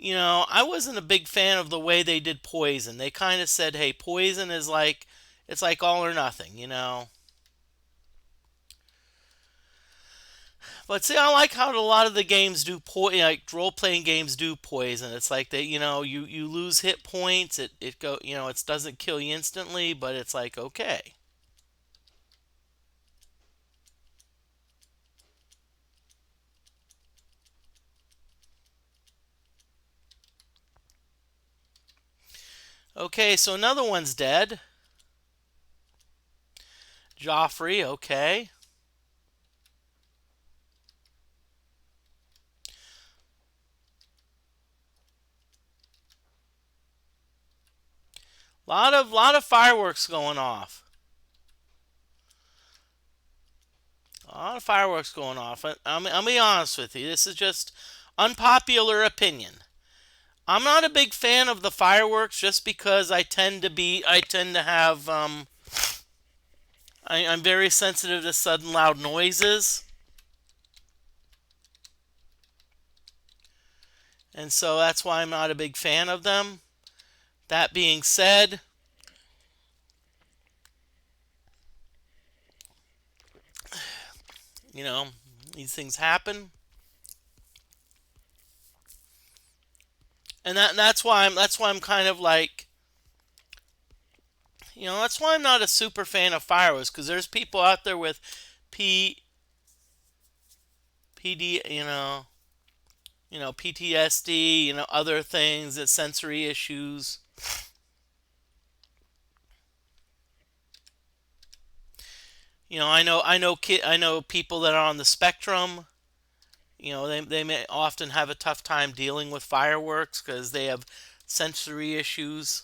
I wasn't a big fan of the way they did poison. They kind of said, "Hey, poison is like, it's like all or nothing." But see, I like how a lot of the games do like role playing games do poison. It's like they, you lose hit points. It doesn't kill you instantly, but it's like okay. Okay, so another one's dead. Joffrey, okay. Lot of fireworks going off. A lot of fireworks going off. I'll be honest with you. This is just unpopular opinion. I'm not a big fan of the fireworks just because I tend to have I'm very sensitive to sudden loud noises, and so that's why I'm not a big fan of them. That being said, you know, these things happen. And that's why I'm kind of like, that's why I'm not a super fan of fireworks, because there's people out there with P PD, PTSD, other things, that sensory issues. I know people that are on the spectrum. They may often have a tough time dealing with fireworks because they have sensory issues.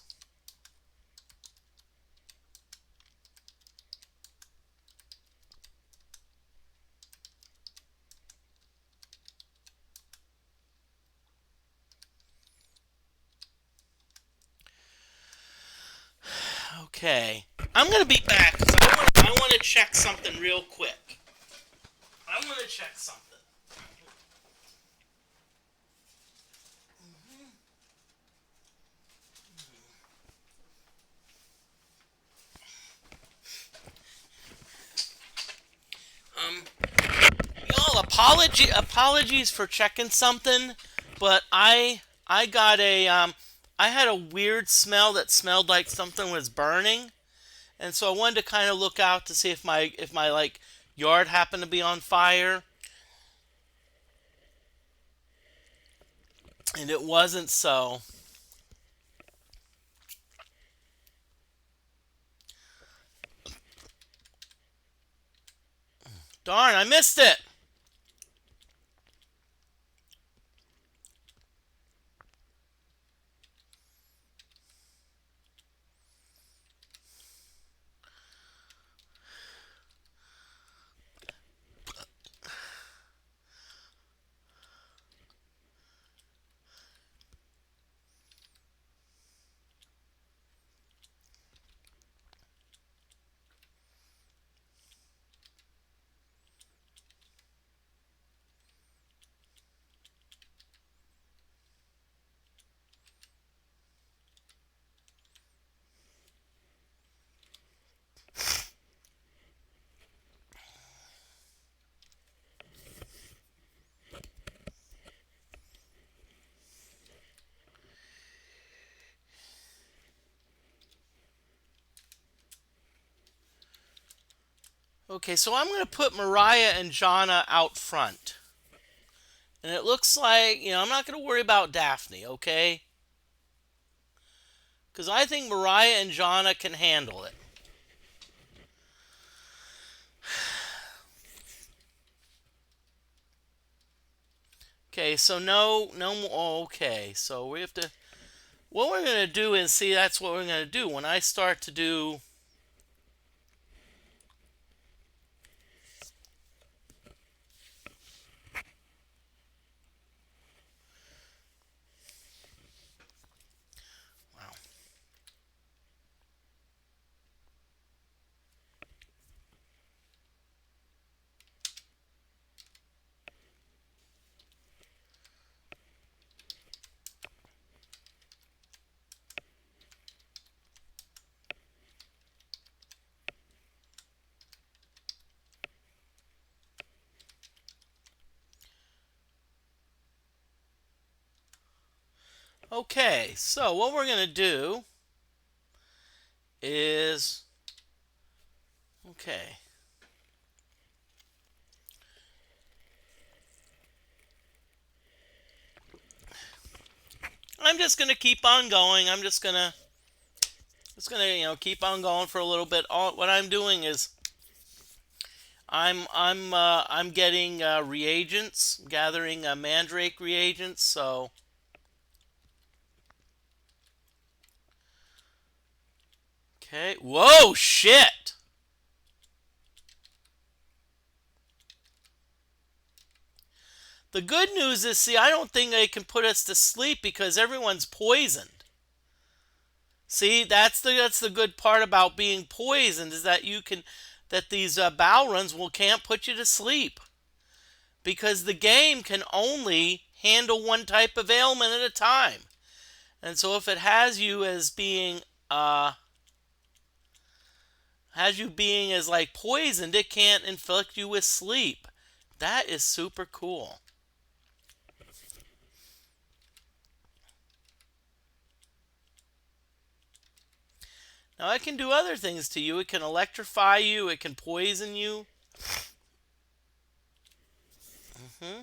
Okay, I'm gonna be back because I want to check something real quick. I want to check something. Um, y'all, apologies for checking something, but I got I had a weird smell that smelled like something was burning, and so I wanted to kind of look out to see if my like yard happened to be on fire, and it wasn't so. Darn, I missed it. Okay, so I'm going to put Mariah and Jonna out front. And it looks like, I'm not going to worry about Daphne, okay? Because I think Mariah and Jonna can handle it. Okay, so no more. Okay, so we have to. What we're going to do is see, that's what we're going to do. When I start to do. Wow. Okay, so what we're going to do is. Okay. I'm just going to keep on going. I'm just gonna keep on going for a little bit. What I'm doing is I'm getting reagents, gathering mandrake reagents. So okay, whoa, shit. The good news is, see, I don't think they can put us to sleep because everyone's poisoned. See, that's the good part about being poisoned, is that these bowel runs can't put you to sleep because the game can only handle one type of ailment at a time. And so if it has you being as like poisoned, it can't inflict you with sleep. That is super cool. Now it can do other things to you. It can electrify you. It can poison you. Hmm.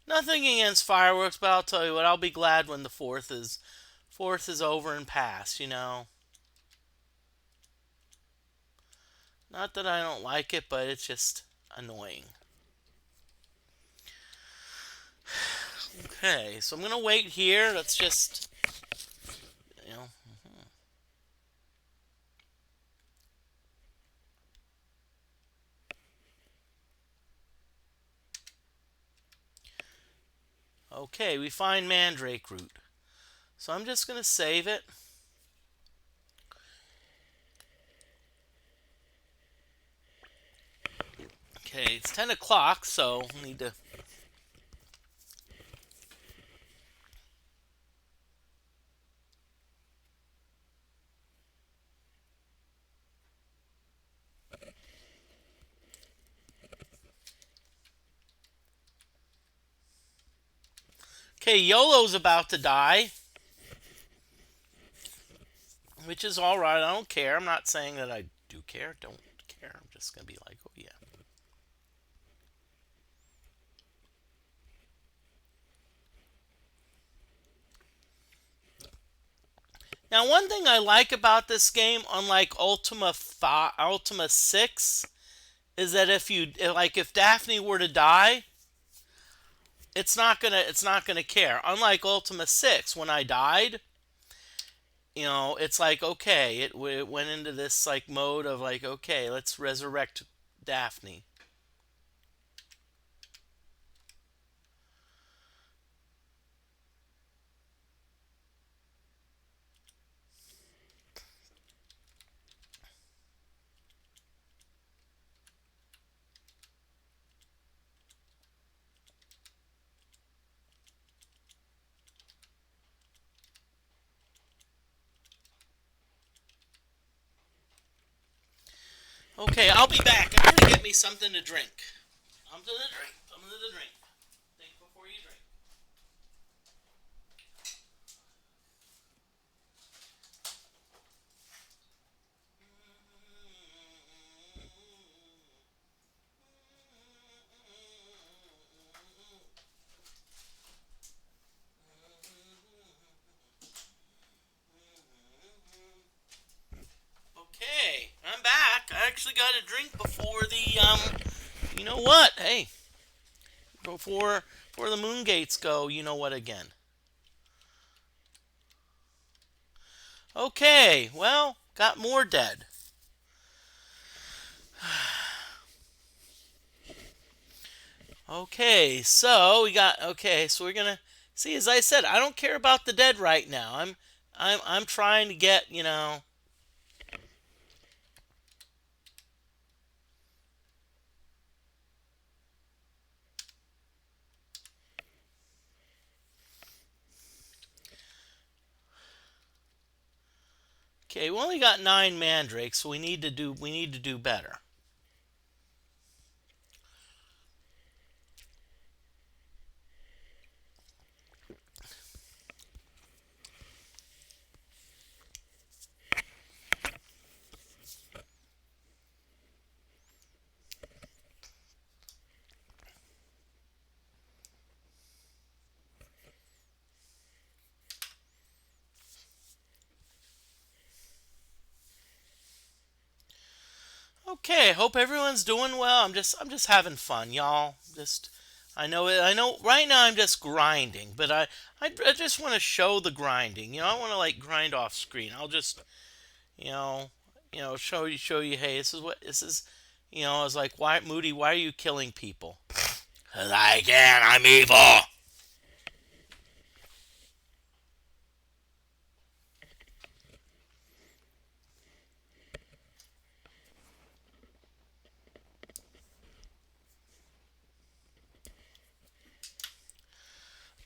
Nothing against fireworks, but I'll tell you what. I'll be glad when the fourth is over and past. Not that I don't like it, but it's just annoying. Okay, so I'm gonna wait here. Let's just, you know. Okay, we find mandrake root. So I'm just gonna save it. Okay, it's 10 o'clock, so I need to. Okay, YOLO's about to die, which is all right. I don't care. I'm not saying that I do care. Don't care. I'm just gonna be like, oh yeah. Now, one thing I like about this game, unlike Ultima 6, is that if Daphne were to die, it's not gonna care. Unlike Ultima 6, when I died, it's like okay, it went into this like mode of like okay, let's resurrect Daphne. Okay, I'll be back. I'm gonna get me something to drink. I'm to the drink. I'm to the drink. Think before you drink. Okay, I'm back. I actually got a drink before you know what? Hey, before the moon gates go, you know what again? Okay, well, got more dead. So we're gonna see. As I said, I don't care about the dead right now. I'm trying to get. Okay, we only got 9 mandrakes, so we need to do better. Okay, hope everyone's doing well. I'm just having fun, y'all. I know right now I'm just grinding, but I just want to show the grinding. I want to like grind off screen. I'll just, you know, show you hey, this is. I was like, "Why Moody, why are you killing people?" 'Cause I can. I'm evil.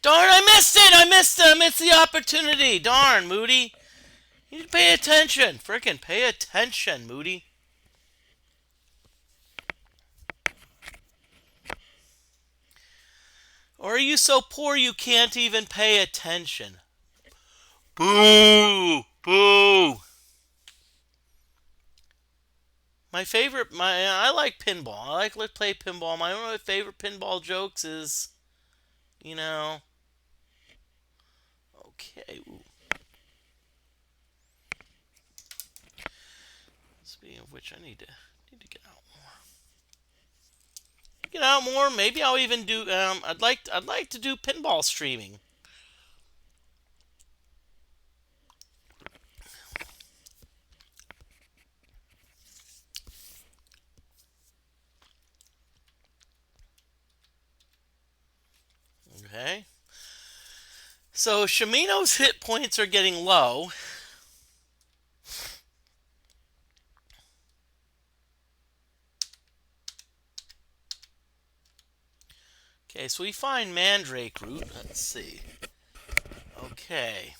Darn, I missed it. I missed the opportunity. Darn, Moody. You need to pay attention. Frickin' pay attention, Moody. Or are you so poor you can't even pay attention? Boo! Boo! I like pinball. I like to play pinball. One of my favorite pinball jokes is, you know, okay. Ooh. Speaking of which, I need to get out more. Get out more. Maybe I'll even do. I'd like to do pinball streaming. Okay. So Shimino's hit points are getting low. Okay, so we find Mandrake Root. Let's see. Okay.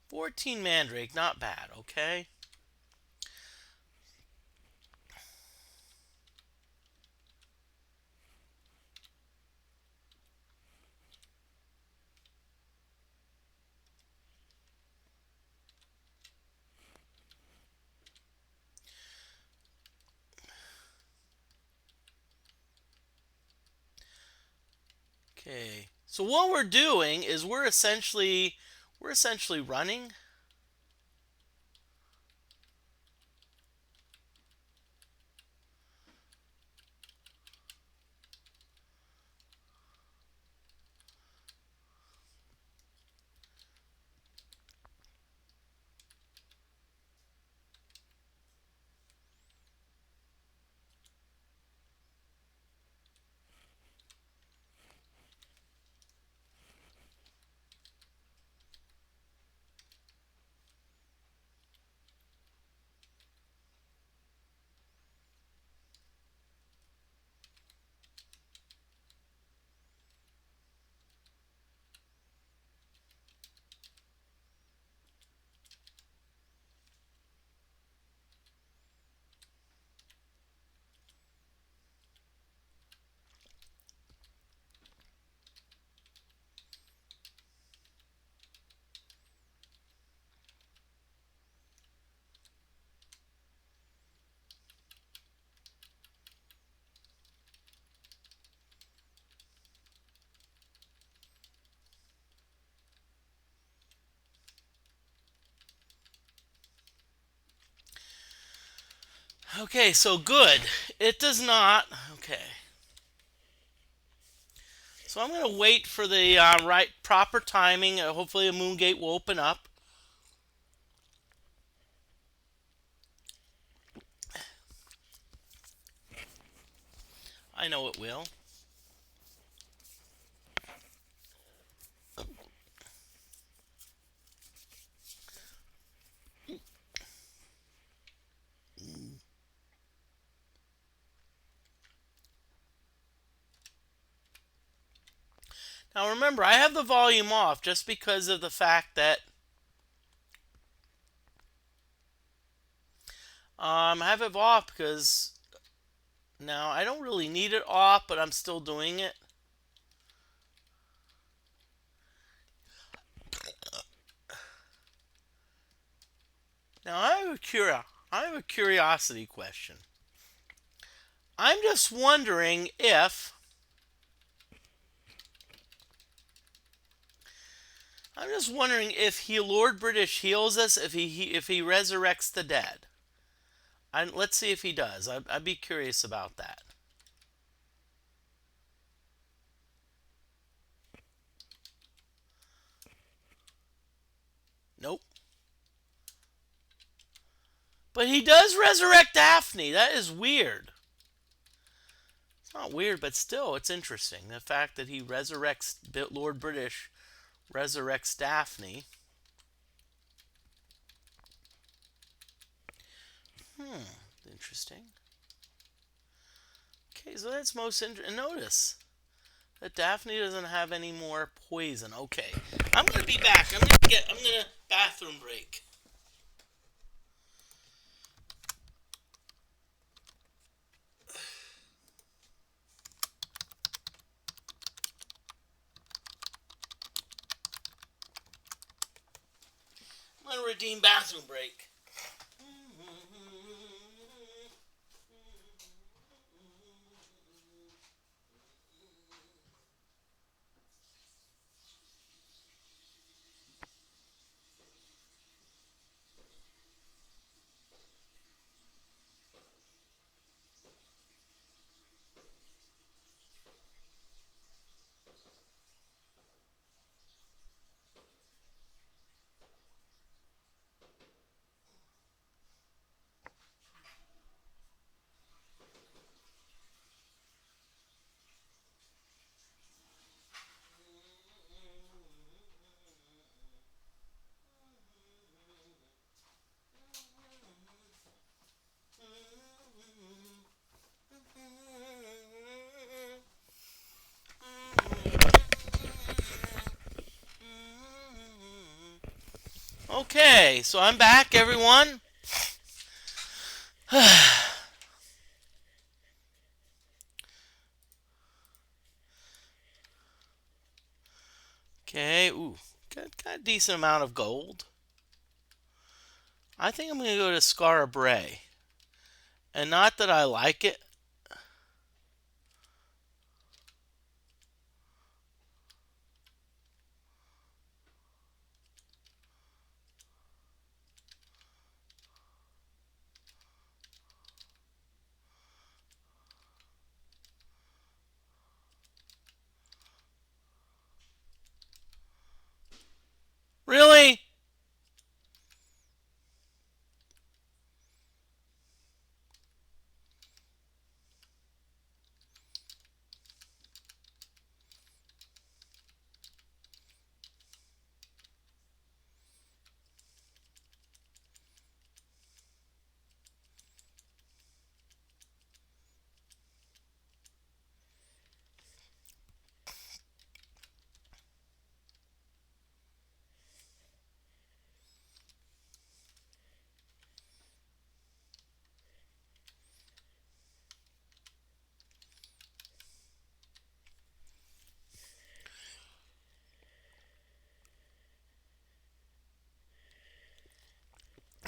14 Mandrake, not bad, okay? Okay. So what we're doing is we're essentially running. Okay, so good. It does not. Okay. So I'm going to wait for the right proper timing. Hopefully a moon gate will open up. I know it will. Now remember, I have the volume off just because of the fact that I have it off because now I don't really need it off, but I'm still doing it. Now I have a curiosity question. I'm just wondering if he Lord British heals us if he resurrects the dead. Let's see if he does. I'd be curious about that. Nope. But he does resurrect Daphne. That is weird. It's not weird, but still, it's interesting. The fact that he resurrects Lord British, resurrects Daphne. Interesting. Okay, so that's most interesting. Notice That Daphne doesn't have any more poison. Okay. I'm gonna be back. I'm gonna bathroom break. I'm gonna redeem bathroom break. Okay, so I'm back, everyone. Okay, ooh, got a decent amount of gold. I think I'm gonna go to Scarabray. And not that I like it. Really?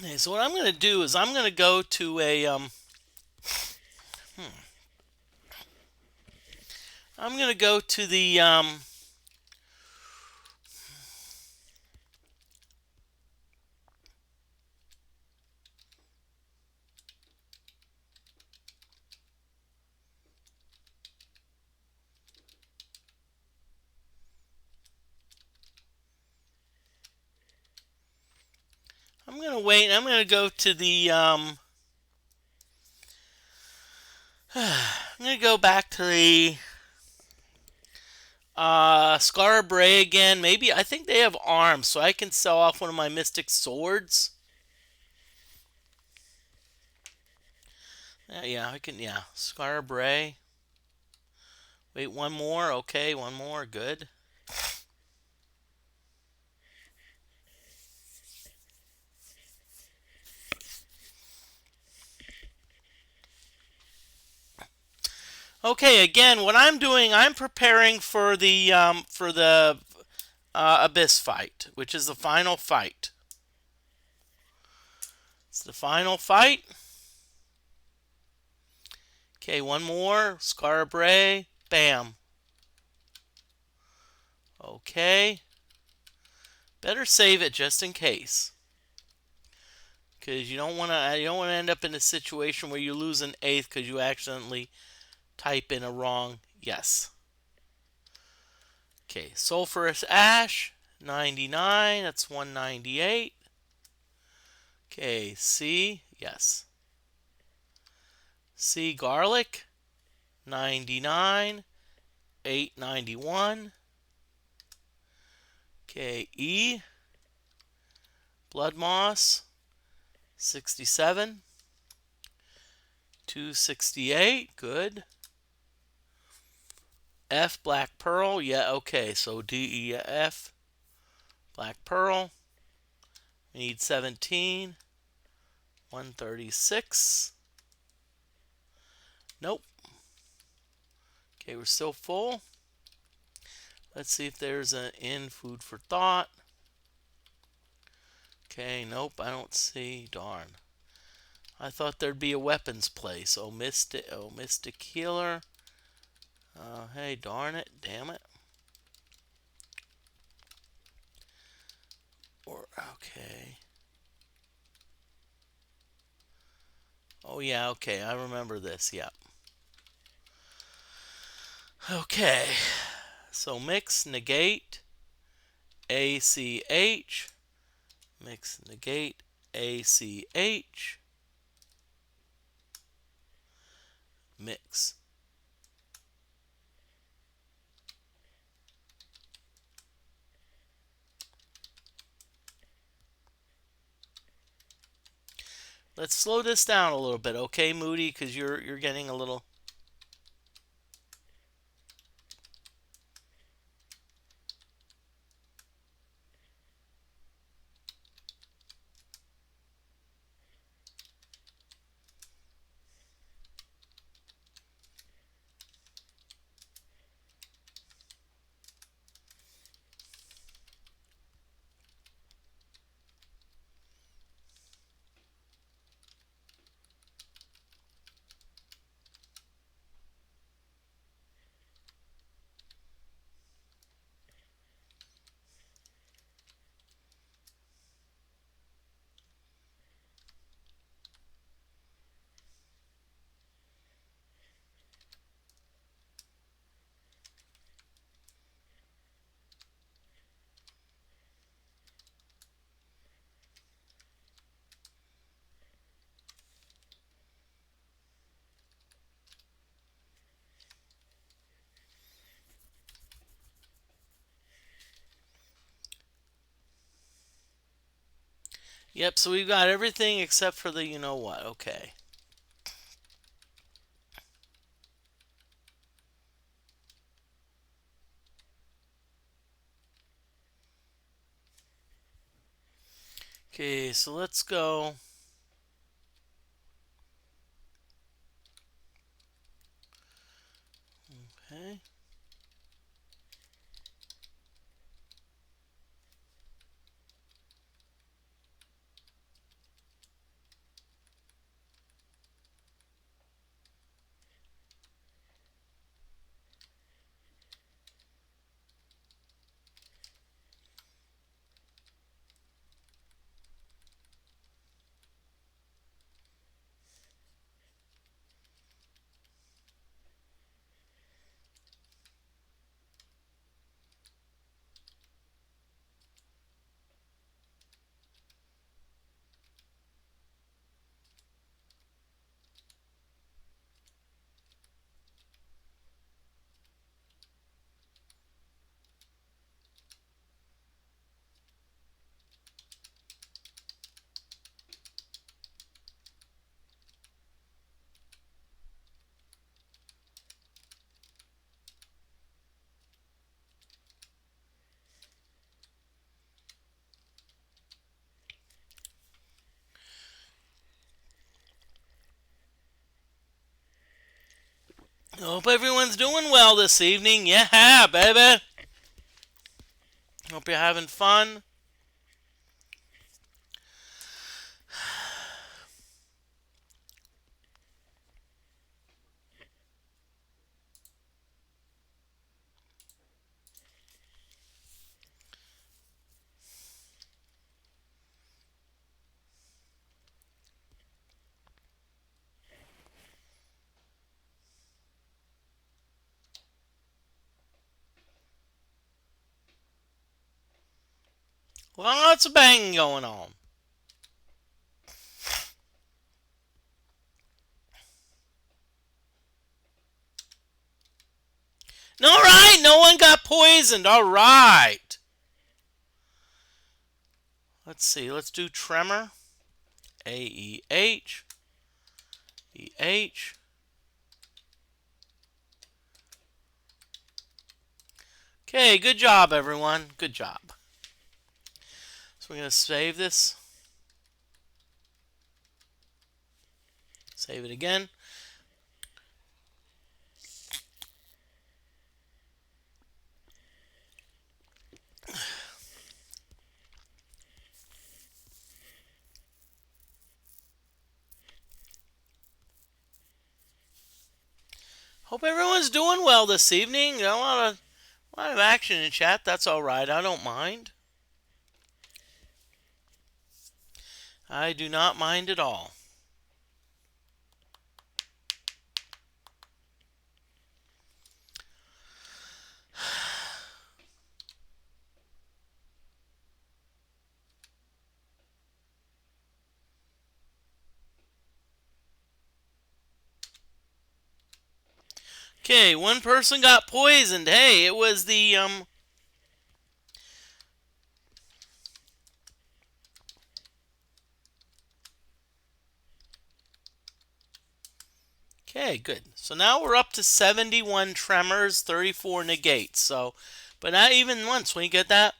Okay, so what I'm gonna do is I'm gonna go to a I'm gonna go to the I'm gonna wait. I'm gonna go to the I'm gonna go back to the Scarabray again. Maybe I think they have arms, so I can sell off one of my Mystic Swords. Yeah, I can. Yeah, Scarabray. Wait, one more. Okay, one more. Good. Okay, again, what I'm doing, I'm preparing for the Abyss fight, which is the final fight. It's the final fight. Okay, one more. Scarabray. Bam. Okay. Better save it just in case. Because you don't want to end up in a situation where you lose an eighth because you accidentally type in a wrong yes. Okay, sulfurous ash, 99, that's 198. Okay, C, yes. C, garlic, 99, 891. Okay, E, blood moss, 67, 268, good. F, black pearl. Yeah, okay. So D, E, F, black pearl. We need 17. 136. Nope. Okay, we're still full. Let's see if there's an in food for thought. Okay, nope, I don't see. Darn. I thought there'd be a weapons place. Oh, Mystic Healer. Hey, darn it. Damn it. Or, okay. Oh, yeah, okay. I remember this. Yep. Okay. So mix, negate, ACH. Mix, negate, ACH. Mix. Let's slow this down a little bit, okay, Moody? Because you're getting a little. Yep, so we've got everything except for the you know what. Okay. Okay, so let's go. Okay. Hope everyone's doing well this evening. Yeah, baby. Hope you're having fun. Lots of banging going on. All right, no one got poisoned. All right. Let's see. Let's do tremor. AEH. EH. Okay, good job, everyone. Good job. So we're going to save this. Save it again. Hope everyone's doing well this evening. A lot of action in chat. That's all right. I don't mind. I do not mind at all. Okay, one person got poisoned. Hey, it was the. Okay, good. So now we're up to 71 tremors, 34 negates. So, but not even once. When you get that,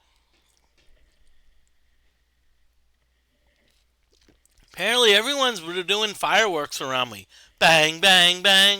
apparently everyone's doing fireworks around me. Bang, bang, bang.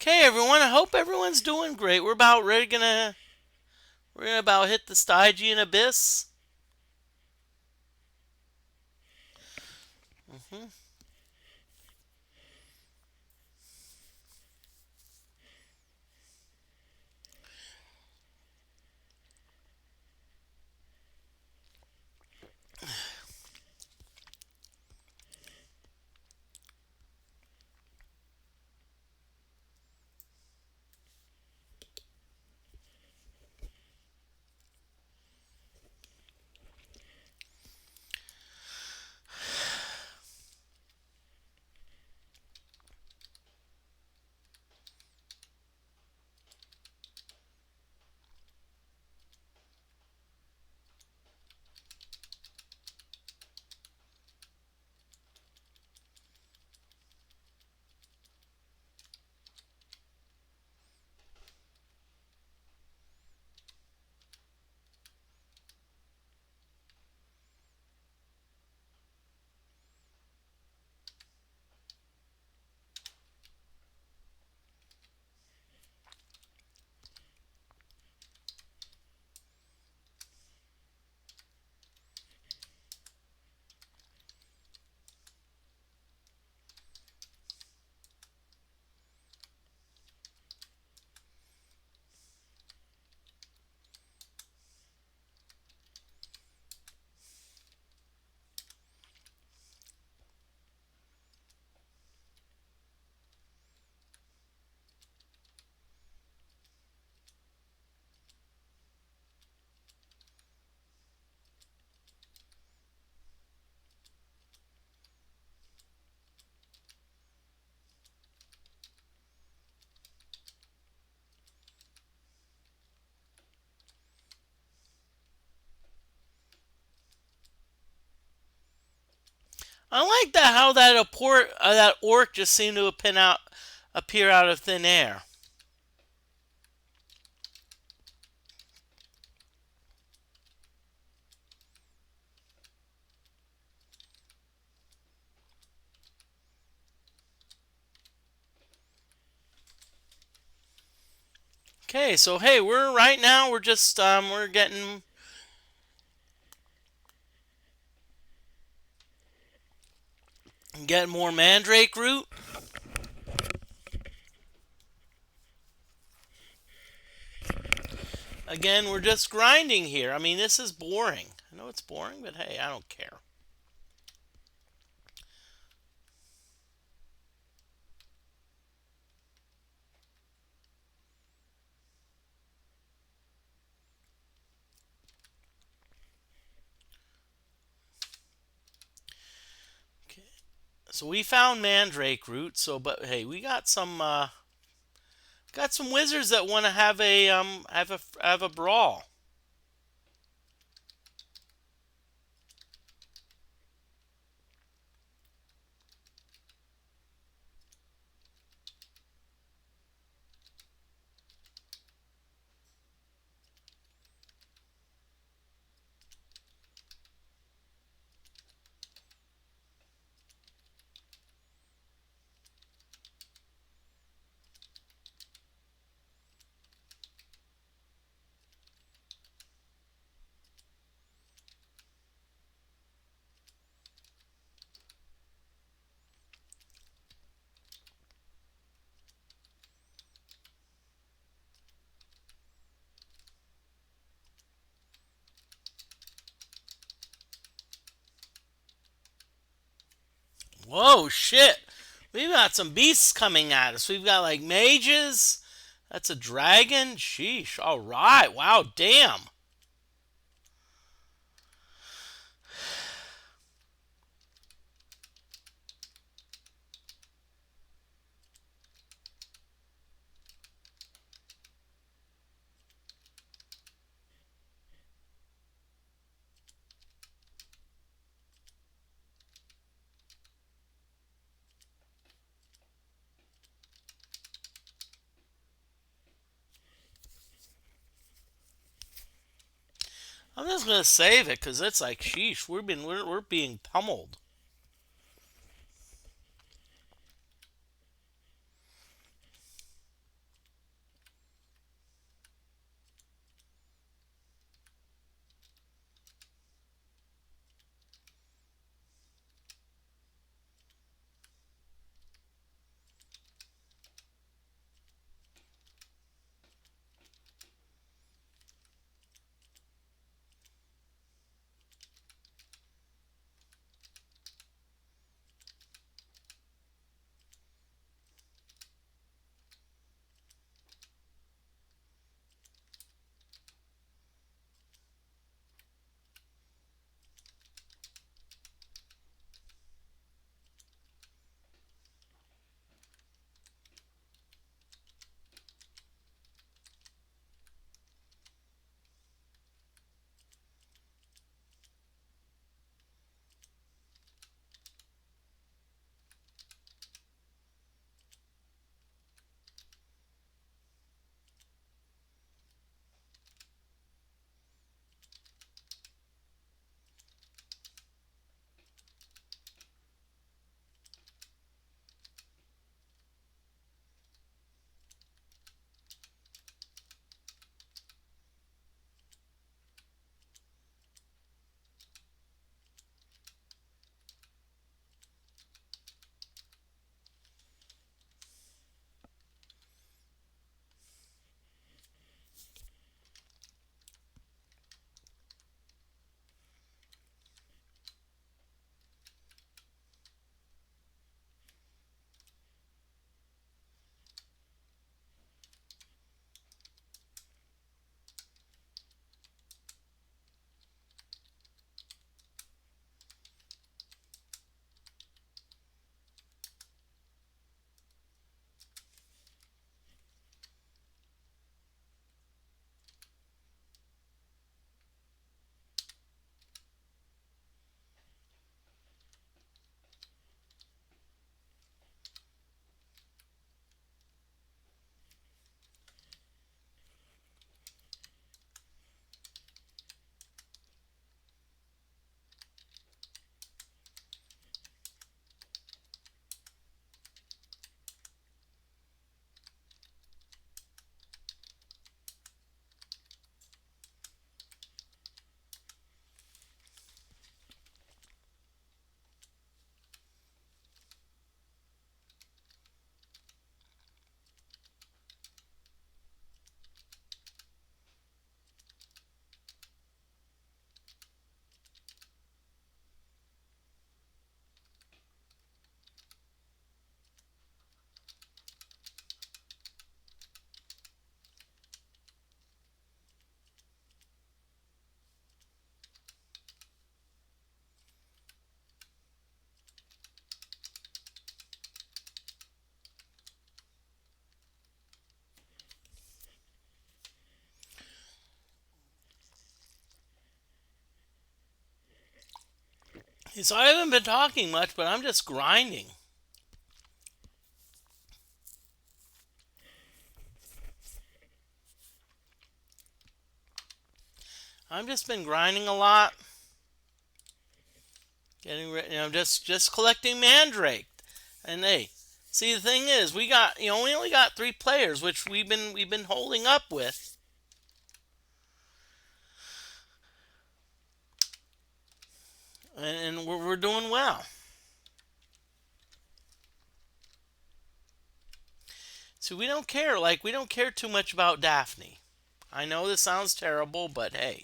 Okay, everyone. I hope everyone's doing great. We're about ready. We're gonna about hit the Stygian abyss. hmm I like that how that orc just seemed to appear out of thin air. Okay, so hey, we're right now we're just we're getting more mandrake root. Again, we're just grinding here. I mean, this is boring. I know it's boring, but hey, I don't care. Okay. So we found mandrake root. So, but hey, we got some wizards that want to have a brawl. Whoa, shit! We've got some beasts coming at us. We've got like mages. That's a dragon. Sheesh. All right. Wow. Damn. I'm just gonna save it because it's like sheesh. We're being pummeled. So I haven't been talking much, but I'm just grinding. I've just been grinding a lot, getting just collecting mandrake. And hey, see the thing is, we only got 3 players, which we've been holding up with, and we're doing well. So we don't care too much about Daphne. I know this sounds terrible, but hey.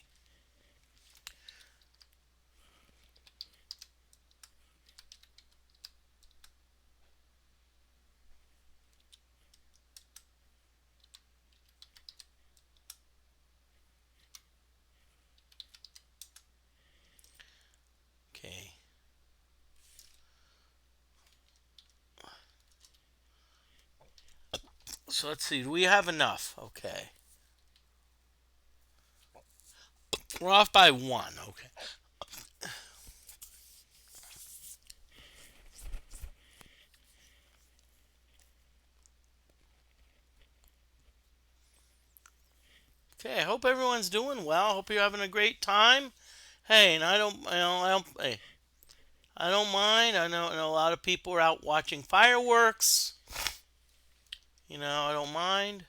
Okay. So let's see. Do we have enough? Okay. We're off by 1. Okay. Okay. I hope everyone's doing well. I hope you're having a great time. Hey, and hey, I don't mind. I know a lot of people are out watching fireworks. I don't mind.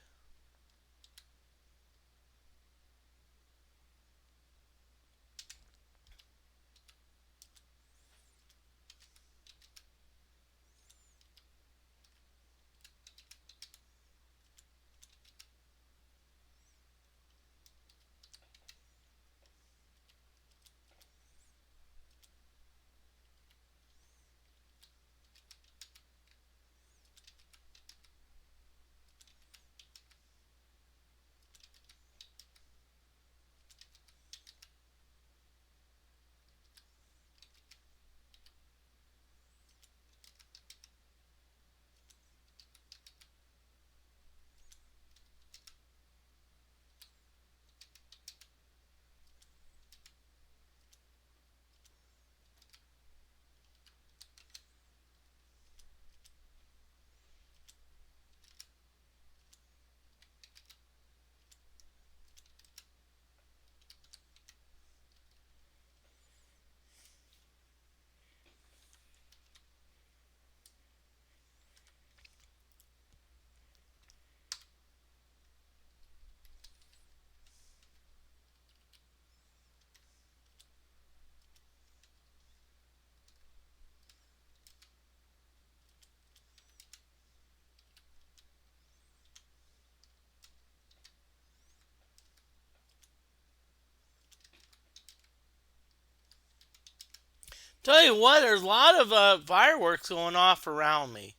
Tell you what, there's a lot of fireworks going off around me.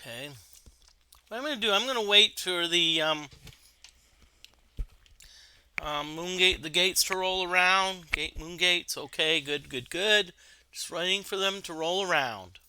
Okay. What I'm gonna do? I'm gonna wait for the the gates to roll around. Moon gates. Okay. Good. Good. Good. Just waiting for them to roll around.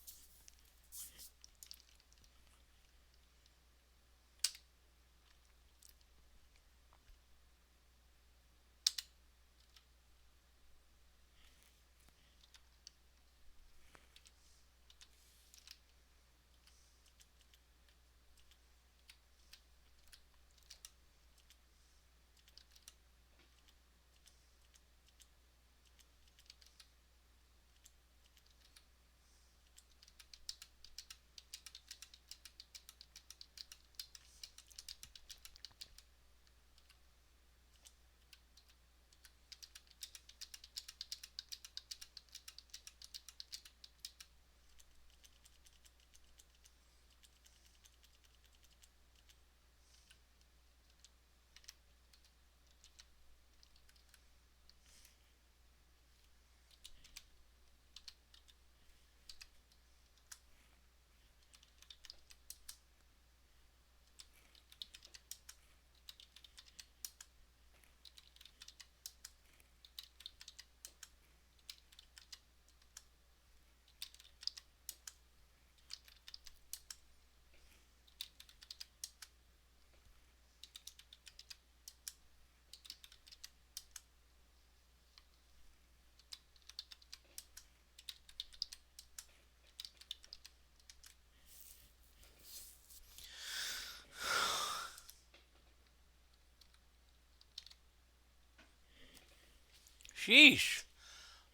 Sheesh.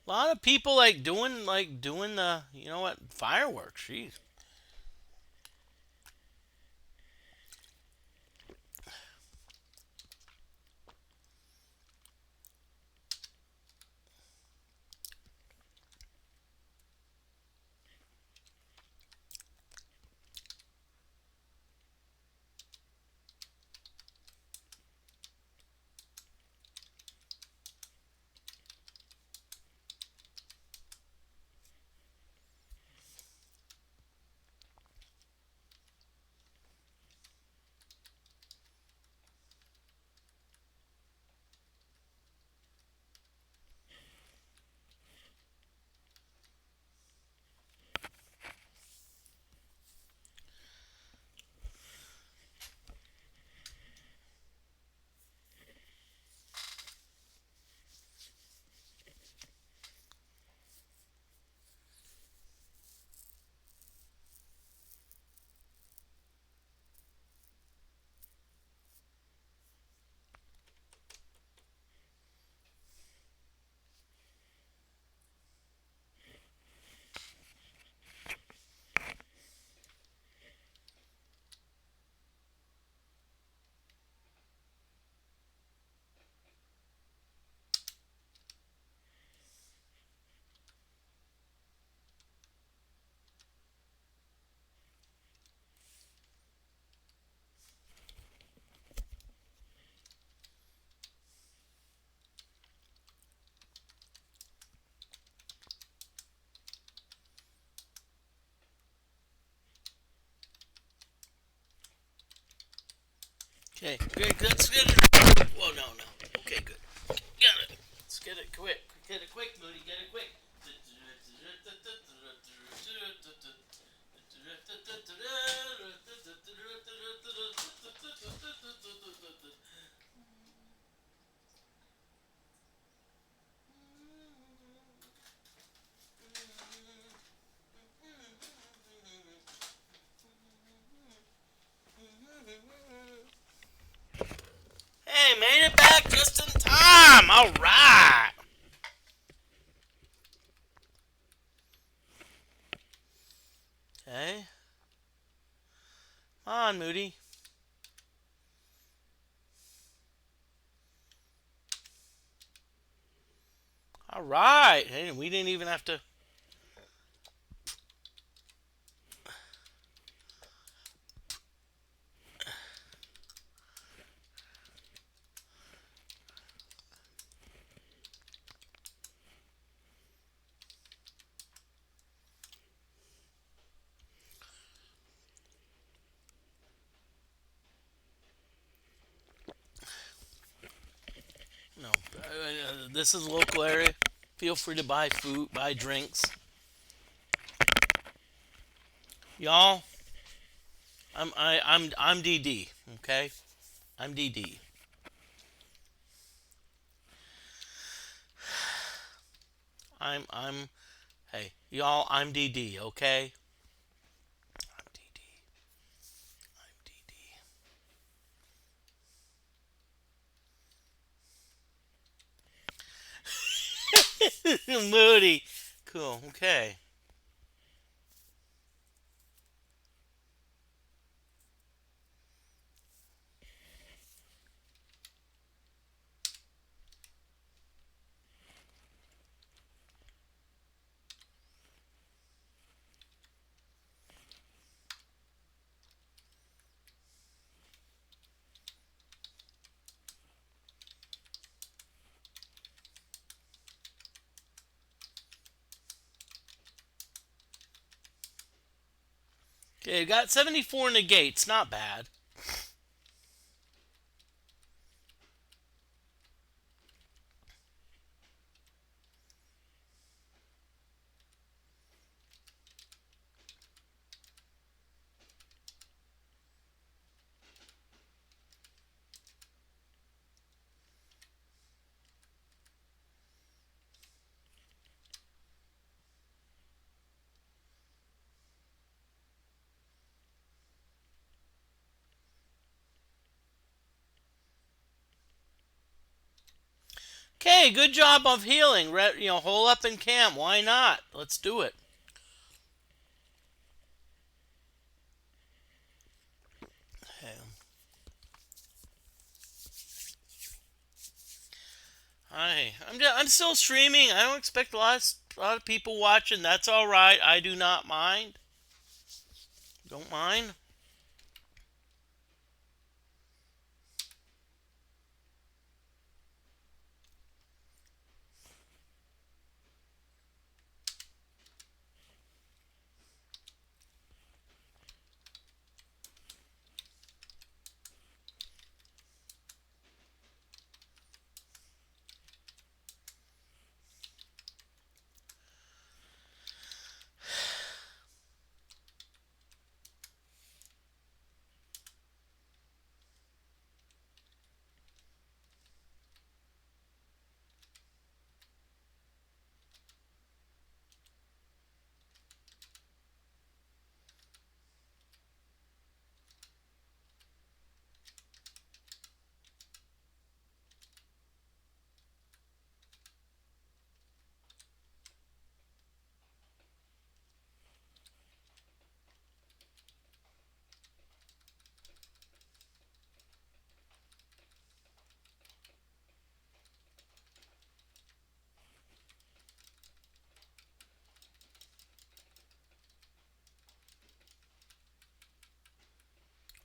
A lot of people like doing the fireworks. Sheesh. Okay, good. Let's get it. Whoa, no, no. Okay, good. Get it. Let's get it quick. Get it quick, Moody. Get it quick. Hey, made it back just in time. All right. Okay. Come on, Moody. All right. Hey, we didn't even have to. No. This is a local area. Feel free to buy food, buy drinks. Y'all, I'm DD. Okay. I'm DD. I'm Hey, y'all, I'm DD, okay? I'm DD. I'm DD. Moody. Cool, okay. Okay, got 74 negates, not bad. Okay, good job of healing. Hole up in camp. Why not? Let's do it. Okay. Hi. I'm still streaming. I don't expect a lot of people watching. That's all right. I do not mind. Don't mind.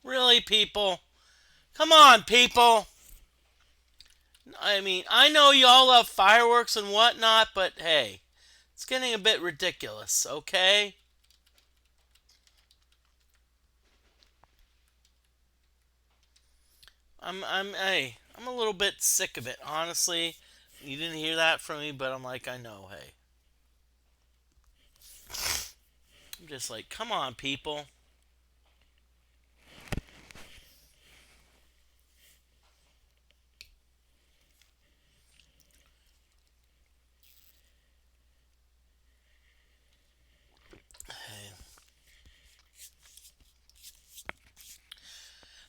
Really, people? Come on, people. I mean, I know y'all love fireworks and whatnot, but hey, it's getting a bit ridiculous, okay? I'm a little bit sick of it, honestly. You didn't hear that from me, but I'm like, I know, hey. I'm just like, come on, people. Hey.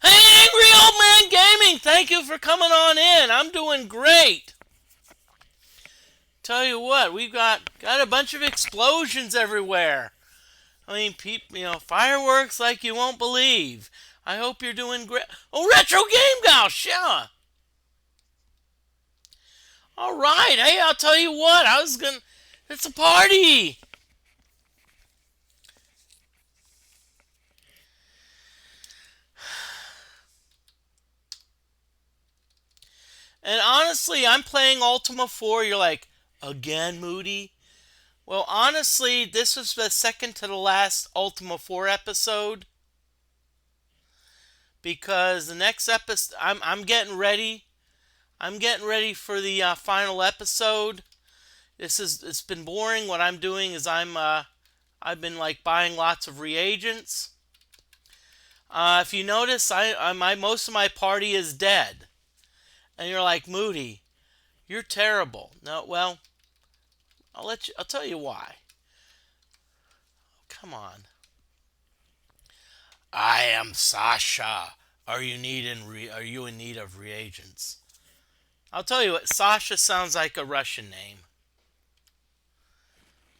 Hey, Angry Old Man Gaming, thank you for coming on in. I'm doing great. Tell you what, we've got a bunch of explosions everywhere. I mean, fireworks like you won't believe. I hope you're doing great. Oh, Retro Game Gal, yeah. All right, hey, I'll tell you what. It's a party. And honestly, I'm playing Ultima 4. You're like, again, Moody? Well, honestly, this was the second to the last Ultima 4 episode because the next episode, I'm getting ready. I'm getting ready for the final episode. It's been boring. What I'm doing is I've been like buying lots of reagents. If you notice, my most of my party is dead, and you're like, Moody, you're terrible. No, well, I'll tell you why. Come on. I am Sasha. Are you in need of reagents? I'll tell you what. Sasha sounds like a Russian name.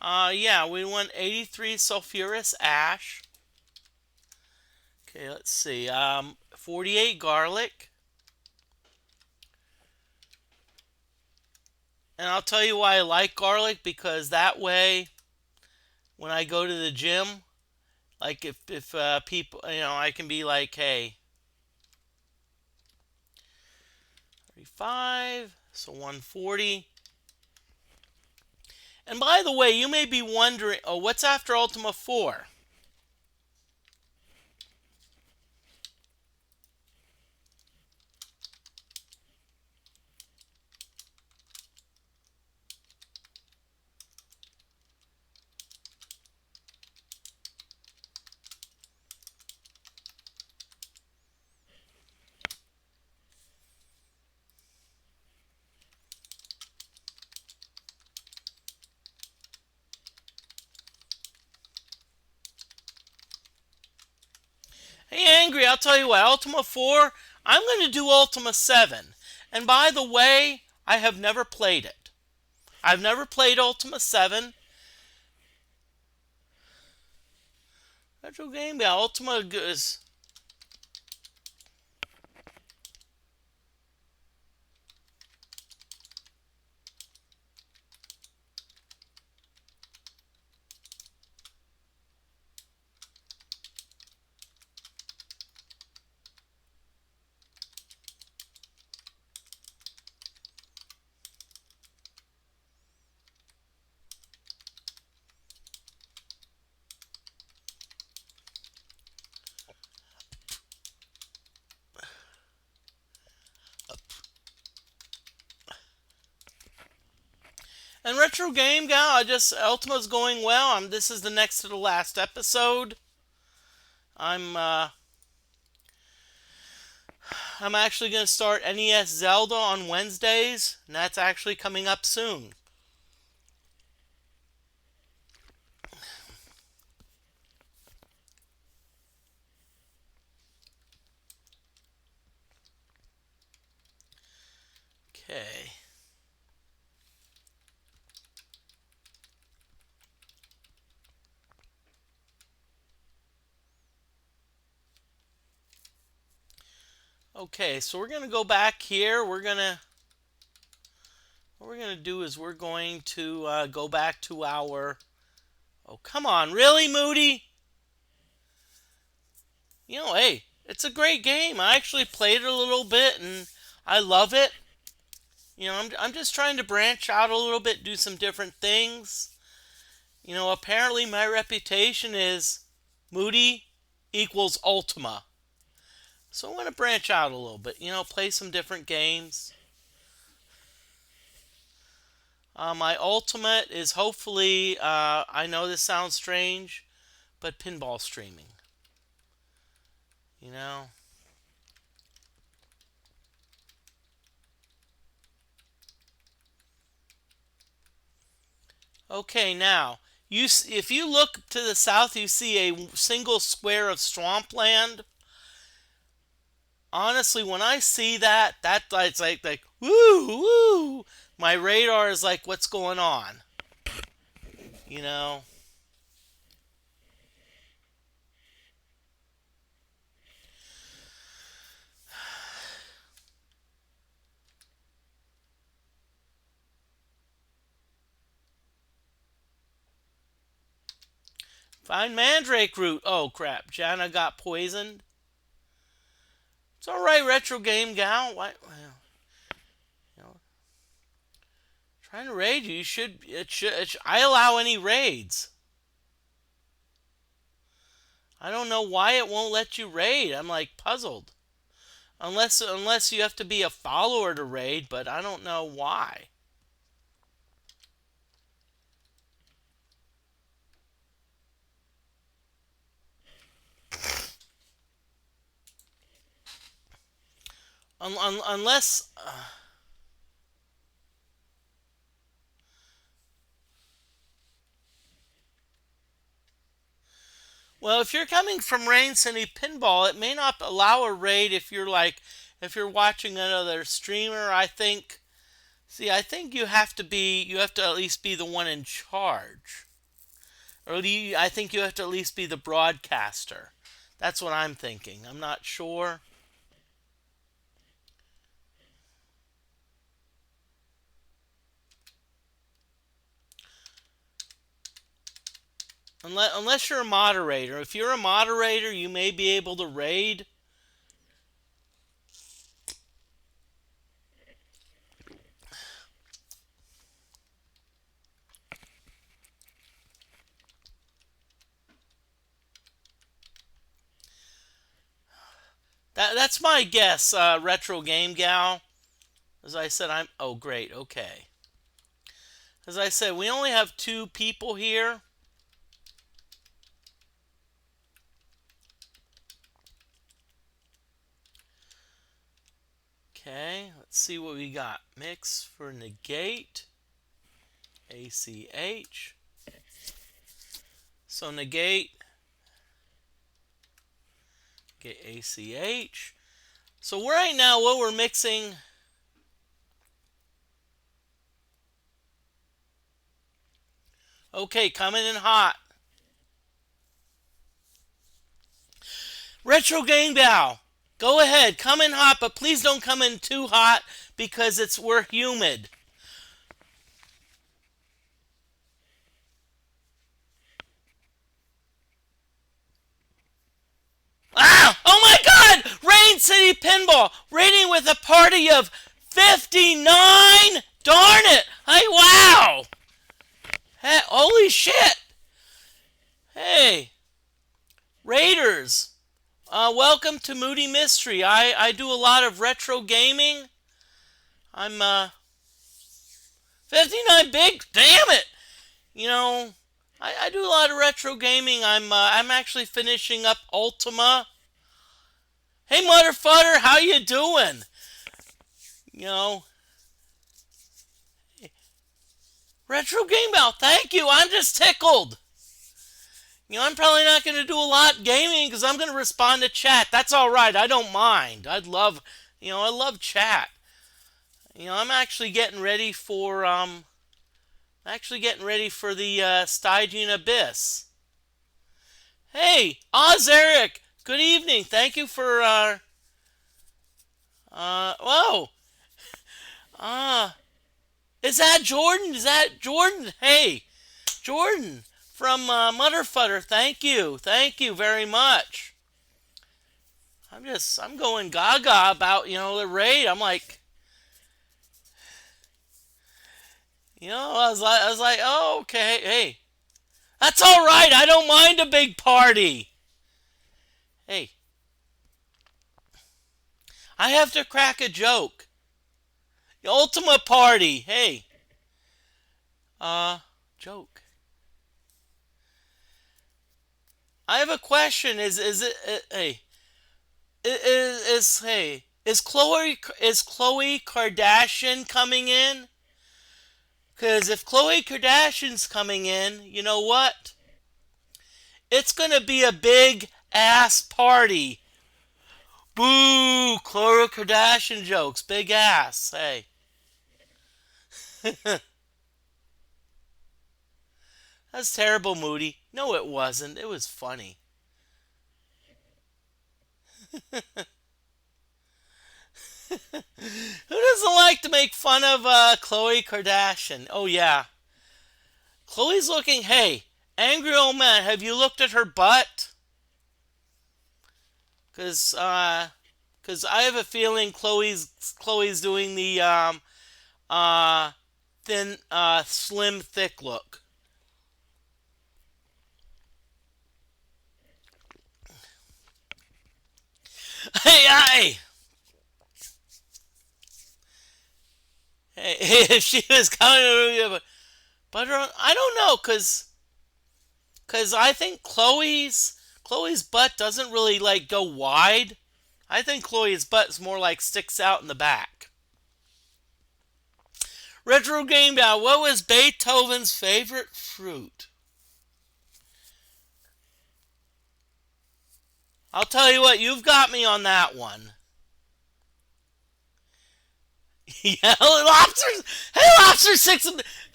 Yeah, we want 83 sulfurous ash. Okay, let's see. 48 garlic. And I'll tell you why I like garlic, because that way, when I go to the gym, like if people, I can be like, hey, 35, so 140. And by the way, you may be wondering, oh, what's after Ultima 4? Hey, Angry, I'll tell you what, Ultima 4, I'm going to do Ultima 7. And by the way, I have never played it. I've never played Ultima 7. Retro game, yeah, Ultima is. And retro game, gal, Ultima's going well. This is the next to the last episode. I'm uh, I'm actually gonna start NES Zelda on Wednesdays, and that's actually coming up soon. Okay. Okay, so we're gonna go back here. What we're gonna do is we're going to go back to our. Oh, come on, really, Moody? Hey, it's a great game. I actually played it a little bit, and I love it. I'm just trying to branch out a little bit, do some different things. Apparently my reputation is Moody equals Ultima. So I want to branch out a little bit, play some different games. My ultimate is hopefully, I know this sounds strange, but pinball streaming. You know? Okay, now, if you look to the south, you see a single square of swampland. Honestly, when I see that, it's like woo woo. My radar is like, what's going on? You know. Find mandrake root. Oh crap! Jana got poisoned. It's all right, retro game gal. Why? Well, you know, trying to raid you. You should. I allow any raids. I don't know why it won't let you raid. I'm like puzzled. Unless you have to be a follower to raid, but I don't know why. Unless. Well, if you're coming from Rain City Pinball, it may not allow a raid if you're watching another streamer. I think you have to at least be the one in charge. I think you have to at least be the broadcaster. That's what I'm thinking. I'm not sure. Unless you're a moderator. If you're a moderator, you may be able to raid. That's my guess, Retro Game Gal. As I said, I'm. Oh, great. Okay. As I said, we only have two people here. Okay, let's see what we got. Mix for negate. ACH. So negate. Get ACH. So right now what we're mixing. Okay, coming in hot. Retro Game Bow. Go ahead, come in hot, but please don't come in too hot because we're humid. Ah! Oh my God! Rain City Pinball rating with a party of 59. Darn it! Hey, wow! Hey, holy shit! Hey, Raiders. Welcome to Moody Mystery. I do a lot of retro gaming. I'm 59 big. Damn it! You know, I do a lot of retro gaming. I'm actually finishing up Ultima. Hey, Motherfutter, how you doing? You know, Retro Game Bell, thank you. I'm just tickled. I'm probably not going to do a lot gaming because I'm going to respond to chat. That's all right. I don't mind. I love chat. I'm actually getting ready for the Stygian Abyss. Hey, Oz Eric. Good evening. Thank you for whoa. Uh, is that Jordan? Is that Jordan? Hey, Jordan from Mutterfutter. Thank you. Thank you very much. I'm going gaga about, the raid. I'm like, I was like, oh, okay. Hey, that's all right. I don't mind a big party. Hey, I have to crack a joke. The ultimate party. Hey, joke. I have a question. Is it hey is Khloe Kardashian coming in? Because if Khloe Kardashian's coming in, you know what? It's gonna be a big ass party. Boo! Khloe Kardashian jokes. Big ass. Hey. That's terrible, Moody. No, it wasn't. It was funny. Who doesn't like to make fun of Khloe Kardashian? Oh, yeah. Khloe's looking, hey, angry old man, have you looked at her butt? Cause I have a feeling Khloe's doing the uh, thin, slim, thick look. Hey, if she was coming to but I don't know, cause I think Chloe's butt doesn't really like go wide. I think Chloe's butt is more like sticks out in the back. Retro Game Bow, what was Beethoven's favorite fruit? I'll tell you what, you've got me on that one. Yeah, lobsters. Hey, lobster six.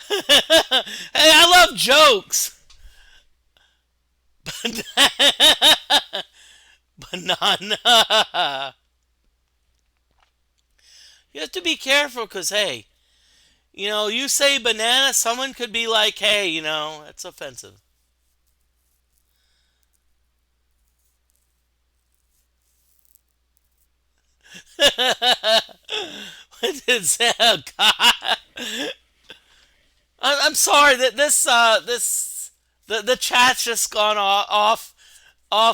Hey, I love jokes. Banana. You have to be careful because, hey, you say banana, someone could be like, hey, that's offensive. What did say? Oh, God. I'm sorry that the chat's just gone off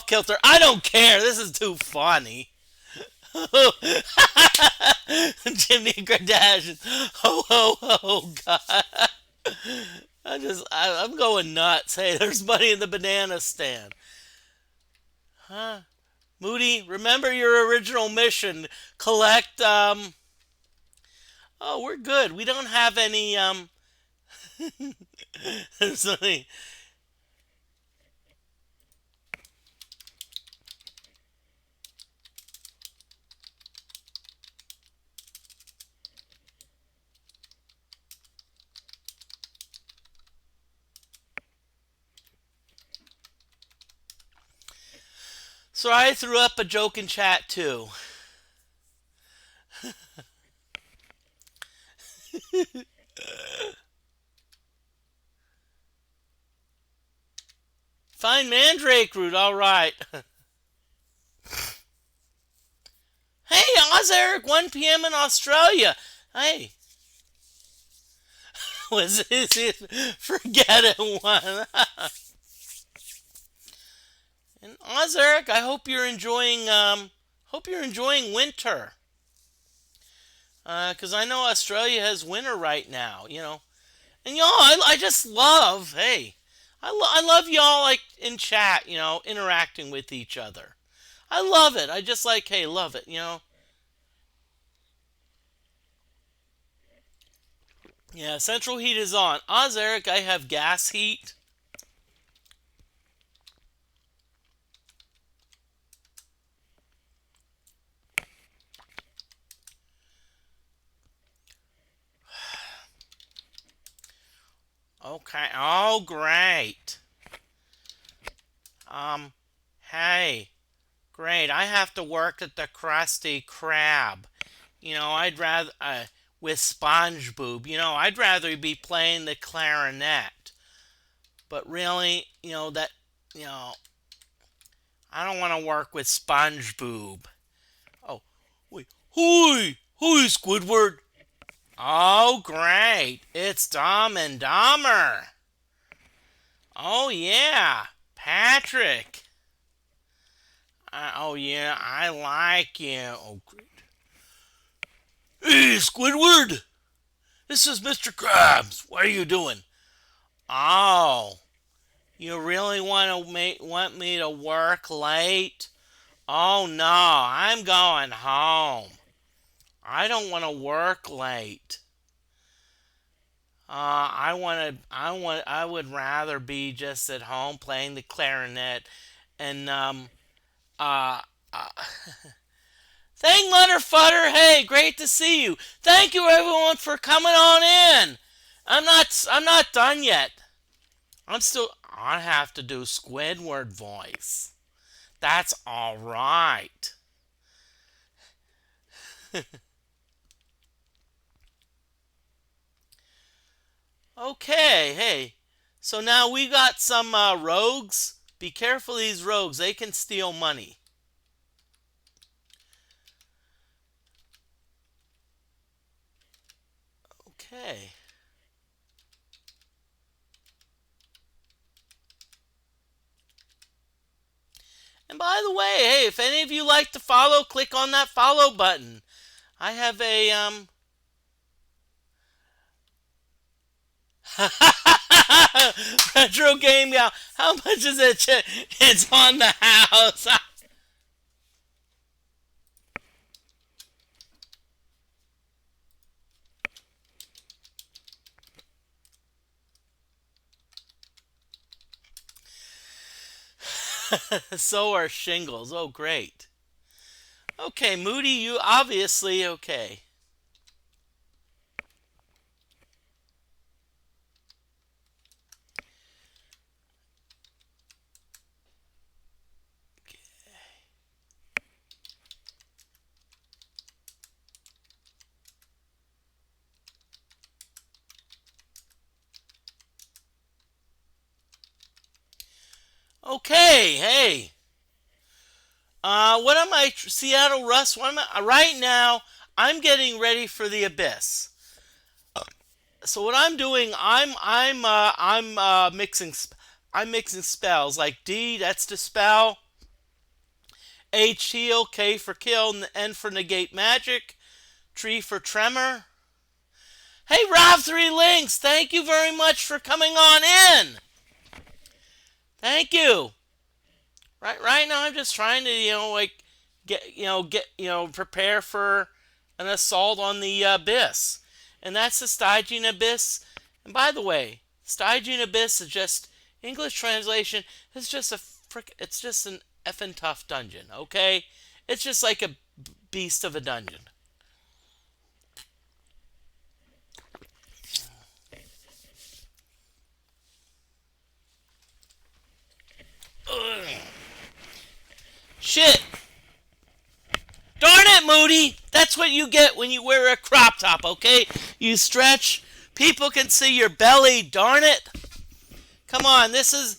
kilter. I don't care. This is too funny. Jimmy Kardashian. Ho ho ho, God. I'm going nuts. Hey, there's money in the banana stand. Huh? Moody, remember your original mission. Collect oh, we're good. We don't have any something. So I threw up a joke in chat too. Fine mandrake root, alright. Hey, Oz Eric, 1 p.m. in Australia. Hey, was this it? Forget it one. And Oz Eric, I hope you're enjoying winter. 'Cause I know Australia has winter right now, And y'all, I just love, hey, I love y'all like in chat, interacting with each other. I love it. I just like, hey, love it. Yeah, central heat is on. Oz Eric, I have gas heat. Okay. Oh, great. Um, hey, great. I have to work at the Krusty Krab. I'd rather with SpongeBob. I'd rather be playing the clarinet. But really, you know, I don't want to work with SpongeBob. Oh, wait. Hi, hi, Squidward. Oh, great. It's Dumb and Dumber. Oh, yeah. Patrick. Oh, yeah, I like you. Oh, great. Hey, Squidward. This is Mr. Krabs. What are you doing? Oh, you really want me to work late? Oh, no, I'm going home. I don't want to work late. I would rather be just at home playing the clarinet and uh, uh thank Mother Futter. Hey, great to see you. Thank you everyone for coming on in. I'm not done yet. I have to do Squidward voice. That's all right. Okay, hey. So now we got some rogues. Be careful of these rogues. They can steal money. Okay. And by the way, hey, if any of you like to follow, click on that follow button. I have a retro game. Yeah, how much is it? It's on the house. So are shingles. Oh, great. Okay, Moody, you obviously okay. Okay, hey. What am I? Seattle Russ. What am I? Right now, I'm getting ready for the abyss. So what I'm doing, I'm mixing. I'm mixing spells like D. That's to spell. H heal, K for kill, N for negate magic, Tree for tremor. Hey, Rob Three Links, thank you very much for coming on in. Thank you. Right now, I'm just trying to, prepare for an assault on the abyss, and that's the Stygian abyss. And by the way, Stygian abyss is just English translation. It's just it's just an effing tough dungeon. Okay, it's just like a beast of a dungeon. That's what you get when you wear a crop top, okay? You stretch. People can see your belly, darn it. Come on, this is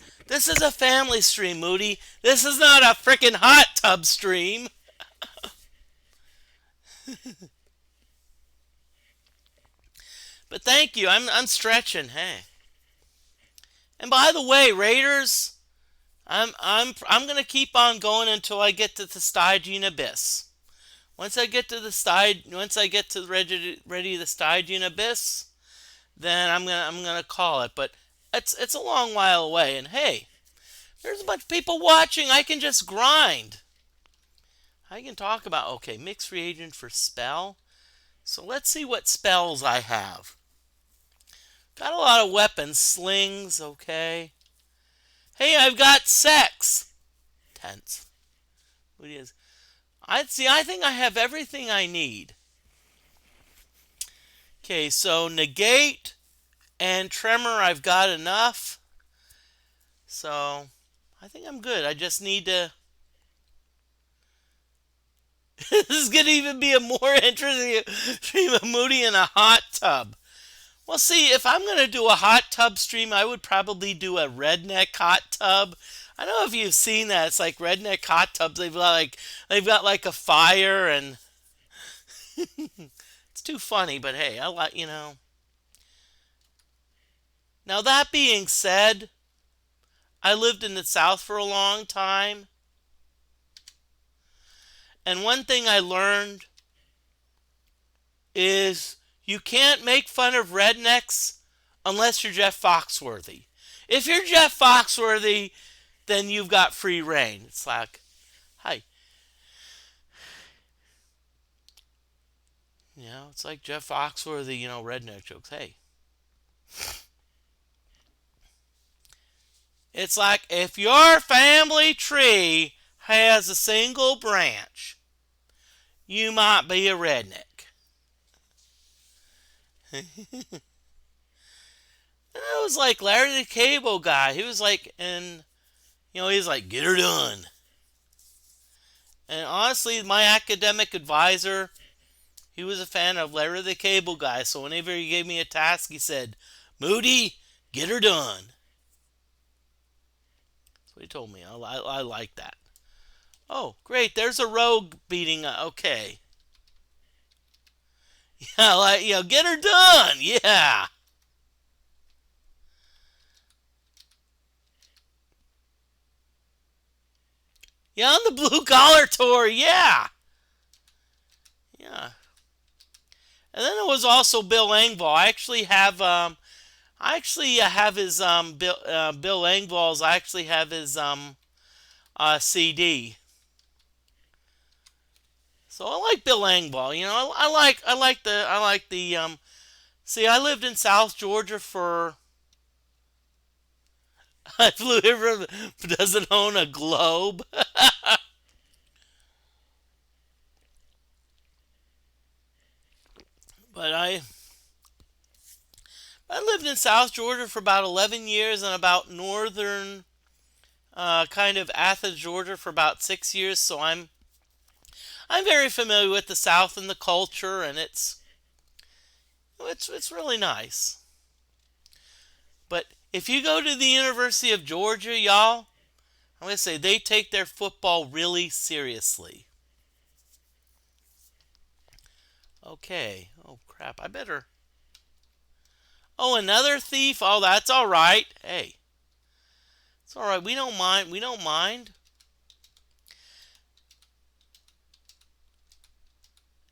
a family stream, Moody. This is not a freaking hot tub stream. But thank you. I'm stretching. Hey. And by the way, Raiders, I'm gonna keep on going until I get to the Stygian Abyss. Once I get to ready the Stygian Abyss, then I'm gonna call it. But it's a long while away. And hey, there's a bunch of people watching. I can just grind. I can talk about okay, mixed reagent for spell. So let's see what spells I have. Got a lot of weapons, slings, okay. Hey, I've got sex. Tense. What is? I think I have everything I need. Okay, so negate and tremor, I've got enough. So I think I'm good. I just need to. This is gonna even be a more interesting stream of Moody in a hot tub. Well, see, if I'm going to do a hot tub stream, I would probably do a redneck hot tub. I don't know if you've seen that. It's like redneck hot tubs. They've got like a fire, and it's too funny. But hey, I like. Now that being said, I lived in the South for a long time, and one thing I learned is you can't make fun of rednecks unless you're Jeff Foxworthy. If you're Jeff Foxworthy, then you've got free reign. It's like, hi. It's like Jeff Foxworthy, redneck jokes. Hey. It's like if your family tree has a single branch, you might be a redneck. And it was like Larry the Cable Guy. He was like, he's like, get her done. And honestly, my academic advisor, he was a fan of Larry the Cable Guy. So whenever he gave me a task, he said, Moody, get her done. That's what he told me. I like that. Oh, great. There's a rogue beating. Okay. Yeah, get her done. Yeah. Yeah, on the blue collar tour. Yeah. Yeah. And then it was also Bill Engvall. I actually have his Bill Engvall's. I actually have his CD. So I like Bill Engvall. I like the. See, I lived in South Georgia for. I flew here from. Doesn't own a globe. But I lived in South Georgia for about 11 years and about northern kind of Athens, Georgia for about 6 years. So I'm very familiar with the South and the culture, and it's really nice. But if you go to the University of Georgia, y'all, I'm gonna say they take their football really seriously. Okay. Oh crap! I better. Oh, another thief. Oh, that's all right. Hey, it's all right. We don't mind. We don't mind.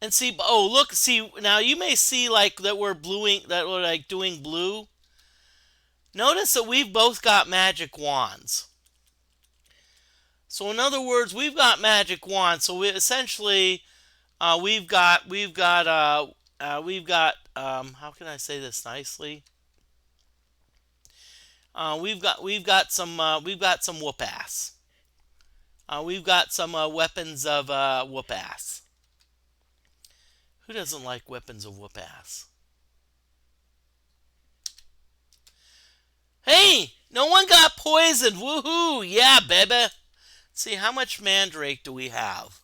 And see, oh look, see now you may see like that we're like doing blue. Notice that we've both got magic wands. So in other words, we've got magic wands. So we essentially how can I say this nicely? We've got some whoop ass. We've got some weapons of whoop ass. Who doesn't like weapons of whoop ass? Hey, no one got poisoned. Woohoo! Yeah, baby. See, how much mandrake do we have?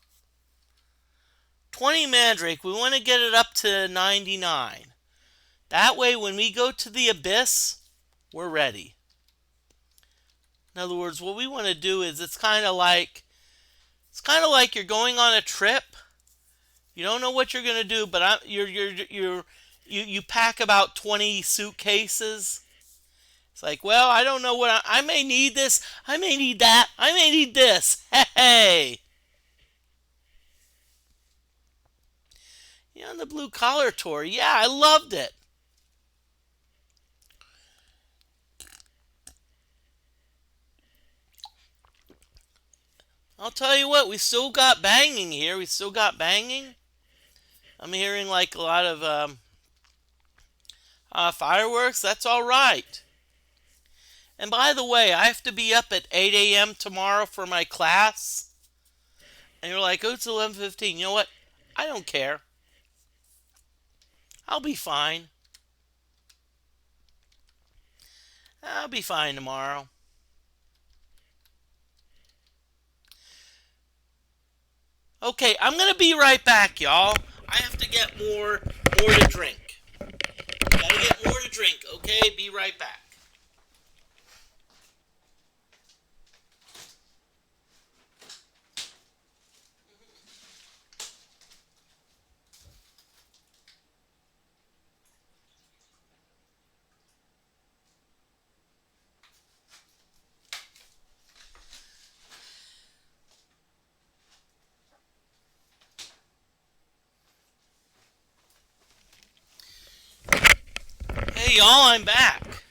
20 mandrake. We want to get it up to 99. That way, when we go to the abyss, we're ready. In other words, what we want to do is it's kind of like you're going on a trip. You don't know what you're going to do, but you pack about 20 suitcases. It's like, well, I don't know what I may need this, I may need that, I may need this. Hey, on the blue collar tour, yeah, I loved it. I'll tell you what, we still got banging here. We still got banging. I'm hearing like a lot of fireworks. That's all right. And by the way, I have to be up at 8 a.m. tomorrow for my class. And you're like, oh, it's 11:15. You know what? I don't care. I'll be fine. I'll be fine tomorrow. Okay, I'm gonna be right back, y'all. I have to get more to drink. Gotta get more to drink. Okay, be right back. Hey, y'all, I'm back.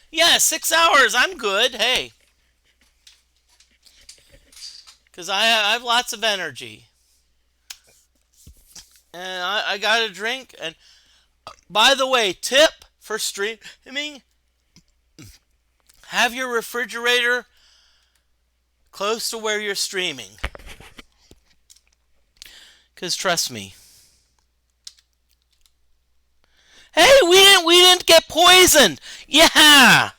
Yeah, 6 hours. I'm good. Hey, because I have lots of energy. And I got a drink. And by the way, tip for streaming, have your refrigerator close to where you're streaming. Because trust me. Hey, we didn't get poisoned. Yeah.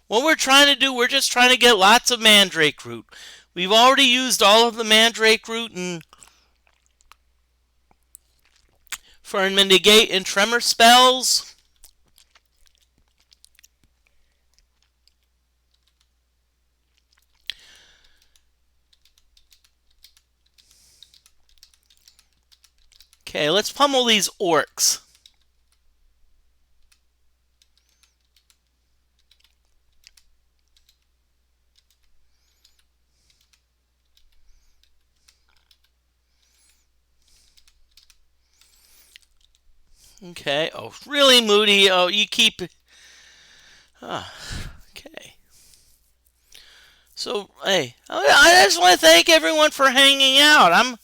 What we're trying to do, we're just trying to get lots of mandrake root. We've already used all of the mandrake root for mitigate and tremor spells. Okay, let's pummel these orcs. Okay. Oh, really, Moody? Oh, you keep. Okay. So, hey, I just want to thank everyone for hanging out.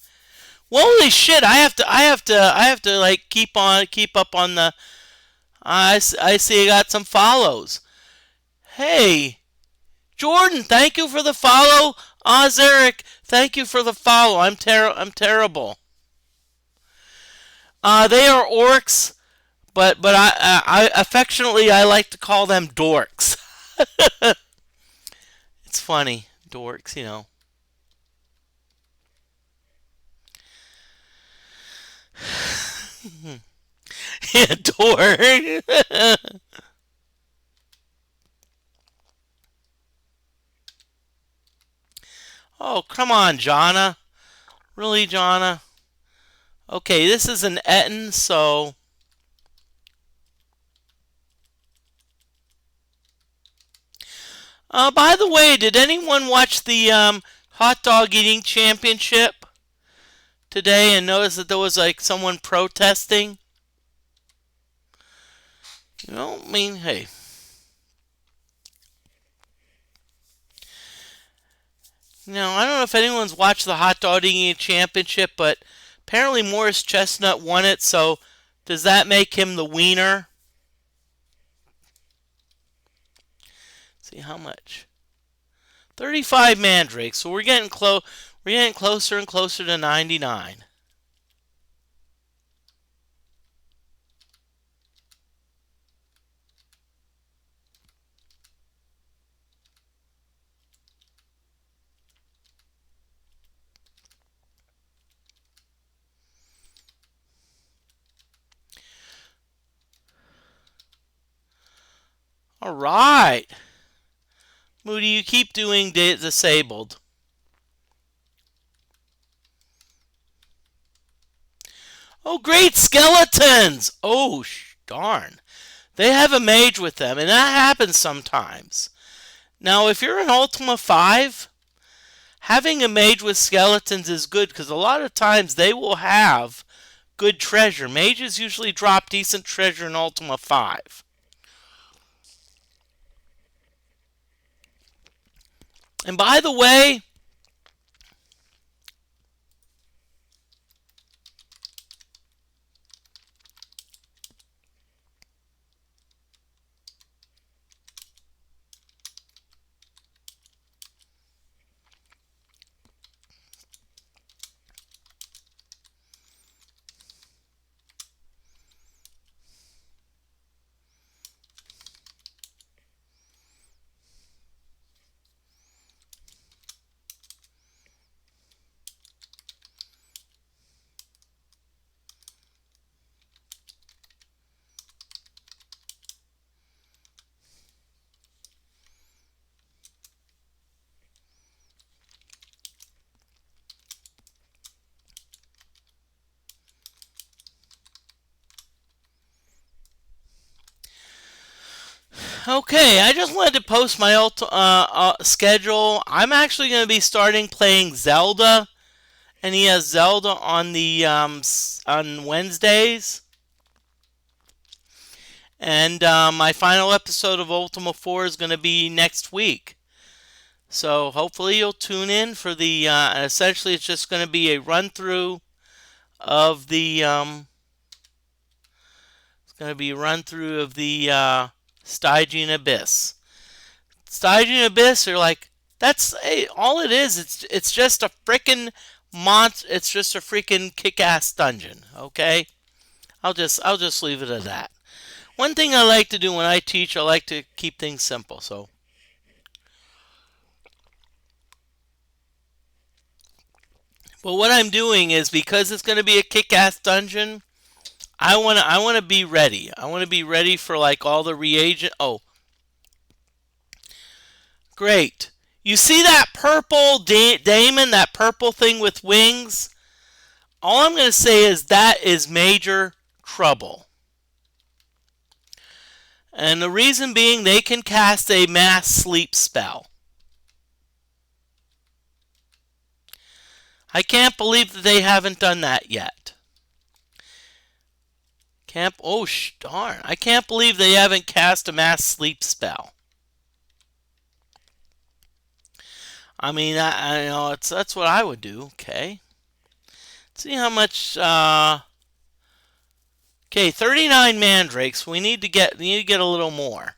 Holy shit! I have to like keep up on the. I see I got some follows. Hey, Jordan, thank you for the follow. Eric, thank you for the follow. I'm terrible. They are orcs, but I affectionately I like to call them dorks. It's funny, dorks, Yeah, dork. Oh, come on, Jonna. Really, Jonna? Okay, this is an Etten, so. By the way, did anyone watch the hot dog eating championship today and notice that there was like someone protesting? I mean, hey. I don't know if anyone's watched the hot dog eating championship, but apparently Morris Chestnut won it, so does that make him the wiener? Let's see how much. 35 mandrakes, so we're getting close. We're getting closer and closer to 99. All right. Moody, you keep doing disabled. Oh, great skeletons! Oh, darn. They have a mage with them, and that happens sometimes. Now, if you're in Ultima 5, having a mage with skeletons is good because a lot of times they will have good treasure. Mages usually drop decent treasure in Ultima 5. And by the way, okay, I just wanted to post my schedule. I'm actually going to be starting playing Zelda, and he has Zelda on the on Wednesdays. And my final episode of Ultima 4 is going to be next week. So hopefully you'll tune in for the. Essentially, it's just going to be a run through of the. It's going to be a run through of the Stygian Abyss. Stygian Abyss are like that's all it is. It's just a freaking monster. It's just a freaking kick-ass dungeon. Okay, I'll just leave it at that. One thing I like to do when I teach, I like to keep things simple. So, but what I'm doing is because it's going to be a kick-ass dungeon, I wanna be ready. I want to be ready for like all the reagent. Oh, great! You see that purple daemon, that purple thing with wings? All I'm going to say is that is major trouble. And the reason being they can cast a mass sleep spell. I can't believe that they haven't done that yet. Darn. I can't believe they haven't cast a mass sleep spell. I mean, I know that's what I would do. Okay. Let's see how much. Okay, 39 mandrakes. We need to get a little more.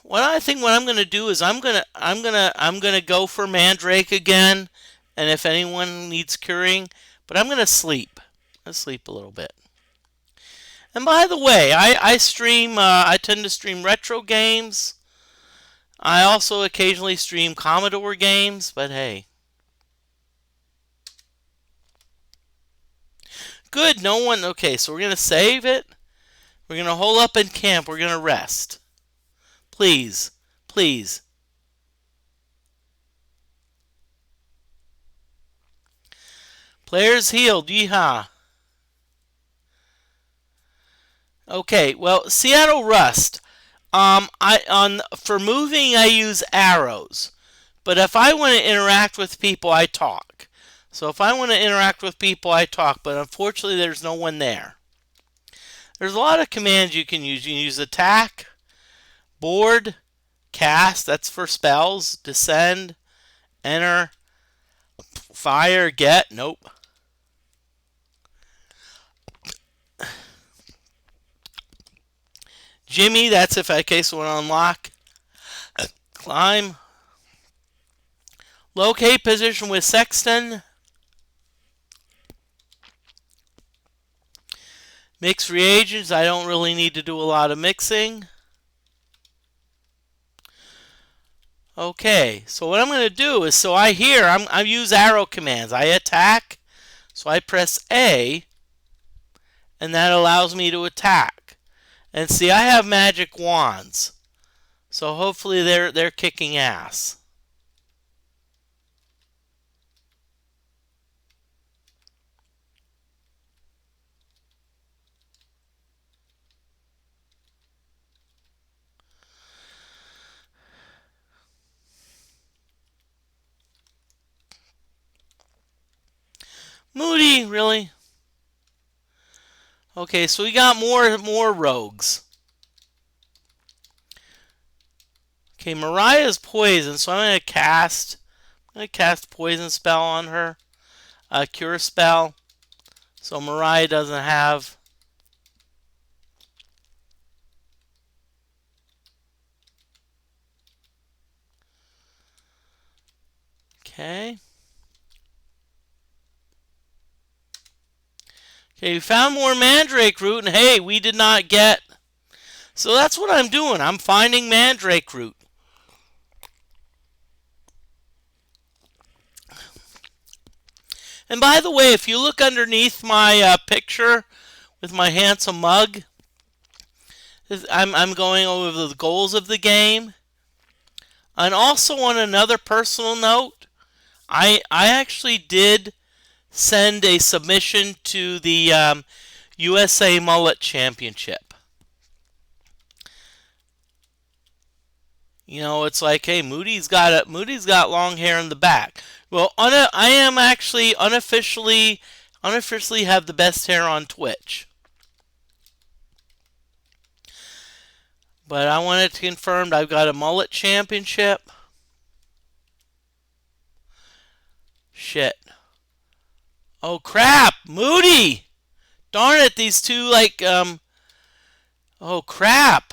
What I think what I'm gonna do is I'm gonna go for mandrake again, and if anyone needs curing, but I'm gonna sleep. Let's sleep a little bit. And by the way, I stream. I tend to stream retro games. I also occasionally stream Commodore games, but hey. Good, no one. Okay, so we're going to save it. We're going to hole up in camp. We're going to rest. Please. Please. Players healed. Yeehaw. Okay, well, Seattle Rust. For moving I use arrows. But if I want to interact with people, I talk. So if I want to interact with people, I talk. But unfortunately, there's no one there. There's a lot of commands you can use. You can use attack, board, cast. That's for spells. Descend, enter, fire, get. Nope. Jimmy. That's if I case want to unlock. Climb. Locate position with sexton. Mix reagents. I don't really need to do a lot of mixing. Okay, so what I'm going to do is, I use arrow commands. I attack, so I press A, and that allows me to attack. And see, I have magic wands. So hopefully they're kicking ass. Moody, really? Okay, so we got more rogues. Okay, Mariah's poison, so I'm gonna cast poison spell on her. Cure spell. So Mariah doesn't have. Okay. Okay, we found more mandrake root, and hey, we did not get. So that's what I'm doing. I'm finding mandrake root. And by the way, if you look underneath my picture with my handsome mug, I'm going over the goals of the game. And also on another personal note, I actually did send a submission to the USA Mullet Championship. You know, it's like, hey, Moody's got long hair in the back. Well, I am actually unofficially have the best hair on Twitch. But I want it confirmed. I've got a mullet championship. Shit. Oh crap, Moody! Darn it, these two oh crap.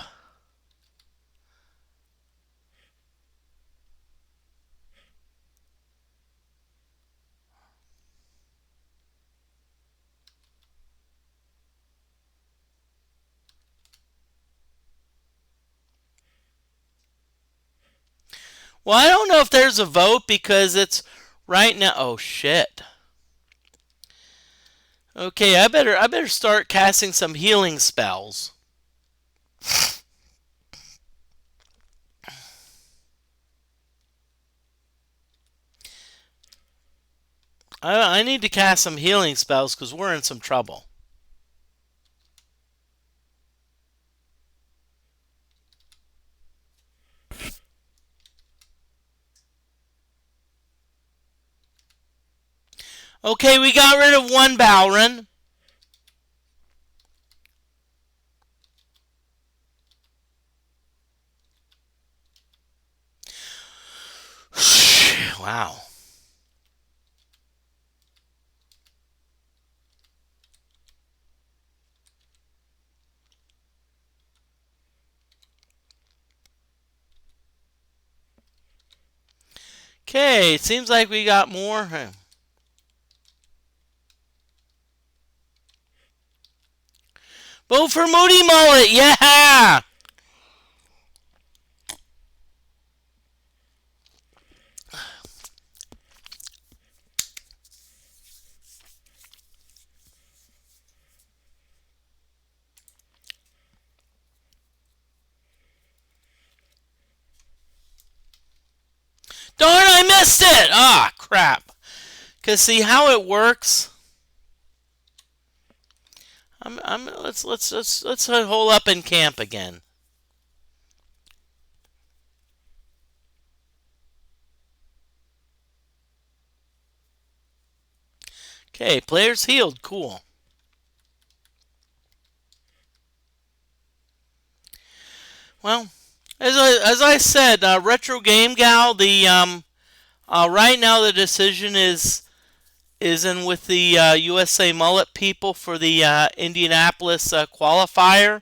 Well, I don't know if there's a vote because it's right now. Oh shit. Okay, I better start casting some healing spells. I need to cast some healing spells because we're in some trouble. Okay, we got rid of one Balron. Wow. Okay, it seems like we got more. Vote for Moody Mullet, yeah! Darn, I missed it! Ah, crap. Cause see how it works. Let's hole up in camp again. Okay, players healed. Cool. Well, as I said, Retro Game Gal. The right now the decision is in with the USA Mullet people for the Indianapolis qualifier.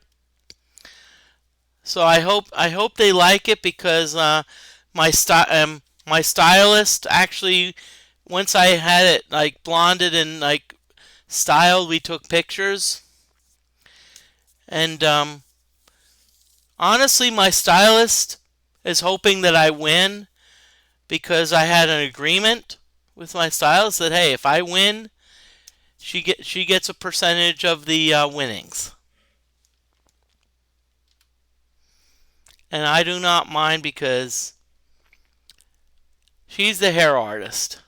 So I hope they like it because my stylist actually, once I had it like blonded and like styled, we took pictures. And honestly, my stylist is hoping that I win because I had an agreement with my stylist that hey, if I win, she gets a percentage of the winnings. And I do not mind because she's the hair artist.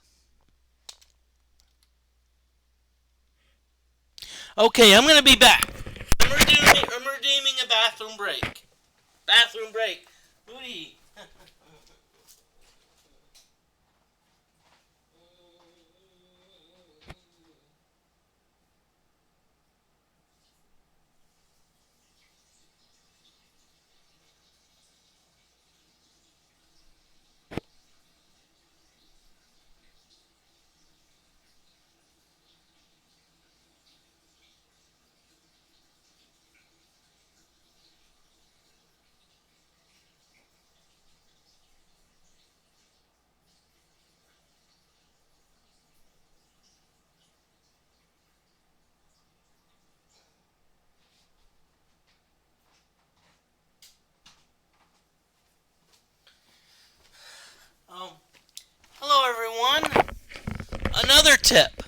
Okay, I'm gonna be back. I'm redeeming a bathroom break. Bathroom break. Booty. Um, hello everyone. Another tip.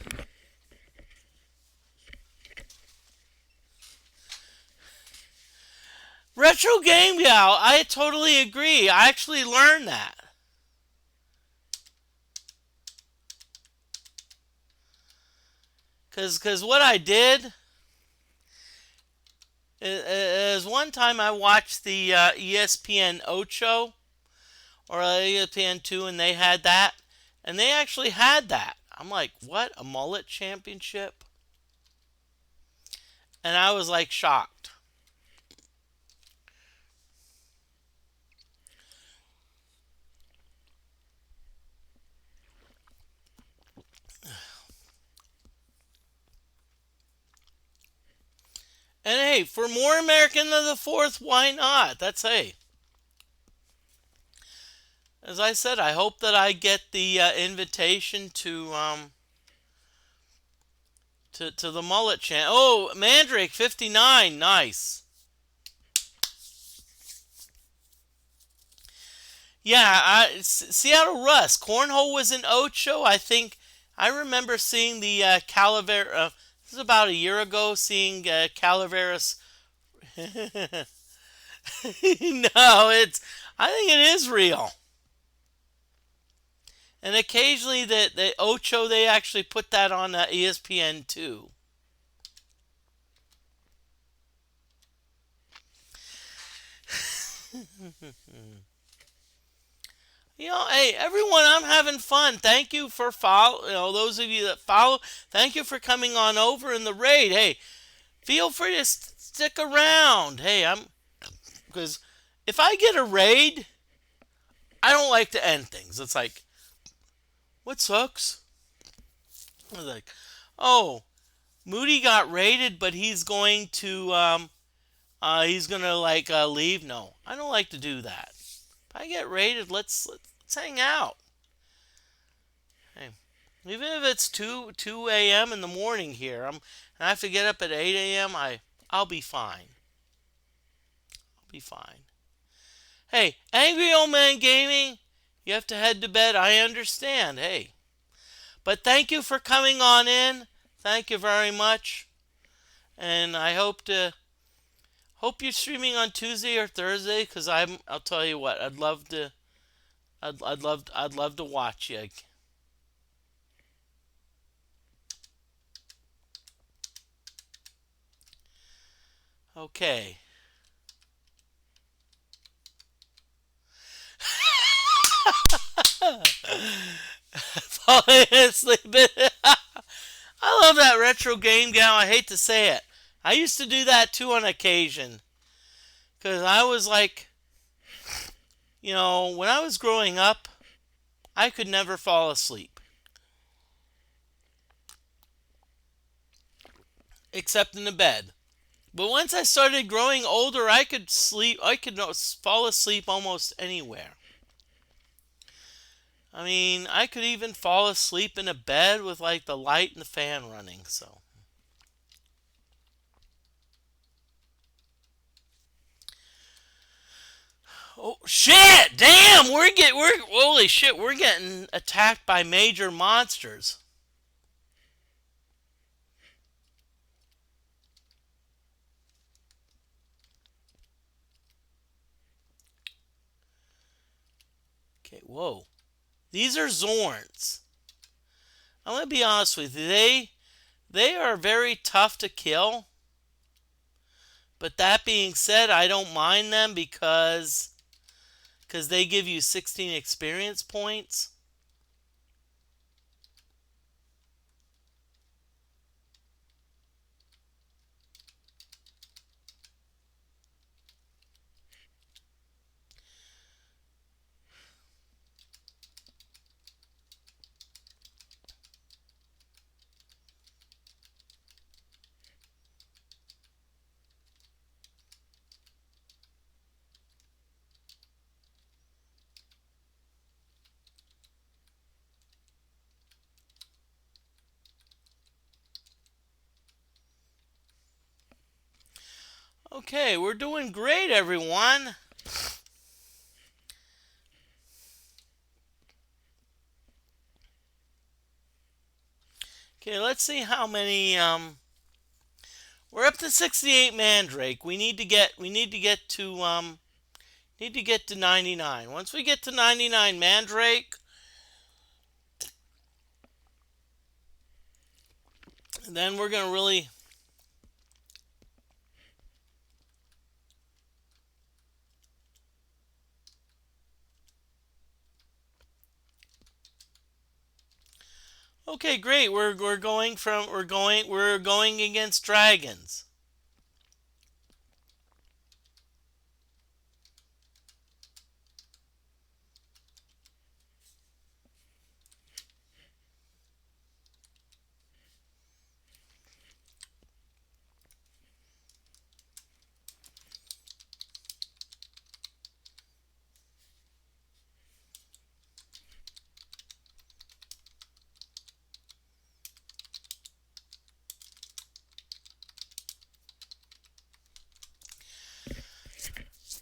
Retro Game Gal, I totally agree. I actually learned that. Cause what I did is one time I watched the ESPN Ocho or ESPN 2 and they had that. And they actually had that. I'm like, what? A mullet championship? And I was like shocked. And hey, for more American than the fourth, why not? That's hey. As I said, I hope that I get the invitation to the mullet chant. Oh, Mandrake 59, nice. Yeah, Seattle Russ. Cornhole was in Ocho. I think I remember seeing the Calavera. This is about a year ago. Seeing Calaveras. No, it's. I think it is real. And occasionally, the Ocho they actually put that on ESPN too. Hey, everyone, I'm having fun. Thank you for follow. Those of you that follow, thank you for coming on over in the raid. Hey, feel free to stick around. Hey, I'm because if I get a raid, I don't like to end things. It's like, what sucks? I was like, oh, Moody got raided, but he's gonna like leave. No, I don't like to do that. If I get raided, let's hang out. Hey, even if it's two a.m. in the morning here, and I have to get up at 8 a.m. I'll be fine. I'll be fine. Hey, Angry Old Man Gaming, you have to head to bed. I understand. Hey, but thank you for coming on in. Thank you very much, and I hope you're streaming on Tuesday or Thursday. Cause I'll tell you what, I'd love to watch you. Okay. Falling asleep. I love that retro game gal. I hate to say it. I used to do that too on occasion. Because I was like, when I was growing up, I could never fall asleep. Except in the bed. But once I started growing older, I could sleep. I could fall asleep almost anywhere. I mean, I could even fall asleep in a bed with like the light and the fan running. So, oh shit! Damn, we're holy shit. We're getting attacked by major monsters. Okay, whoa. These are Zorns. I'm gonna be honest with you. They are very tough to kill. But that being said, I don't mind them because they give you 16 experience points. Okay, we're doing great, everyone. Okay, let's see how many. We're up to 68 Mandrake. We need to get to 99. Once we get to 99 Mandrake, then we're gonna really. Okay, great. We're going against dragons.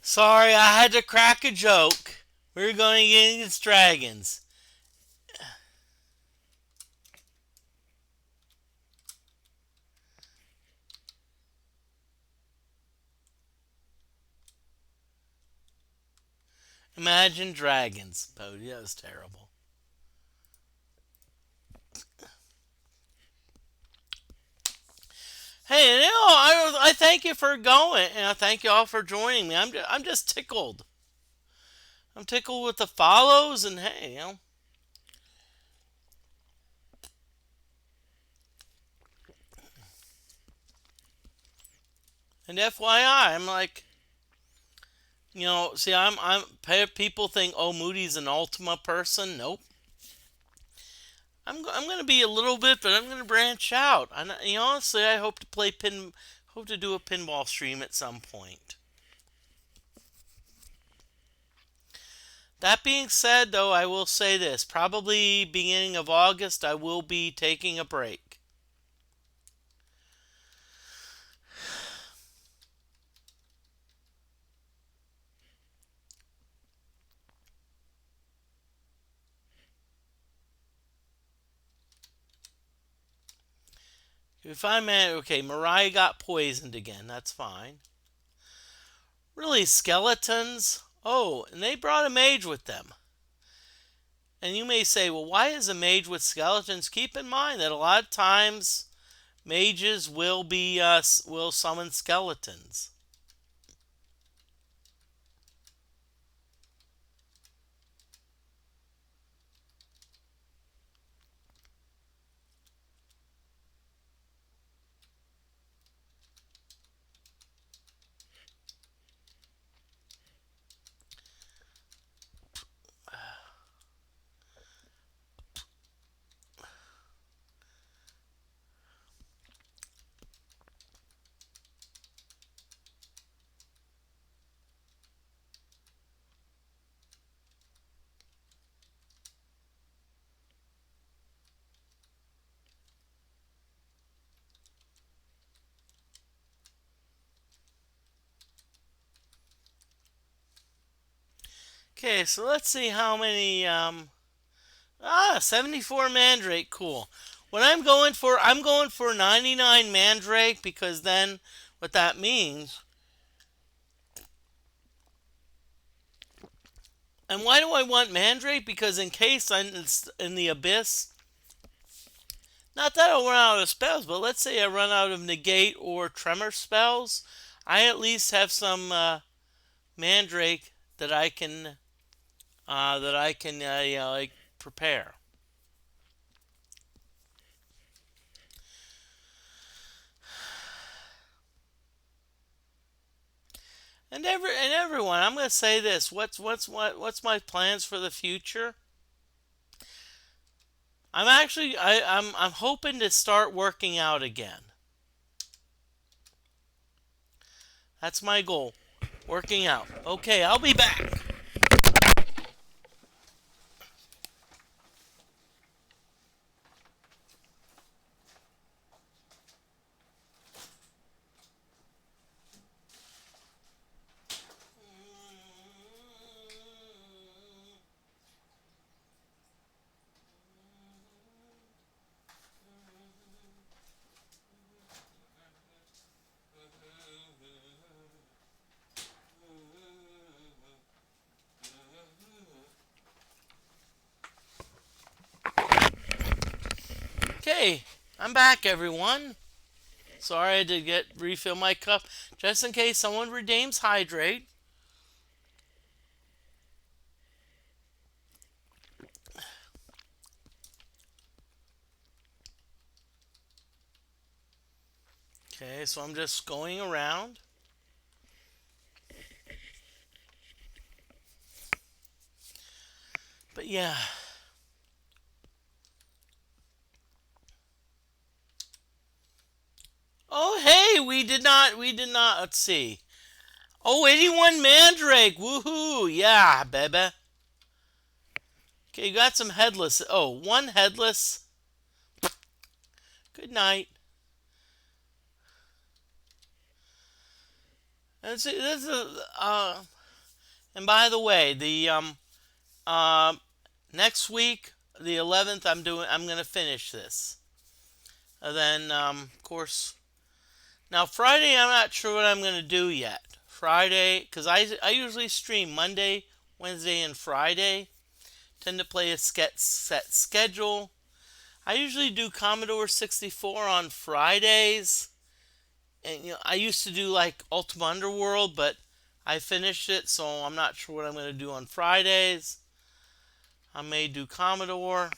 Sorry, I had to crack a joke. We're going against dragons. Imagine dragons. Oh, yeah, that was terrible. Hey, I thank you for going, and I thank you all for joining me. I'm just tickled. I'm tickled with the follows, and hey, and FYI, I'm like, see, people think, oh, Moody's an Ultima person. Nope. I'm going to be a little bit, but I'm going to branch out. And honestly, I hope to do a pinball stream at some point. That being said, though, I will say this: probably beginning of August, I will be taking a break. If I'm at okay, Mariah got poisoned again. That's fine. Really, skeletons? Oh, and they brought a mage with them. And you may say, well, why is a mage with skeletons? Keep in mind that a lot of times mages will summon skeletons. Okay, so let's see how many 74 Mandrake, cool. What I'm going for 99 Mandrake because then what that means And why do I want Mandrake? Because in case I'm in the abyss, not that I'll run out of spells, but let's say I run out of negate or tremor spells, I at least have some Mandrake that I can like prepare. And everyone, I'm gonna say this. What's my plans for the future? I'm hoping to start working out again. That's my goal. Working out. Okay, I'll be back. Okay, I'm back, everyone. Sorry I had to get refill my cup just in case someone redeems hydrate. Okay, so I'm just going around. But yeah. Oh hey, we did not let's see. Oh, 81 Mandrake. Woohoo. Yeah, baby. Okay, you got some headless. Oh, one headless. Good night. And see, this is and by the way, the uh, next week, the 11th, I'm gonna finish this. And then of course, now Friday I'm not sure what I'm gonna do yet. Friday, because I usually stream Monday, Wednesday, and Friday. Tend to play a set schedule. I usually do Commodore 64 on Fridays. And I used to do like Ultima Underworld, but I finished it, so I'm not sure what I'm going to do on Fridays. I may do Commodore.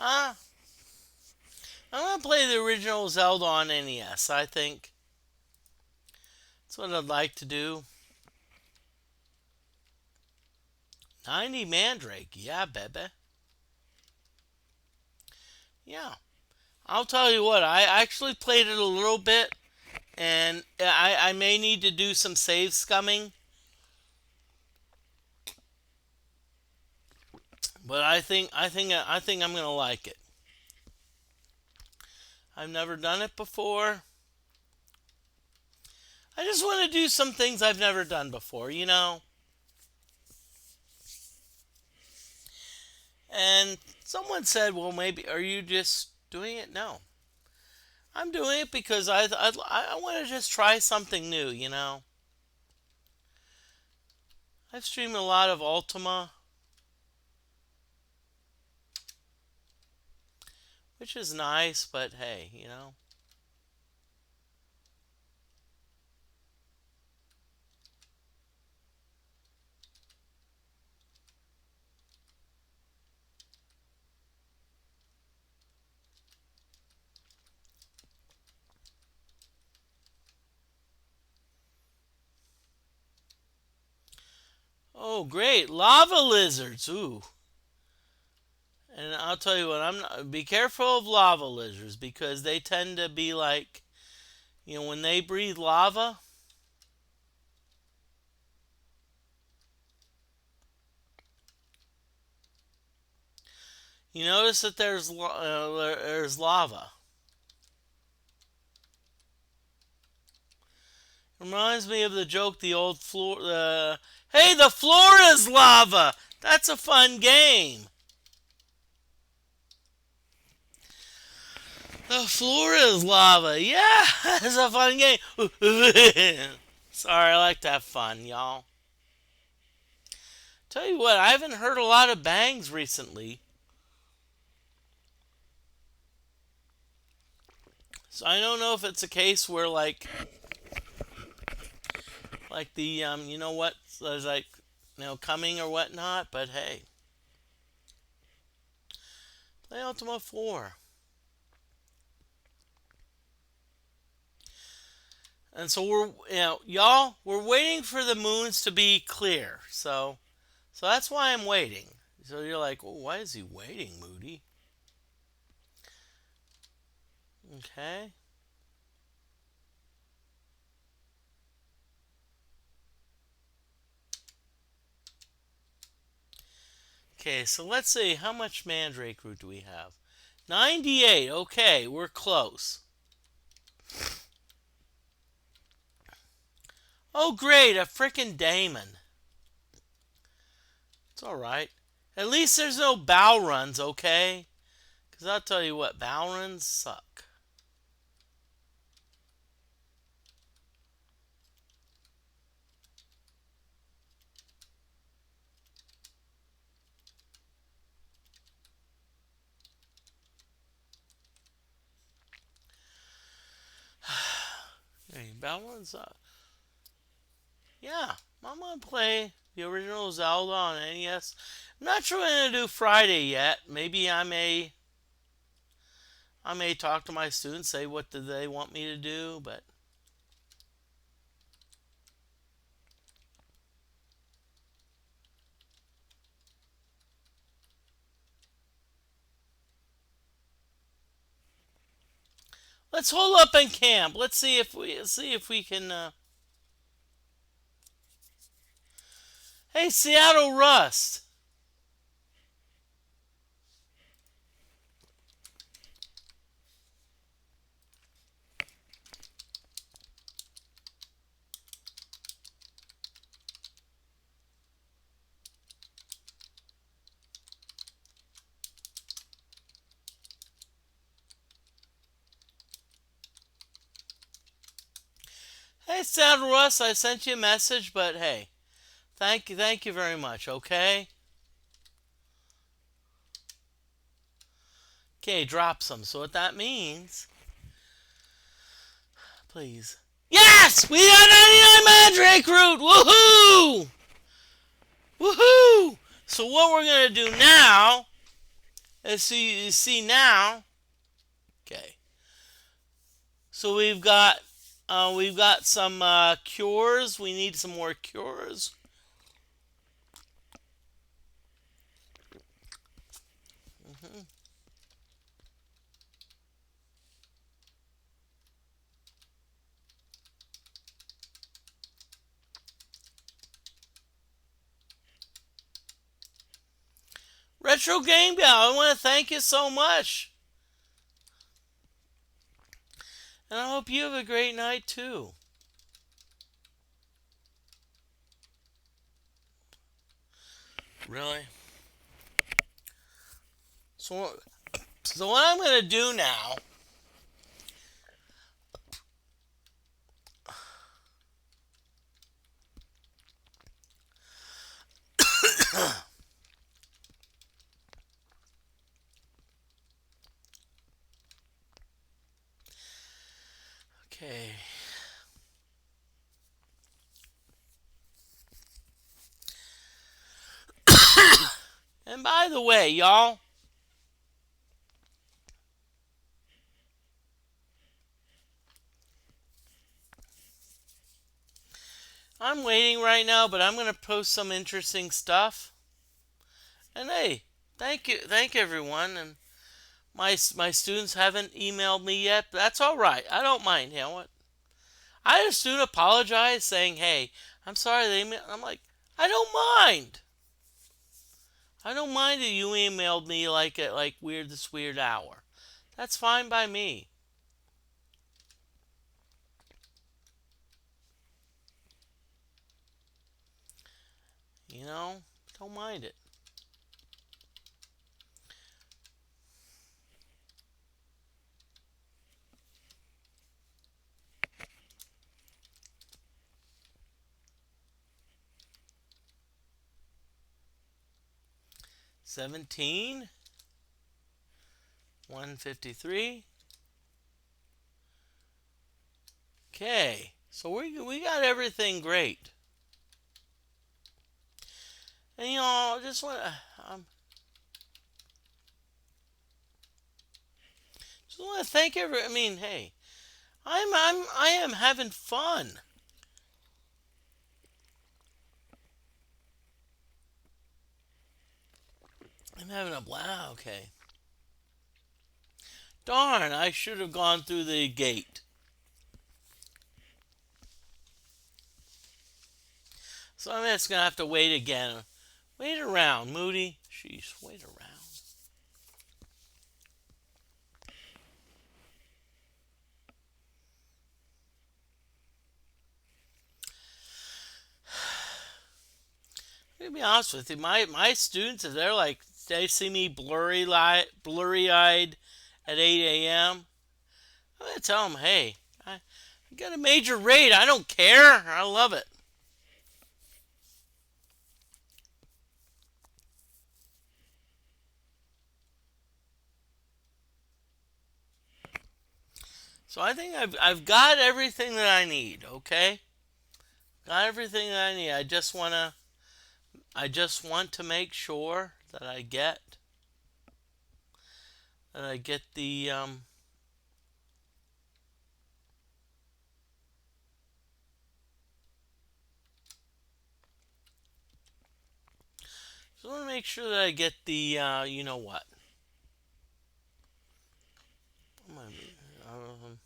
Ah, I'm going to play the original Zelda on NES. I think that's what I'd like to do. 90 Mandrake. Yeah, baby. Yeah. I'll tell you what, I actually played it a little bit, and I may need to do some save scumming, but I think I'm gonna like it. I've never done it before. I just want to do some things I've never done before. And someone said, "Well, maybe are you just doing it?" No, I'm doing it because I want to just try something new. I've streamed a lot of Ultima, which is nice, but hey. Oh, great. Lava lizards. Ooh. And I'll tell you what, be careful of lava lizards because they tend to be like, when they breathe lava, you notice that there's lava. Reminds me of the joke, the old floor. Hey, the floor is lava. That's a fun game. The floor is lava. Yeah, it's a fun game. Sorry, I like to have fun, y'all. Tell you what, I haven't heard a lot of bangs recently. So I don't know if it's a case where like the you know what, is like coming or whatnot, but hey. Play Ultima 4. And so y'all, we're waiting for the moons to be clear. So that's why I'm waiting. So you're like, well, why is he waiting, Moody? Okay. Okay, so let's see, how much mandrake root do we have? 98. Okay, we're close. Oh, great, a frickin' daemon. It's alright. At least there's no bow runs, okay? Because I'll tell you what, bow runs suck. Hey, bow runs suck. Yeah, I'm gonna play the original Zelda on NES. I'm not sure what I'm gonna do Friday yet. Maybe I may talk to my students, say what do they want me to do, but let's hold up and camp. Let's see if we can. Hey, Seattle Rust. Hey, Seattle Rust. I sent you a message, but hey, thank you very much. Okay. Okay, drop some. So what that means? Please. Yes, we got 99 mandrake root. Woohoo! Woohoo! So what we're gonna do now is see now. Okay. So we've got some cures. We need some more cures. hmm Retro Game Gal, I want to thank you so much, and I hope you have a great night too. Really? So, so what I'm gonna do now? Okay. And by the way, y'all, I'm waiting right now, but I'm gonna post some interesting stuff. And hey, thank everyone. And my students haven't emailed me yet, but that's all right. I don't mind. You know what? I just soon apologize, saying, "Hey, I'm sorry they emailed." I'm like, I don't mind. I don't mind that you emailed me like at like this weird hour. That's fine by me. You know, don't mind it. 17, 153. Okay, so we got everything great. And I um, just want to thank every. I mean, hey, I am having fun. I'm having a blast. Okay. Darn, I should have gone through the gate. So I'm just gonna have to wait again. Wait around, Moody. Sheesh, wait around. To be honest with you, my students, if they're like they see me blurry eyed at 8 a.m., I'm gonna tell them, hey, I got a major raid. I don't care. I love it. So I think I've got everything that I need. Okay, got everything that I need. I just want to make sure that I get the Just want to make sure that I get the you know what. Um,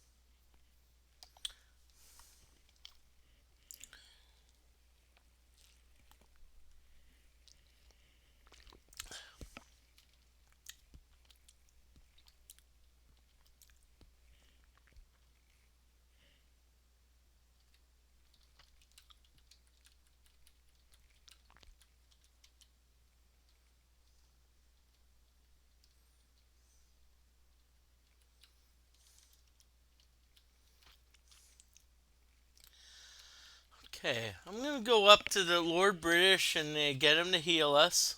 okay, I'm gonna go up to the Lord British and get him to heal us.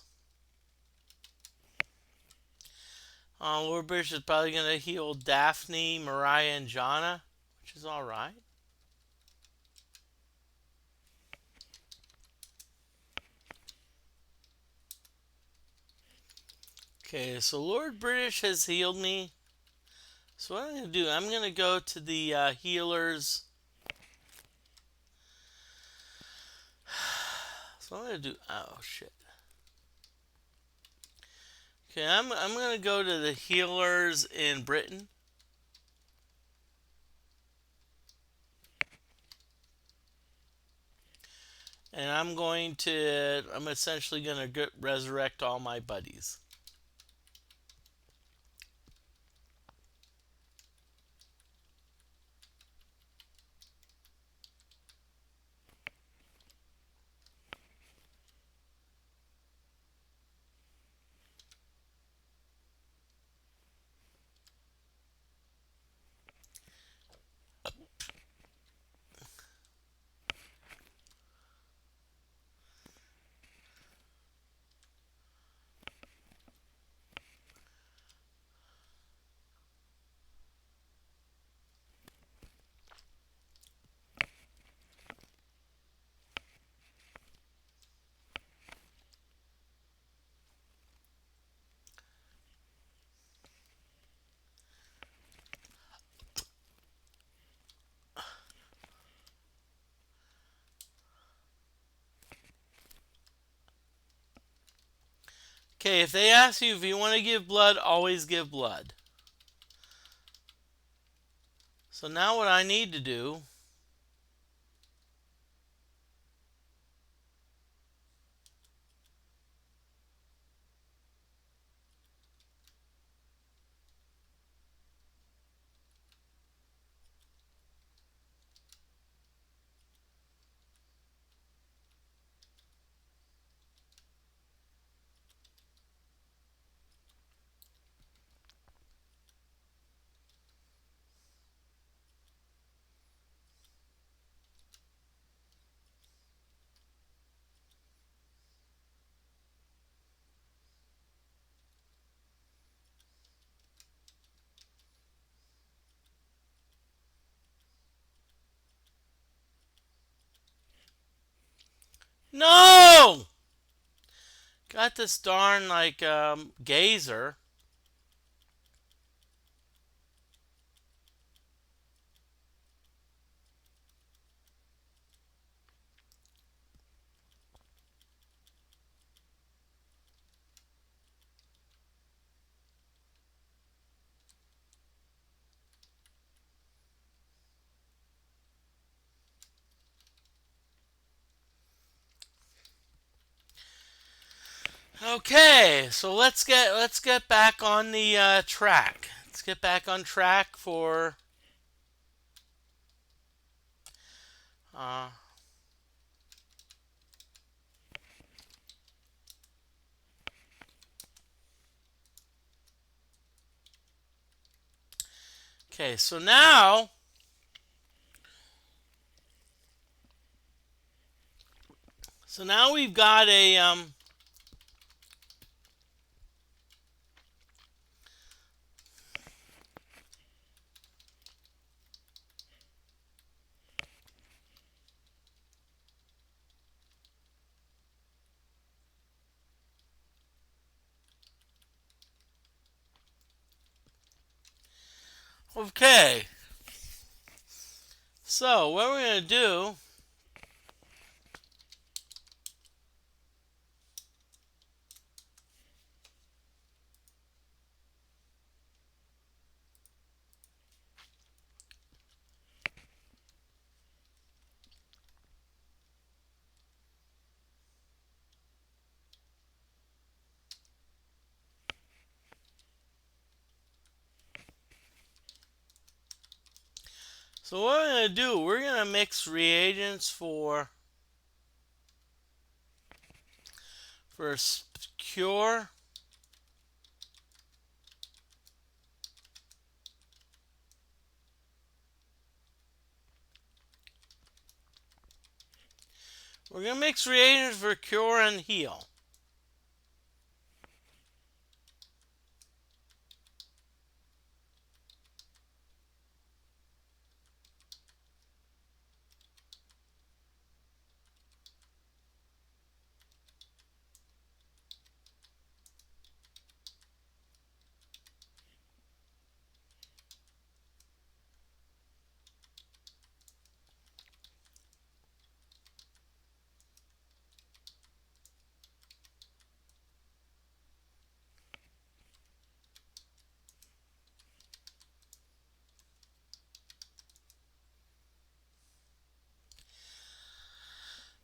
Lord British is probably gonna heal Daphne, Mariah, and Jonna, which is all right. Okay, so Lord British has healed me. So what I'm gonna do, I'm gonna go to the healers. So I'm gonna do. Oh shit. Okay, I'm gonna go to the healers in Britain, and I'm essentially gonna resurrect all my buddies. Okay, if they ask you if you want to give blood, always give blood. So now what I need to do, no! Got this darn like gazer. Okay, so let's get back on the track. Let's get back on track for uh, okay. So now we've got a okay. So what we're gonna do? So what we're gonna do? We're gonna mix reagents for cure. We're gonna mix reagents for cure and heal.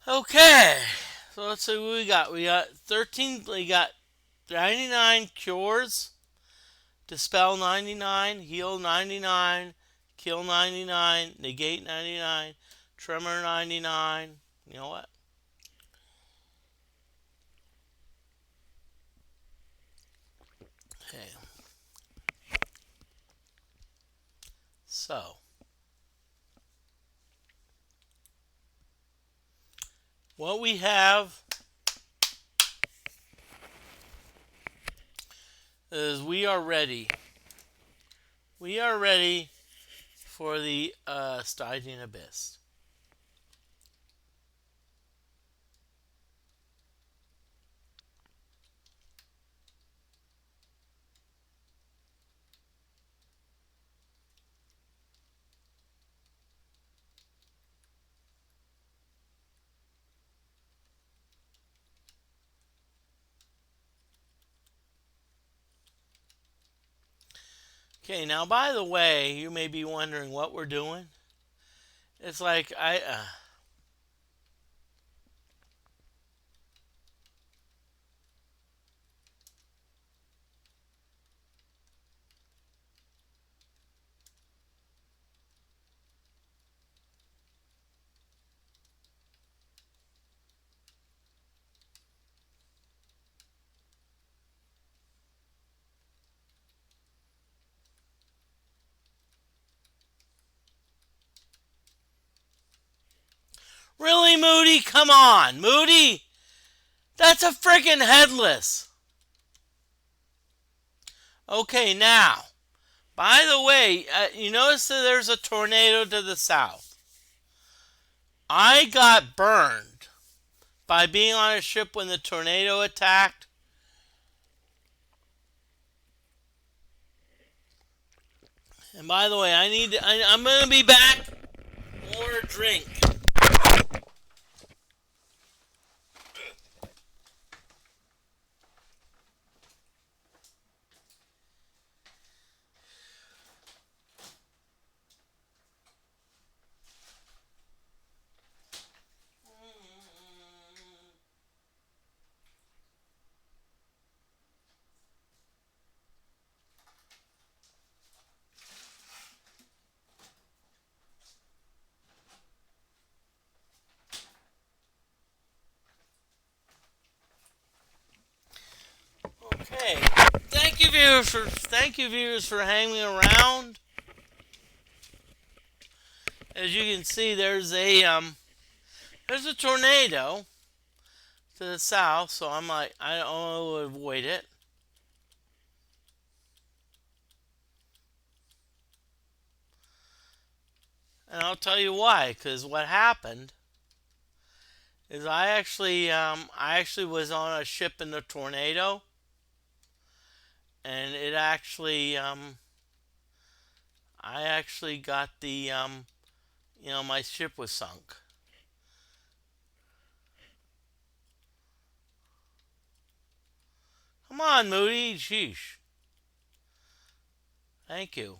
Okay. So let's see what we got. We got 13. We got 99 cures, dispel 99, heal 99, kill 99, negate 99, tremor 99. You know what? Okay. So what we have is we are ready. We are ready for the Stygian Abyss. Okay, now by the way, you may be wondering what we're doing. It's like really, Moody? Come on, Moody. That's a freaking headless. Okay, now, by the way, you notice that there's a tornado to the south. I got burned by being on a ship when the tornado attacked. And by the way, I'm going to be back. More drink. Okay. Thank you viewers for hanging around. As you can see, there's a tornado to the south, so I'm like I don't want to avoid it. And I'll tell you why. Because what happened is I actually was on a ship in the tornado, and it actually I actually got my ship was sunk. Come on, Moody. Sheesh. Thank you.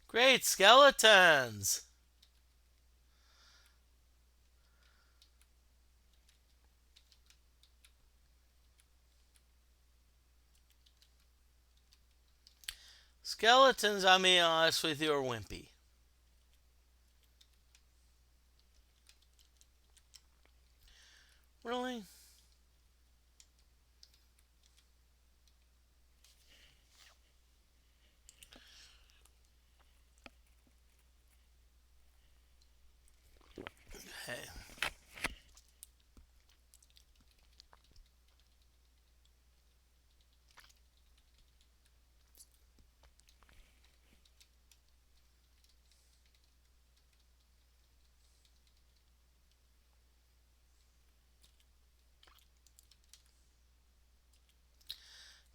Great skeletons. Skeletons, I'll be honest with you, are wimpy. Really? Hey.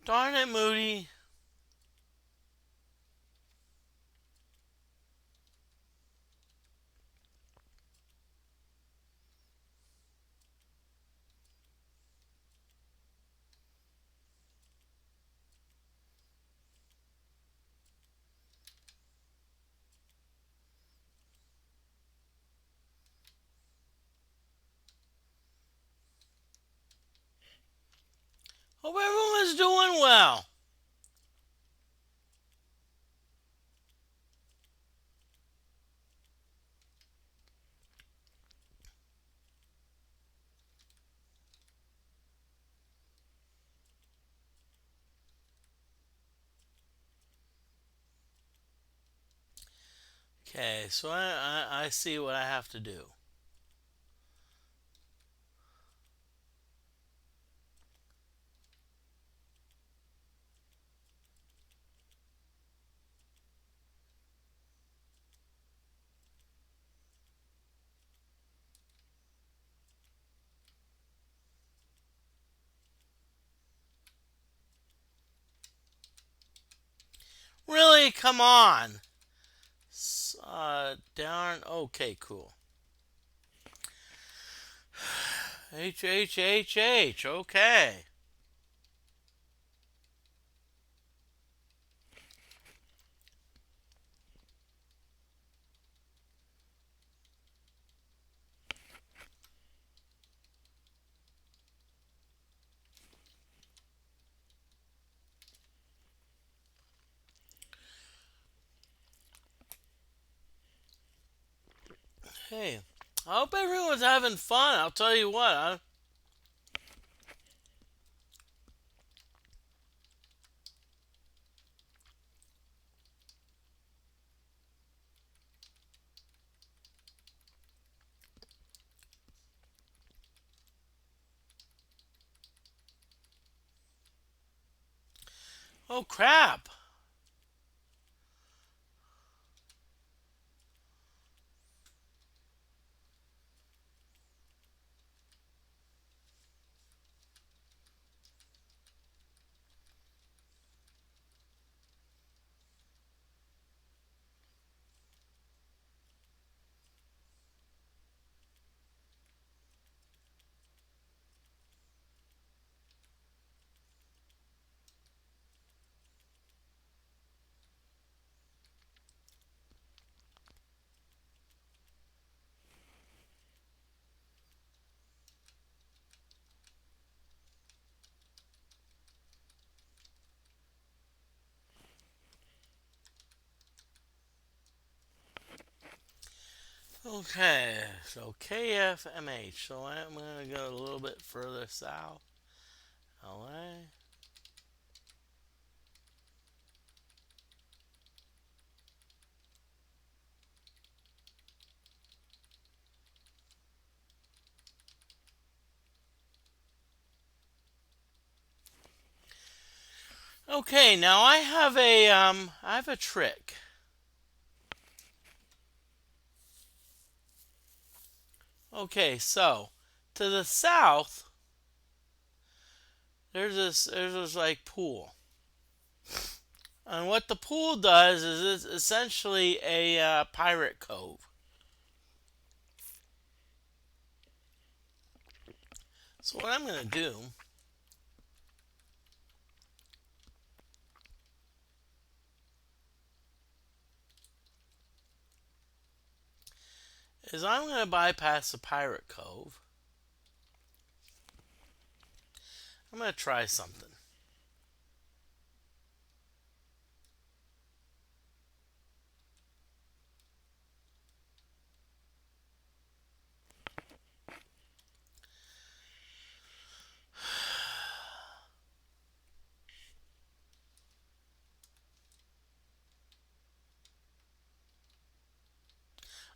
Darn it, Moody. Hope everyone's doing well. Okay, so I see what I have to do. Really? Come on. Down. Okay, cool. H H H H. Okay. Hey, I hope everyone's having fun. I'll tell you what. Oh crap. Okay, so KFMH. So I'm going to go a little bit further south. LA. Okay, now I have a trick. Okay, so to the south there's this like pool. And what the pool does is it's essentially a pirate cove. So what I'm going to do is I'm going to bypass the pirate cove. I'm going to try something.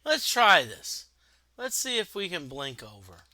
Let's try this. Let's see if we can blink over.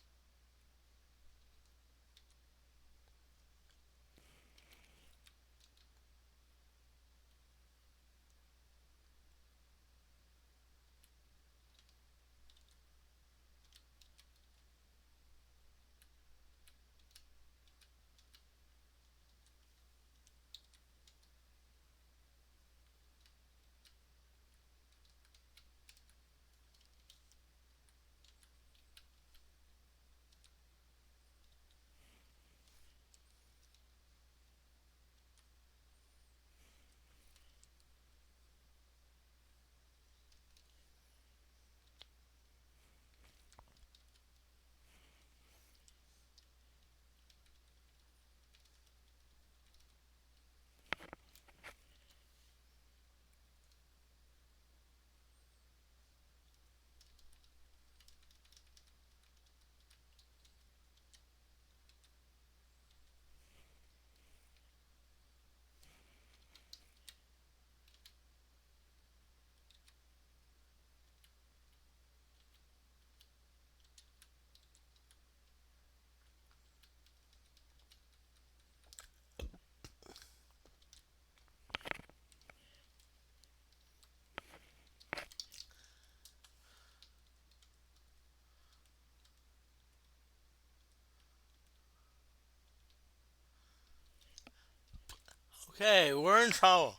Okay, we're in trouble.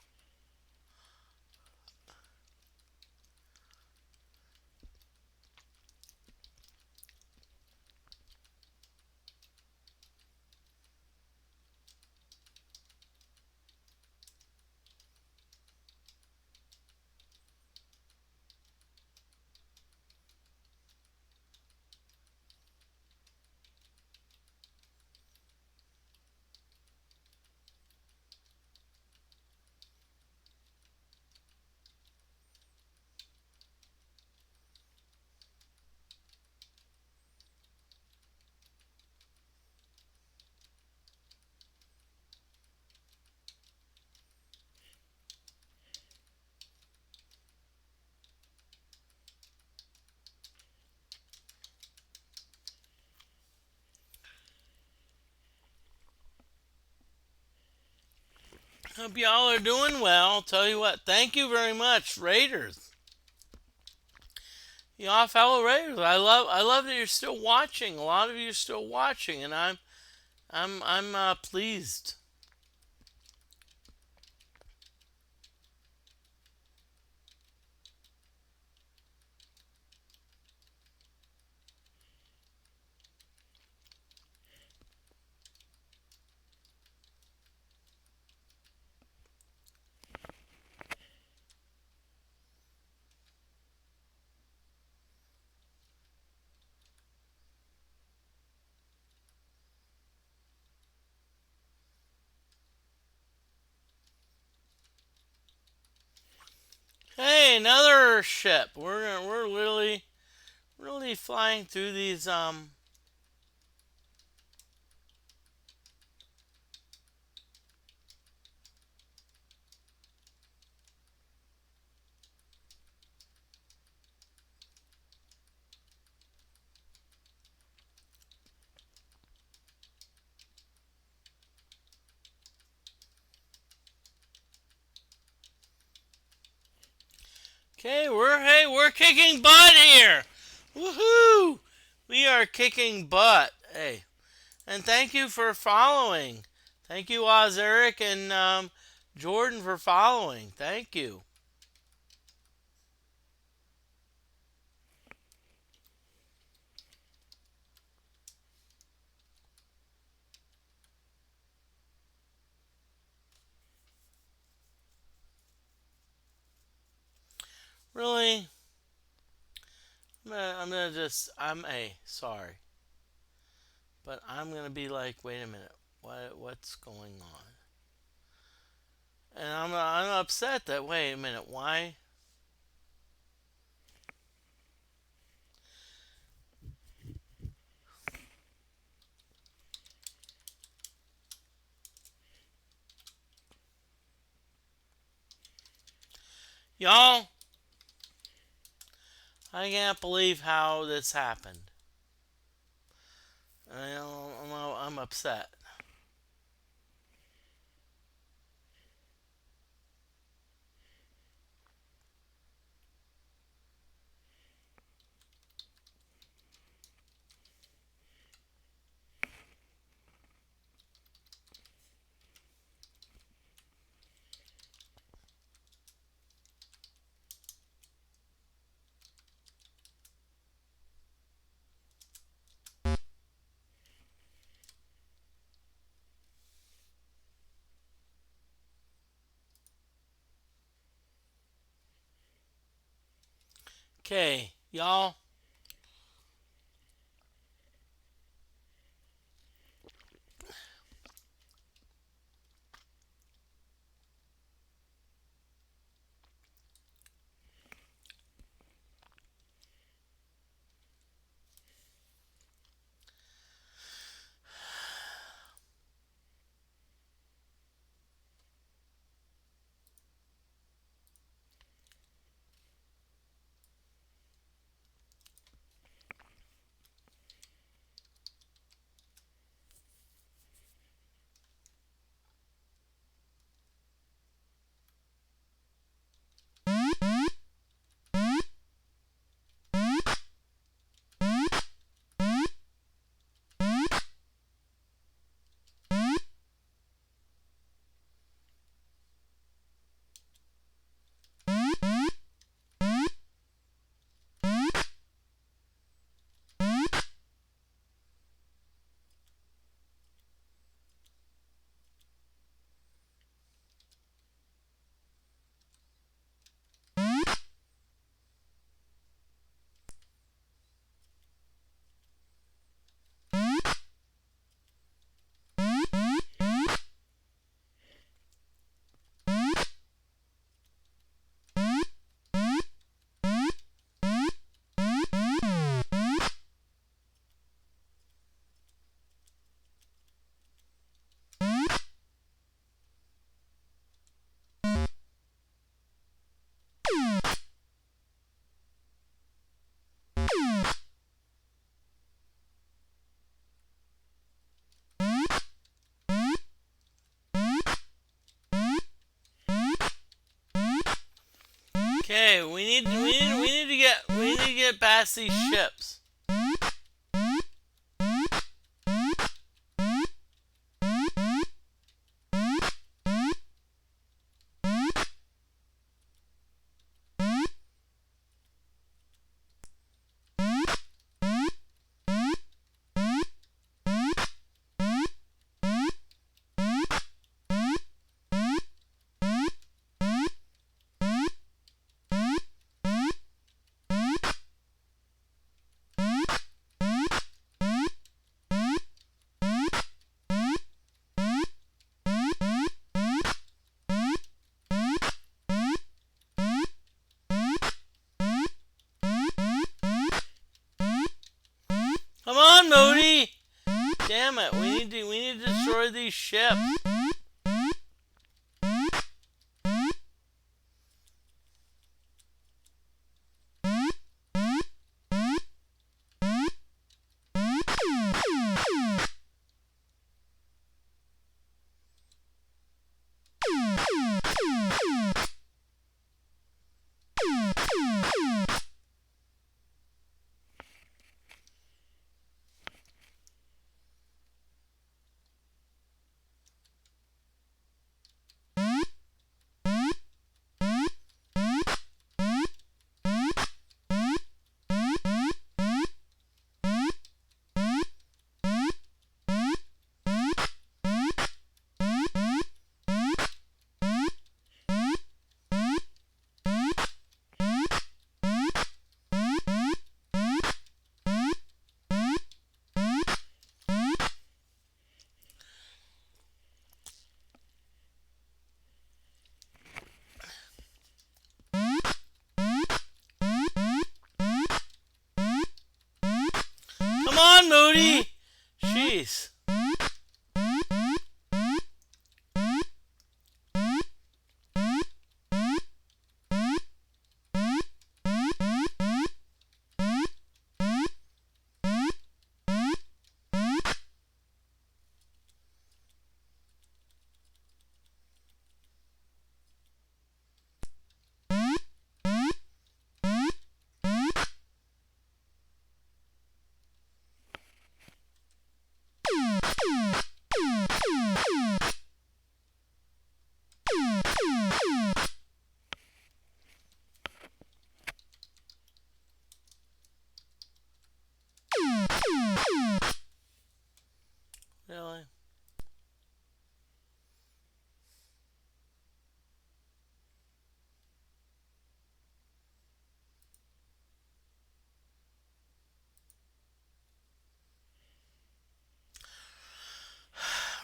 Hope y'all are doing well. Tell you what, thank you very much, Raiders. Y'all fellow Raiders. I love that you're still watching. A lot of you are still watching, and I'm pleased. Hey, another ship. We're really flying through these. Okay, we're kicking butt here. Woohoo! We are kicking butt. Hey, and thank you for following. Thank you, Oz Eric and Jordan for following. Thank you. Really, I'm gonna just I'm a sorry, but I'm gonna be like, wait a minute, what's going on? And I'm upset that wait a minute, why y'all? I can't believe how this happened. I'm upset. Okay, y'all. Okay, we need to get past these ships. Come on, Modi! Damn it, we need to destroy these ships. Come on, Modi! Jeez. Really?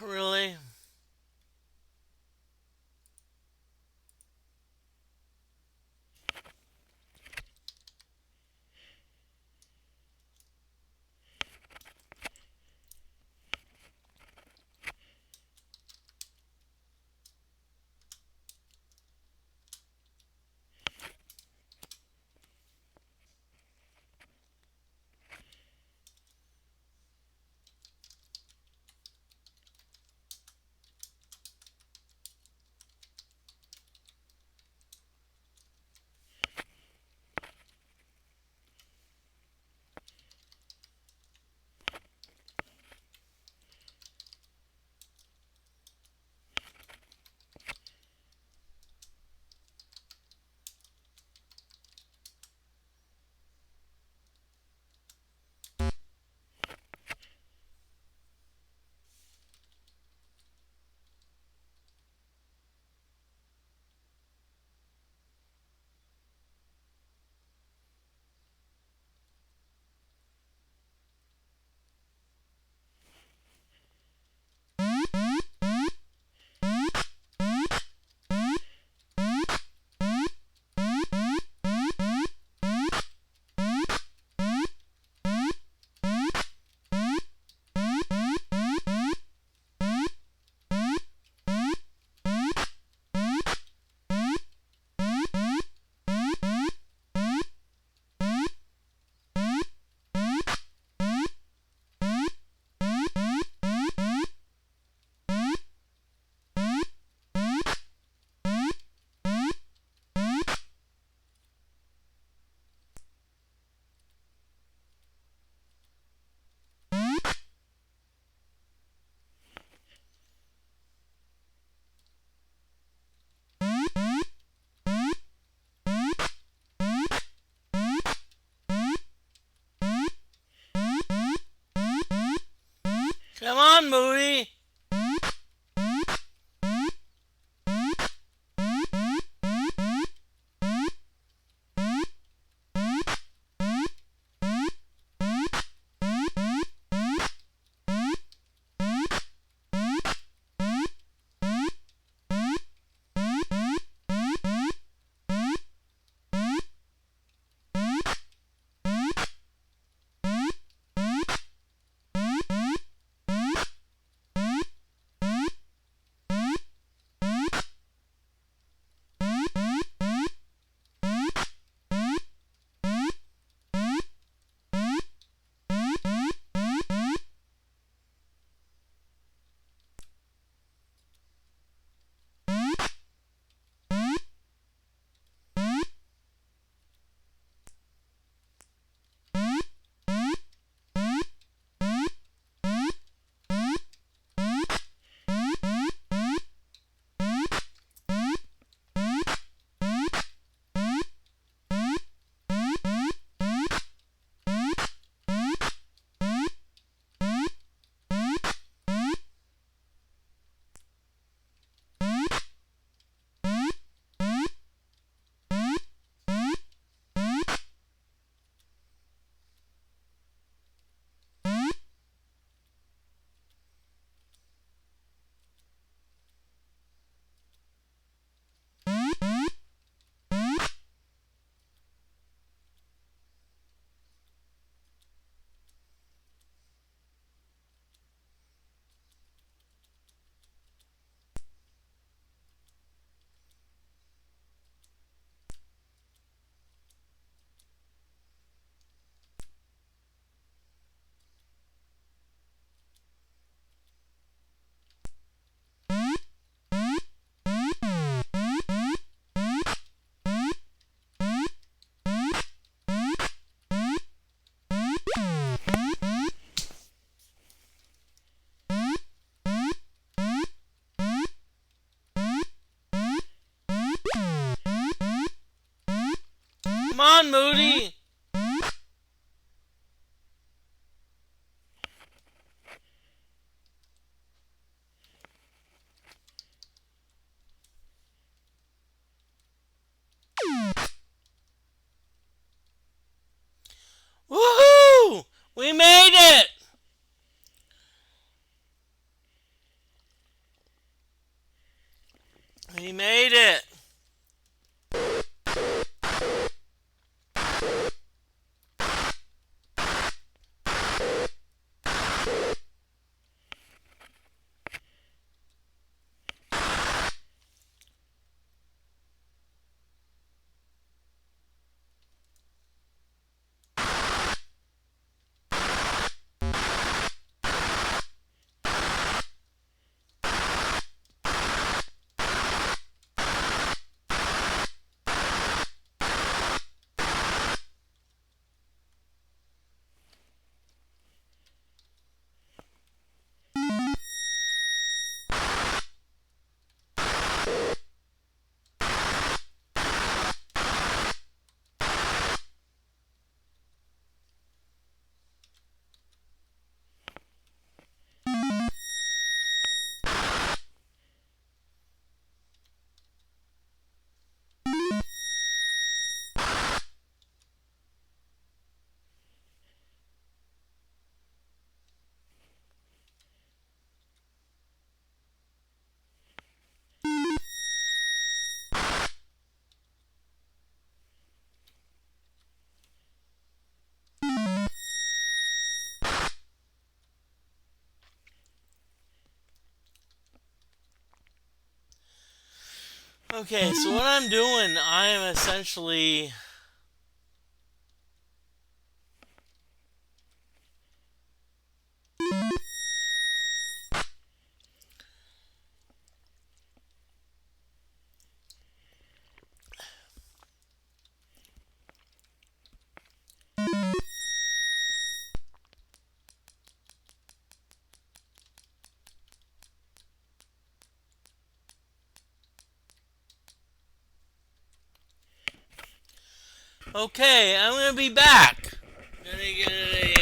Really? on, Moody. Come on, Moody. Woohoo! We made it! We made it! Okay, so what I'm doing, I am essentially... Okay, I'm gonna be back. Gonna get a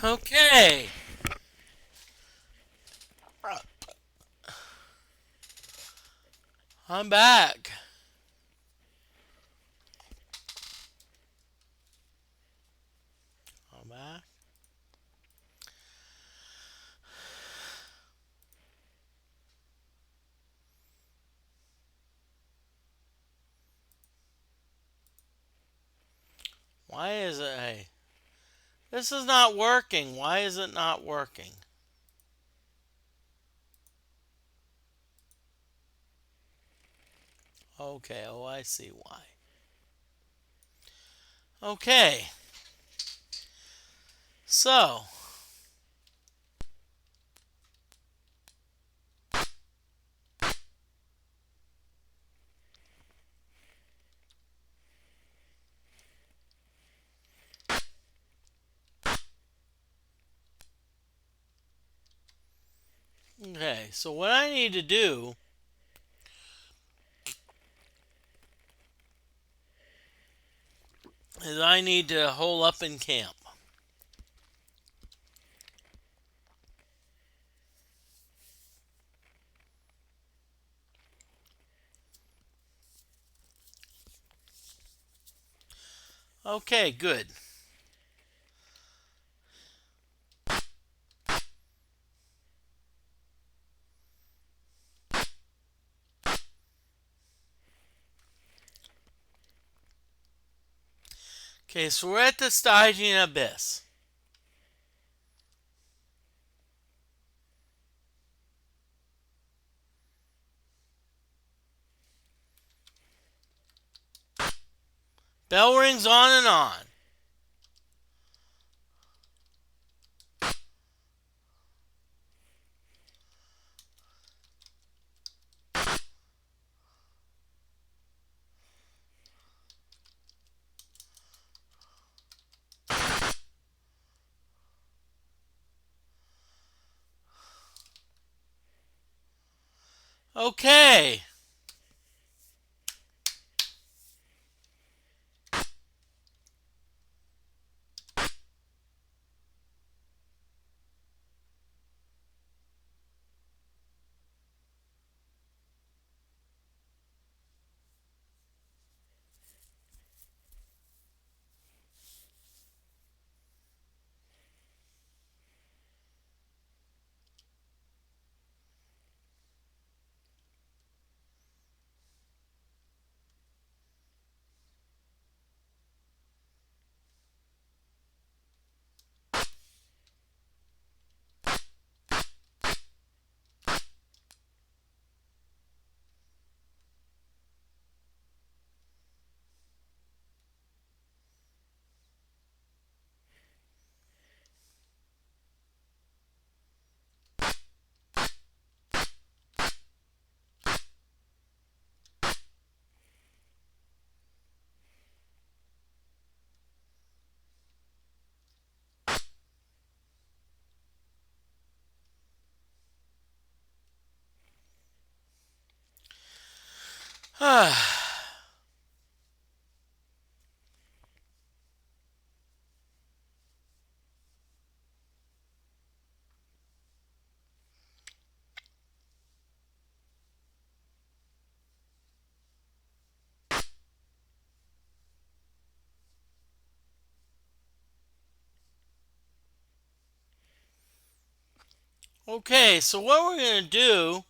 Okay. I'm back. I'm back. Why is it? Hey, this is not working. Why is it not working? Okay. Oh, I see why. Okay. So, okay. So what I need to do is I need to hole up in camp. Okay, good. Okay, so we're at the Stygian Abyss. Bell rings on and on. Okay. Okay, so what we're going to do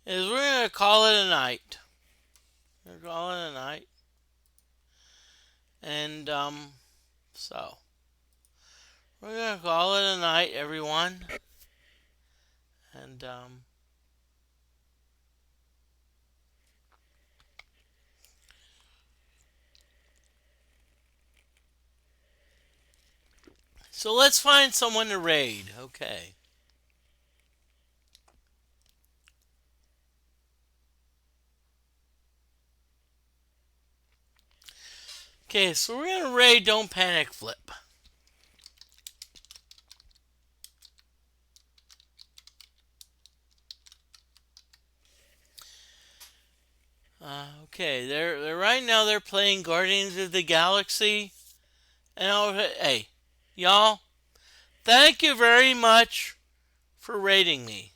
is we're going to call it a night. We're going to call it a night. And, so we're going to call it a night, everyone. And, so let's find someone to raid. Okay. Okay, so we're going to raid Don't Panic Flip. Okay, they're right now they're playing Guardians of the Galaxy. And hey, y'all, thank you very much for rating me.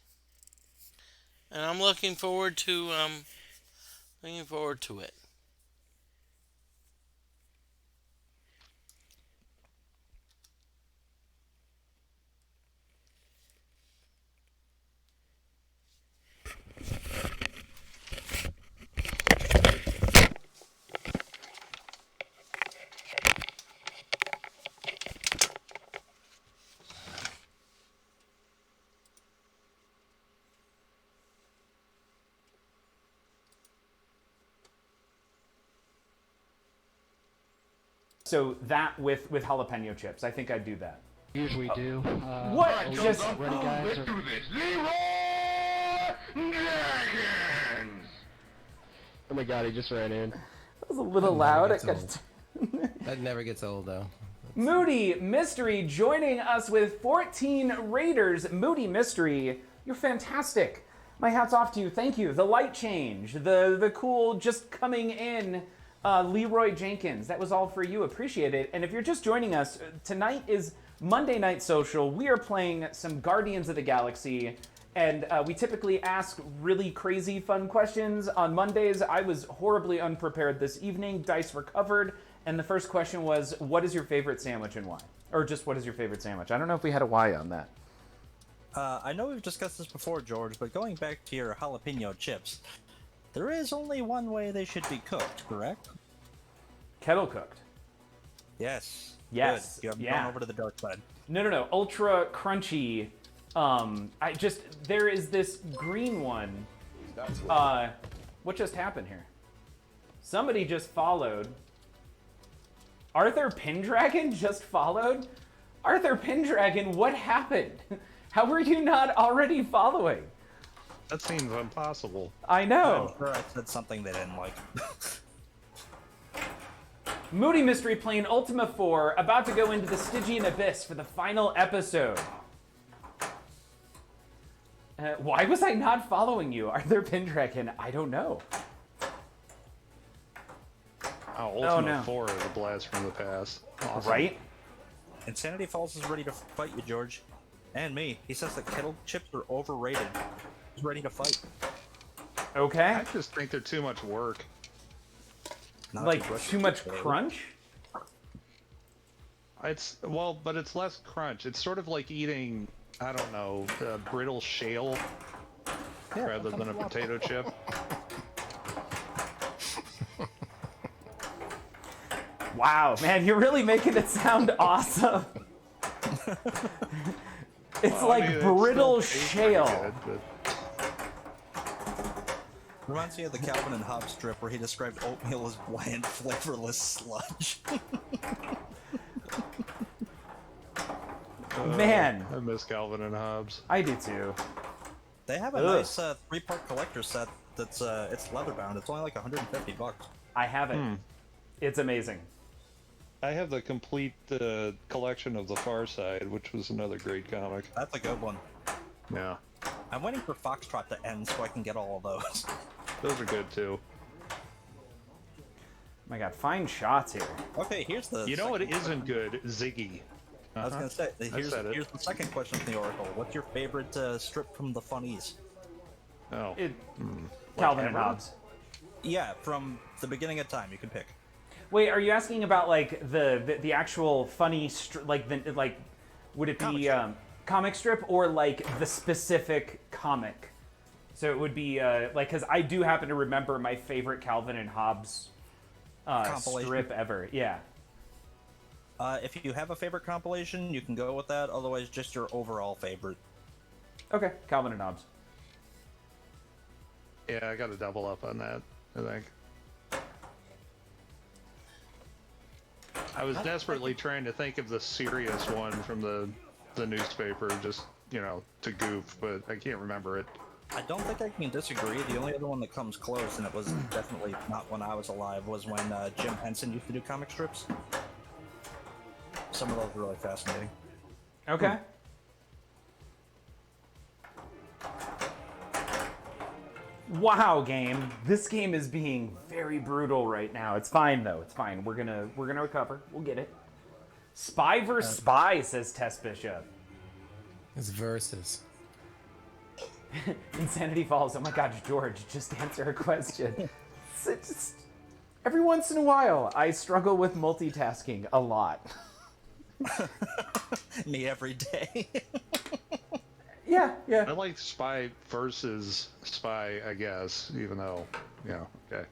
And I'm looking forward to it. So that with jalapeno chips, I think I'd do that. Usually do. What? Just Just ready, guys? Let's do this. Leroy Dragons! Oh my god, he just ran in. That was a little loud. That never gets old, though. Moody Mystery joining us with 14 Raiders. Moody Mystery, you're fantastic. My hat's off to you. Thank you. The light change, the cool just coming in. Leroy Jenkins, that was all for you. Appreciate it. And if you're just joining us, tonight is Monday Night Social. We are playing some Guardians of the Galaxy, and we typically ask really crazy fun questions on Mondays. I was horribly unprepared this evening. Dice were covered, and the first question was, what is your favorite sandwich and why? Or just, what is your favorite sandwich? I don't know if we had a why on that. I know we've discussed this before, George, but going back to your jalapeno chips, there is only one way they should be cooked, correct? Kettle cooked. Yes. Yes. Good. You haven't Yeah. gone over to the dark side. No. Ultra crunchy. There is this green one. What just happened here? Somebody just followed. Arthur Pendragon just followed? Arthur Pendragon, what happened? How were you not already following? That seems impossible. I know. I'm sure I said something they didn't like. Moody Mystery playing Ultima 4, about to go into the Stygian Abyss for the final episode. Why was I not following you, Arthur Pendragon? I don't know. Ultima 4 is a blast from the past. Awesome. Right? Insanity Falls is ready to fight you, George. And me. He says that kettle chips are overrated. He's ready to fight. Okay. I just think they're too much work. Not Like, brush too your much teeth, crunch? But it's less crunch. It's sort of like eating, I don't know, brittle shale rather than a potato chip. Wow, man, you're really making it sound awesome. It's like brittle shale. Good, Reminds me of the Calvin and Hobbes strip where he described oatmeal as bland, flavorless sludge. Man, I miss Calvin and Hobbes. I do too. They have a nice 3-part collector set that's it's leather bound. It's only like $150. I have it. It's amazing. I have the complete collection of The Far Side, which was another great comic. That's a good one. Yeah. I'm waiting for Foxtrot to end so I can get all of those. Those are good too. My god, fine shots here. Okay, here's the. You know what second isn't good? Ziggy. I was gonna say, here's said it. the second question from the Oracle. What's your favorite strip from the Funnies? Oh. Calvin and ever? Hobbes. Yeah, from the beginning of time, you can pick. Wait, are you asking about like the actual funny would it be comic strip or like the specific comic? So it would be because I do happen to remember my favorite Calvin and Hobbes strip ever. Yeah. If you have a favorite compilation, you can go with that. Otherwise, just your overall favorite. Okay, Calvin and Hobbes. Yeah, I got to double up on that, I think. I was desperately trying to think of the serious one from the newspaper, just, to goof, but I can't remember it. I don't think I can disagree. The only other one that comes close, and it was definitely not when I was alive, was when Jim Henson used to do comic strips. Some of those were really fascinating. Okay. Wow, game. This game is being very brutal right now. It's fine though. It's fine. We're gonna recover. We'll get it. Spy versus spy, says Tess Bishop. It's versus. Insanity Falls. Oh my God, George, just answer a question. It's just, every once in a while, I struggle with multitasking a lot. Me every day. Yeah, I yeah. like Spy versus Spy, I guess, even though, okay.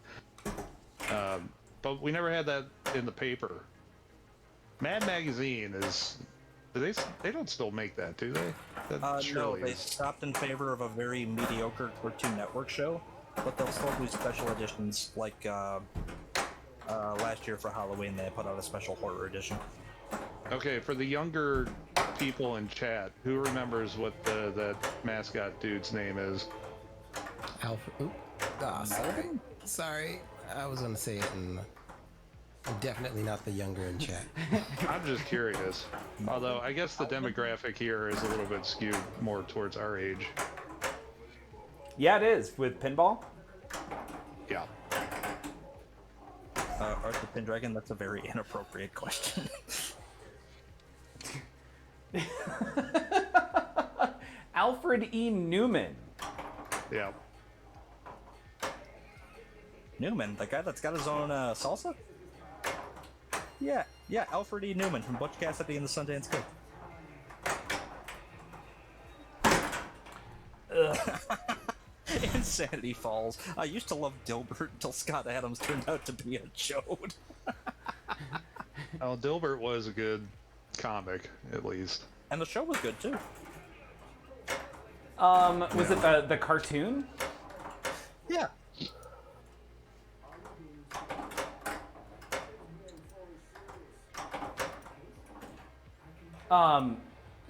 But we never had that in the paper. Mad Magazine is. They don't still make that, do they? That No, surely they is. stopped in favor of a very mediocre Cartoon Network show, but they'll still do special editions. Like last year for Halloween, they put out a special horror edition. Okay, for the younger people in chat, who remembers what that mascot dude's name is? Alpha. Oop. Ah, sorry. I was gonna say it, and I'm definitely not the younger in chat. I'm just curious. Although I guess the demographic here is a little bit skewed more towards our age. Yeah, it is, with pinball. Yeah. Arthur Pendragon, that's a very inappropriate question. Alfred E. Newman. Yeah. Newman, the guy that's got his own salsa? Yeah, Alfred E. Newman from Butch Cassidy and the Sundance Kid. Insanity Falls. I used to love Dilbert until Scott Adams turned out to be a chode. Well, Dilbert was a good comic, at least. And the show was good too. Was it the cartoon? Yeah.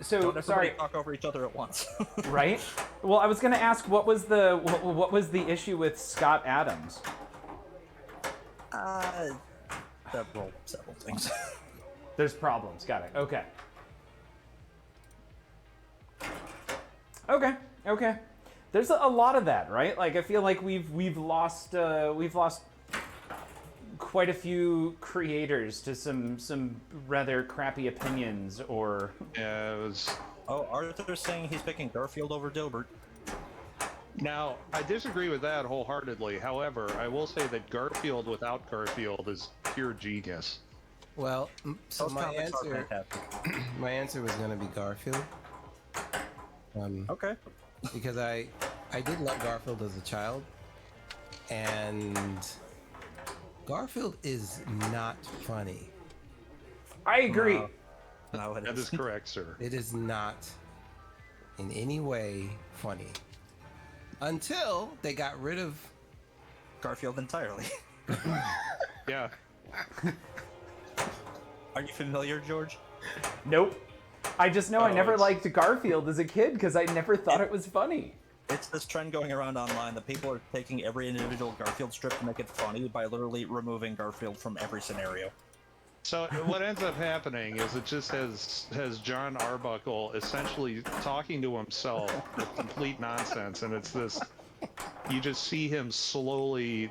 So Don't everybody sorry, talk over each other at once. right? Well, I was gonna ask what was the issue with Scott Adams? Several things. There's problems. Got it. Okay. Okay. There's a lot of that, right? Like I feel like we've lost quite a few creators to some rather crappy opinions or. Yeah, it was. Oh, Arthur's saying he's picking Garfield over Dilbert. Now, I disagree with that wholeheartedly. However, I will say that Garfield without Garfield is pure genius. Well, so Those my comics are answer, fantastic. my answer was gonna be Garfield. Okay. Because I did love Garfield as a child, and Garfield is not funny. I agree. No, it That is isn't. correct, sir. It is not in any way funny. Until they got rid of. Garfield entirely. Yeah. Are you familiar, George? Nope. I just know I Oh, never it's- liked Garfield as a kid because I never thought it was funny. It's this trend going around online that people are taking every individual Garfield strip to make it funny by literally removing Garfield from every scenario. So what ends up happening is it just has John Arbuckle essentially talking to himself with complete nonsense, and it's this. You just see him slowly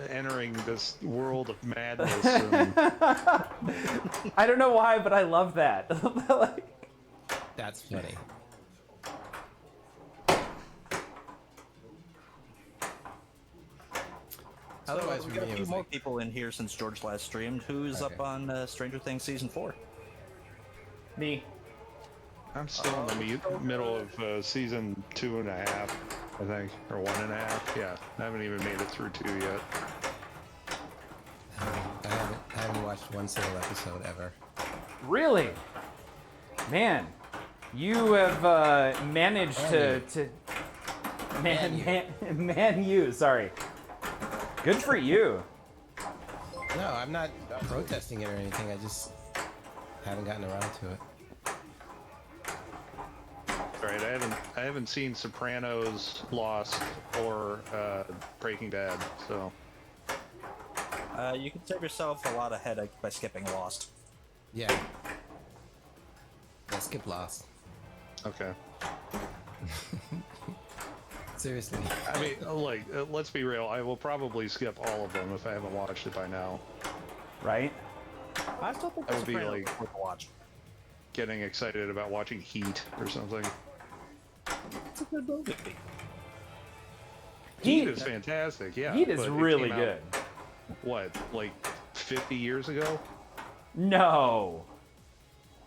entering this world of madness. And, I don't know why, but I love that. Like, That's funny. Otherwise, we for got me, a it few was more like, people in here since George last streamed. Who's up Okay. on Stranger Things Season 4? me. I'm still in the middle of season 2.5, I think, or 1.5. Yeah, I haven't even made it through 2 yet. I haven't watched one single episode ever. Really? Man, you have managed to man you. Sorry. Good for you. No, I'm not protesting it or anything. I just haven't gotten around to it. All right, I haven't seen Sopranos, Lost, or Breaking Bad, so You can save yourself a lot of headache by skipping Lost. Yeah. Yeah, skip Lost. okay. Seriously. I mean, like, let's be real. I will probably skip all of them if I haven't watched it by now. Right? I still think That would be Sopranos like- is worth a watch. getting excited about watching Heat or something. It's a good movie. Heat is fantastic, yeah. Heat is but it really came out, good. what, like 50 years ago? No.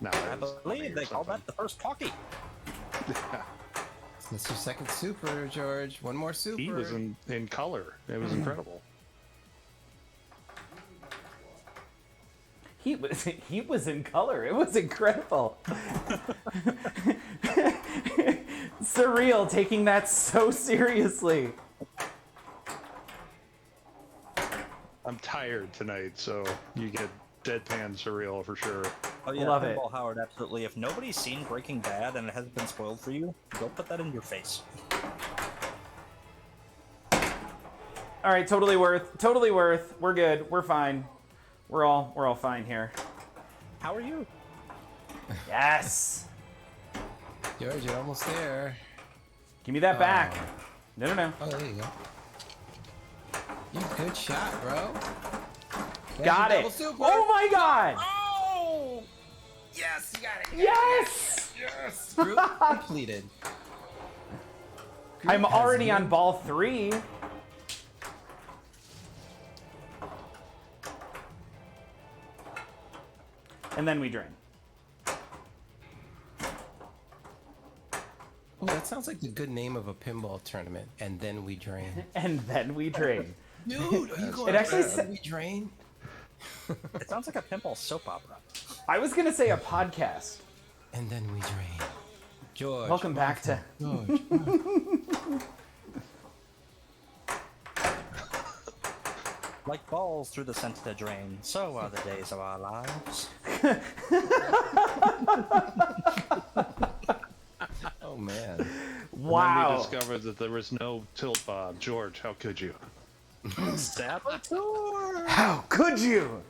No, I believe they called that the first talkie. That's your second super, George. One more super. He was in color. It was incredible. He was in color. It was incredible. Surreal taking that so seriously. I'm tired tonight, so you get deadpan surreal for sure. Oh yeah, Love it. Pinball Howard, absolutely. If nobody's seen Breaking Bad and it hasn't been spoiled for you, don't put that in your face. All right, totally worth. Totally worth. We're good. We're fine. We're all fine here. How are you? Yes. George, you're almost there. Give me that back. No, no, no. Oh, there you go. You good shot, bro. Got Double it. super. Oh my god. Oh! Yes, you got it. Yes. Yes. Group completed. Group I'm has already on been- ball 3. And then we drain. Oh, that sounds like the good name of a pinball tournament. And then we drain. And then we drain. Dude, are you going It actually and sa- we drain? It sounds like a pinball soap opera. I was gonna say a podcast. And then we drain. George. Welcome back to. George. Like balls through the center drain, so are the days of our lives. Oh, man. And then we Wow. discovered that there was no tilt bob. George, how could you? Saboteur! How could you?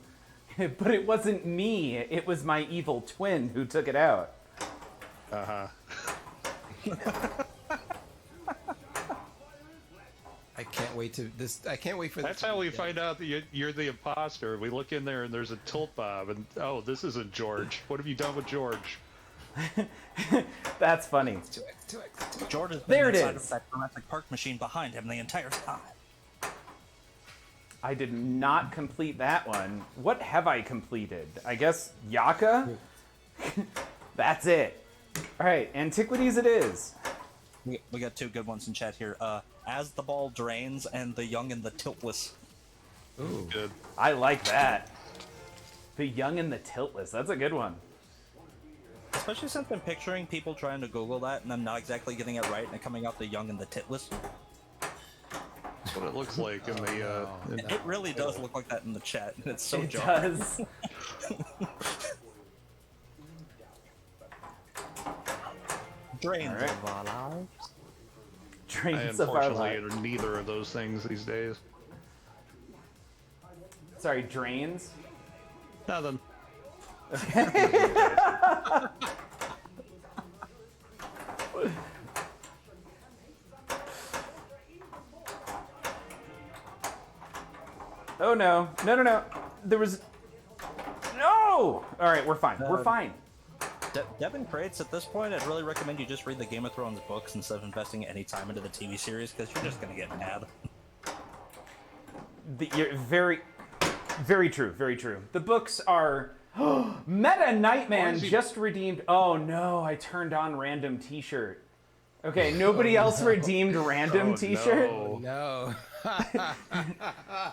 But it wasn't me. It was my evil twin who took it out. Uh-huh. I can't wait to this. I can't wait for That's this. how we find out that you're the imposter. We look in there and there's a tilt bob, and oh, this isn't George. What have you done with George? That's funny. 2x. George has been There it inside is. of that Jurassic Park machine behind him the entire time. I did not complete that one. What have I completed? I guess Yaka? That's it. All right, Antiquities it is. We got two good ones in chat here. As the ball drains and the young and the tiltless. Ooh. Good. I like that. The Young and the Tiltless. That's a good one. Especially since I'm picturing people trying to Google that and I'm not exactly getting it right and it coming out the young and the titless. That's what it looks like in the. It really does look like that in the chat. And it's so It jarring. does. Drains Alright. of our lives. I Dreams of our unfortunately life. are neither of those things these days. Sorry, drains. Nothing. Oh no. No, no, no. There was. No! All right, we're fine. We're fine. Devin Crates, at this point, I'd really recommend you just read the Game of Thrones books instead of investing any time into the TV series because you're just going to get mad. You're very, very true. Very true. The books are. Meta Nightman is he- just redeemed. Oh no! I turned on random T-shirt. Okay, nobody else redeemed random Oh, T-shirt. no. No.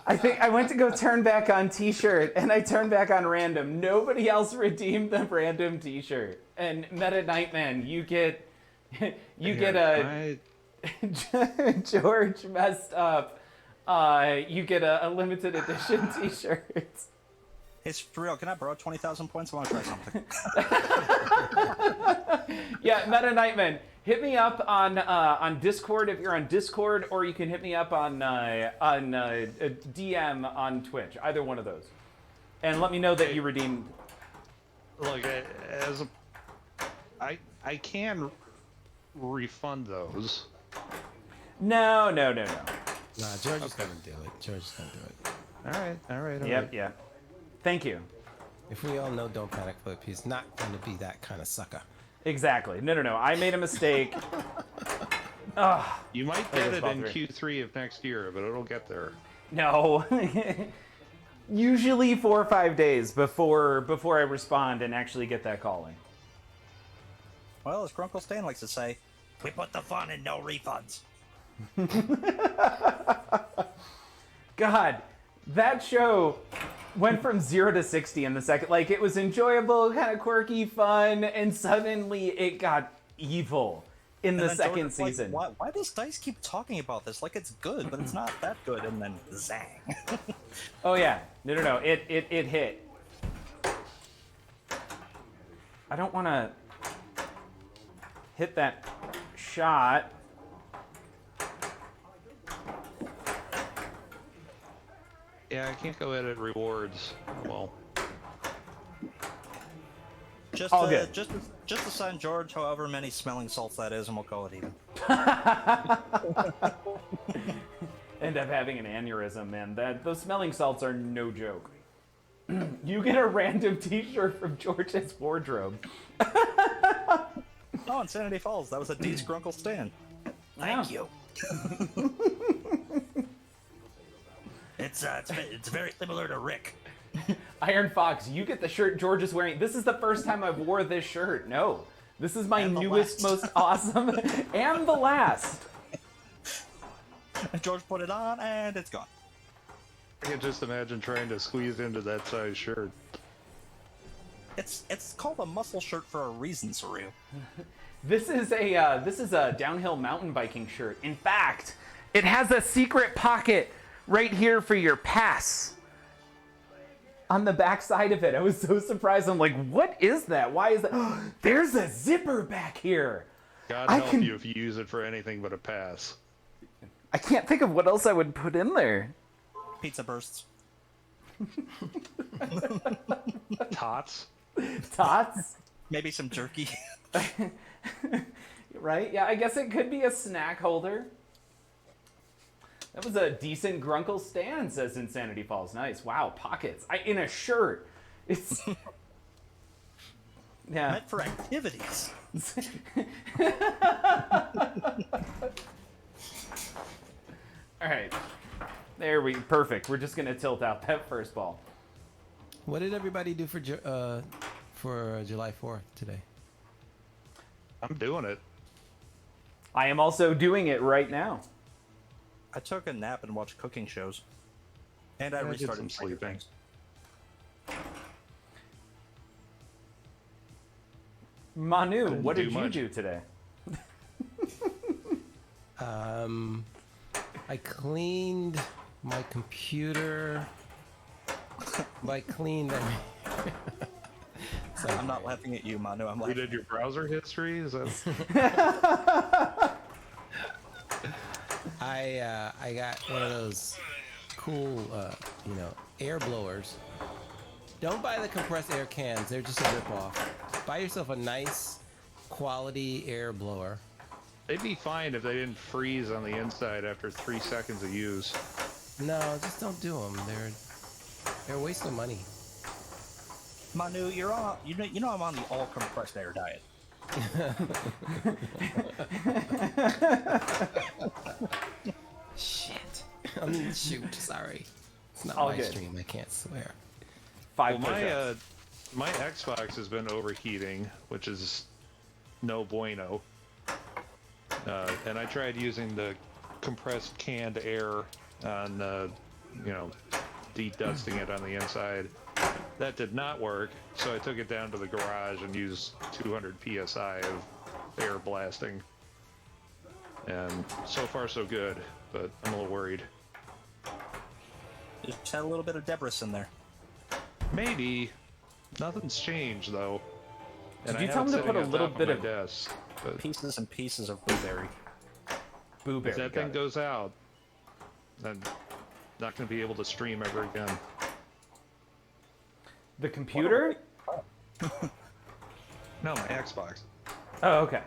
I think I went to go turn back on T-shirt, and I turned back on random. Nobody else redeemed the random T-shirt. And Meta Nightman, you get, you get a. George messed up. You get a limited edition T-shirt. Hey, for real, can I borrow 20,000 points? I want to try something. Yeah, Meta Nightman, hit me up on Discord if you're on Discord, or you can hit me up on DM on Twitch. Either one of those, and let me know that you redeemed. Look, as a, I can refund those. No. Nah, George is gonna do it. George is gonna do it. All right. Yep. Yeah. Thank you. If we all know Don't Panic Flip, he's not going to be that kind of sucker. Exactly. No. I made a mistake. Ugh. You might Play get this it ball in through. Q3 of next year, but it'll get there. No. Usually 4 or 5 days before I respond and actually get that calling. Well, as Grunkle Stan likes to say, we put the fun in no refunds. God, that show went from 0 to 60 in the second. Like, it was enjoyable, kind of quirky, fun, and suddenly it got evil in the And then second George was like, season. why does DICE keep talking about this? Like it's good, but it's not that good. And then zang. Oh yeah, no. It hit. I don't want to hit that shot. Yeah, I can't go edit rewards. Well, Just All good. just assign George however many smelling salts that is, and we'll call it even. End up having an aneurysm, man. Those smelling salts are no joke. You get a random T-shirt from George's wardrobe. Oh, Insanity Falls. That was a D's Grunkle Stan. Thank you. It's very similar to Rick. Iron Fox, you get the shirt George is wearing. This is the first time I've wore this shirt. No, this is my And the newest, last. most awesome, and the last. And George put it on, and it's gone. I can just imagine trying to squeeze into that size shirt. It's called a muscle shirt for a reason, Saru. This is a downhill mountain biking shirt. In fact, it has a secret pocket right here for your pass. On the back side of it. I was so surprised. I'm like, what is that? Why is that? There's a zipper back here. God I help can- you if you use it for anything but a pass. I can't think of what else I would put in there. Pizza bursts. Tots? Tots? Maybe some jerky. Right? Yeah, I guess it could be a snack holder. That was a decent Grunkle Stan, says Insanity Falls. Nice. Wow, pockets. In a shirt. It's... Yeah. Meant for activities. All right. Perfect. We're just going to tilt out that first ball. What did everybody do for July 4th today? I'm doing it. I am also doing it right now. I took a nap and watched cooking shows. And I I did restarted some Stranger sleeping. Things. Manu, didn't what do did you much. do today? I cleaned my computer. By cleaned, I mean... I'm not laughing at you, Manu. I'm You laughing. did your browser history? Is that... I got one of those cool, air blowers. Don't buy the compressed air cans. They're just a rip-off. Buy yourself a nice, quality air blower. They'd be fine if they didn't freeze on the inside after 3 seconds of use. No, just don't do them. They're a waste of money. Manu, you're on. You know I'm on the all compressed air diet. Shit. I mean, shoot. Sorry. It's not All my good. stream. I can't swear. 5 Well, push-ups. my Xbox has been overheating, which is no bueno. And I tried using the compressed canned air on, de-dusting it on the inside. That did not work, so I took it down to the garage and used 200 psi of air blasting. And so far so good, but I'm a little worried. Just had a little bit of debris in there. Maybe. Nothing's changed though. And Did you I tell have him it to put sitting a on little top of bit my of desk. But Pieces and pieces of blueberry. Boo-berry? if that got thing it. goes out, I'm not going to be able to stream ever again. The computer? No, my Xbox. Oh, okay.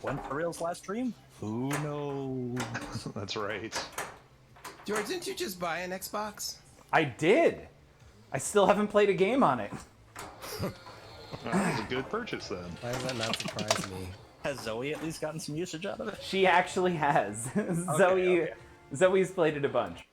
When for real's last stream? Who knows? That's right. George, didn't you just buy an Xbox? I did. I still haven't played a game on it. That was a good purchase then. Why does that not surprise me? Has Zoe at least gotten some usage out of it? She actually has. Zoe's played it a bunch.